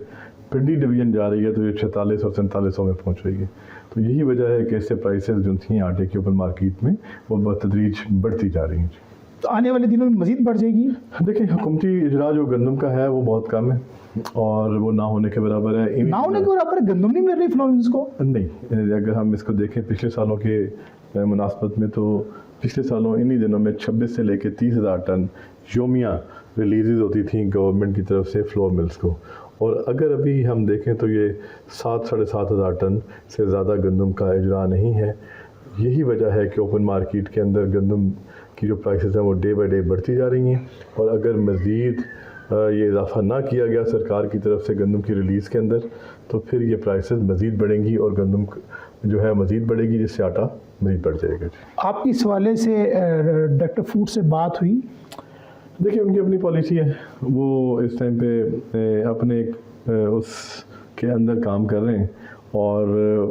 Speaker 13: पिंडी डिवीज़न जा रही है तो ये 46 और 4700 में पहुँच रही है। तो यही वजह है कि इससे प्राइसेस जो थी आटे की ओपन मार्केट में वो बतदरीज बढ़ती जा रही हैं।
Speaker 12: तो आने वाले दिनों में मज़ीद बढ़ जाएगी?
Speaker 13: देखिए, हुकूमती इजरा जो गंदम का है वो बहुत कम है और वो ना होने के बराबर है।
Speaker 12: ना होने के बराबर गंदम नहीं मिल रही फ्लोरेंस को?
Speaker 13: नहीं, अगर हम इसको देखें पिछले सालों के मुनासबत में तो पिछले सालों इन्हीं दिनों में 26 से लेकर 30,000 टन योमिया रिलीज़ होती थी गवर्नमेंट की तरफ से फ्लोर मिल्स को, और अगर अभी हम देखें तो ये 7-7,500 टन से ज़्यादा गंदम का इजरा नहीं है। यही वजह है कि ओपन मार्केट के अंदर गंदम की जो प्राइसेस हैं वो डे बाई डे बढ़ती जा रही हैं, और अगर मज़ीद ये इजाफा ना किया गया सरकार की तरफ से गंदम की रिलीज़ के अंदर तो फिर ये प्राइसेस मज़ीद बढ़ेंगी और गंदम जो है मज़ीद बढ़ेगी, जिससे आटा मज़ीद बढ़ जाएगा।
Speaker 12: आपकी इस हवाले से डायरेक्टर फूड से बात हुई?
Speaker 13: देखिए, उनकी अपनी पॉलिसी है, वो इस टाइम पे अपने उसके अंदर काम कर रहे हैं और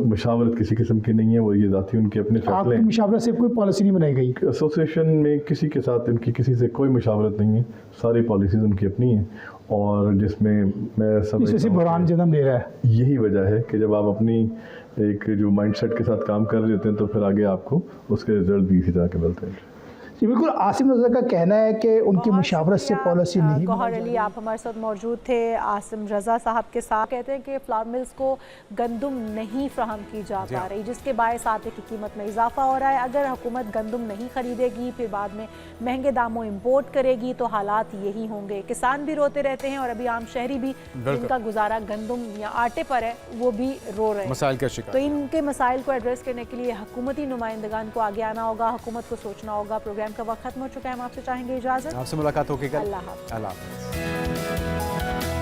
Speaker 13: मुशावरत किसी किस्म की नहीं है, वो ये ज़ाती उनके अपने फैसले हैं।
Speaker 12: मुशावरत से कोई पॉलिसी नहीं बनाई गई?
Speaker 13: एसोसिएशन में किसी के साथ इनकी किसी से कोई मुशावरत नहीं है, सारी पॉलिसीज़ उनकी अपनी हैं, और जिसमें मैं
Speaker 12: समझता हूं बुरहान जन्म ले रहा है।
Speaker 13: यही वजह है कि जब आप अपनी एक जो माइंडसेट के साथ काम कर रहे होते हैं तो फिर आगे आपको उसके रिजल्ट भी इसी तरह के मिलते हैं।
Speaker 12: जी बिल्कुल, आसिम रज़ा का कहना है कि उनकी मुशावरत से पॉलिसी नहीं।
Speaker 1: गौहर अली, आप हमारे साथ मौजूद थे आसिम रज़ा साहब के साथ। कहते हैं कि फ्लावर मिल्स को गंदम नहीं फ्राहम की जा पा रही, जिसके बायस आटे की कीमत में इजाफा हो रहा है। अगर हुकूमत गंदम नहीं खरीदेगी, फिर बाद में महंगे दामों इम्पोर्ट करेगी तो हालात यही होंगे। किसान भी रोते रहते हैं और अभी आम शहरी भी जिनका गुजारा गंदम या आटे पर है वो भी रो रहे हैं,
Speaker 2: मसाइल का शिकार।
Speaker 1: तो इनके मसाइल को एड्रेस करने के लिए हुकूमती नुमाइंदगान को आगे आना होगा, हुकूमत को सोचना होगा। प्रोग्राम का वक्त खत्म हो चुका है, हम आपसे चाहेंगे इजाजत।
Speaker 2: आपसे मुलाकात होगी कल।
Speaker 1: अल्लाह हाफ़िज़।
Speaker 2: अल्लाह हाफ़िज़।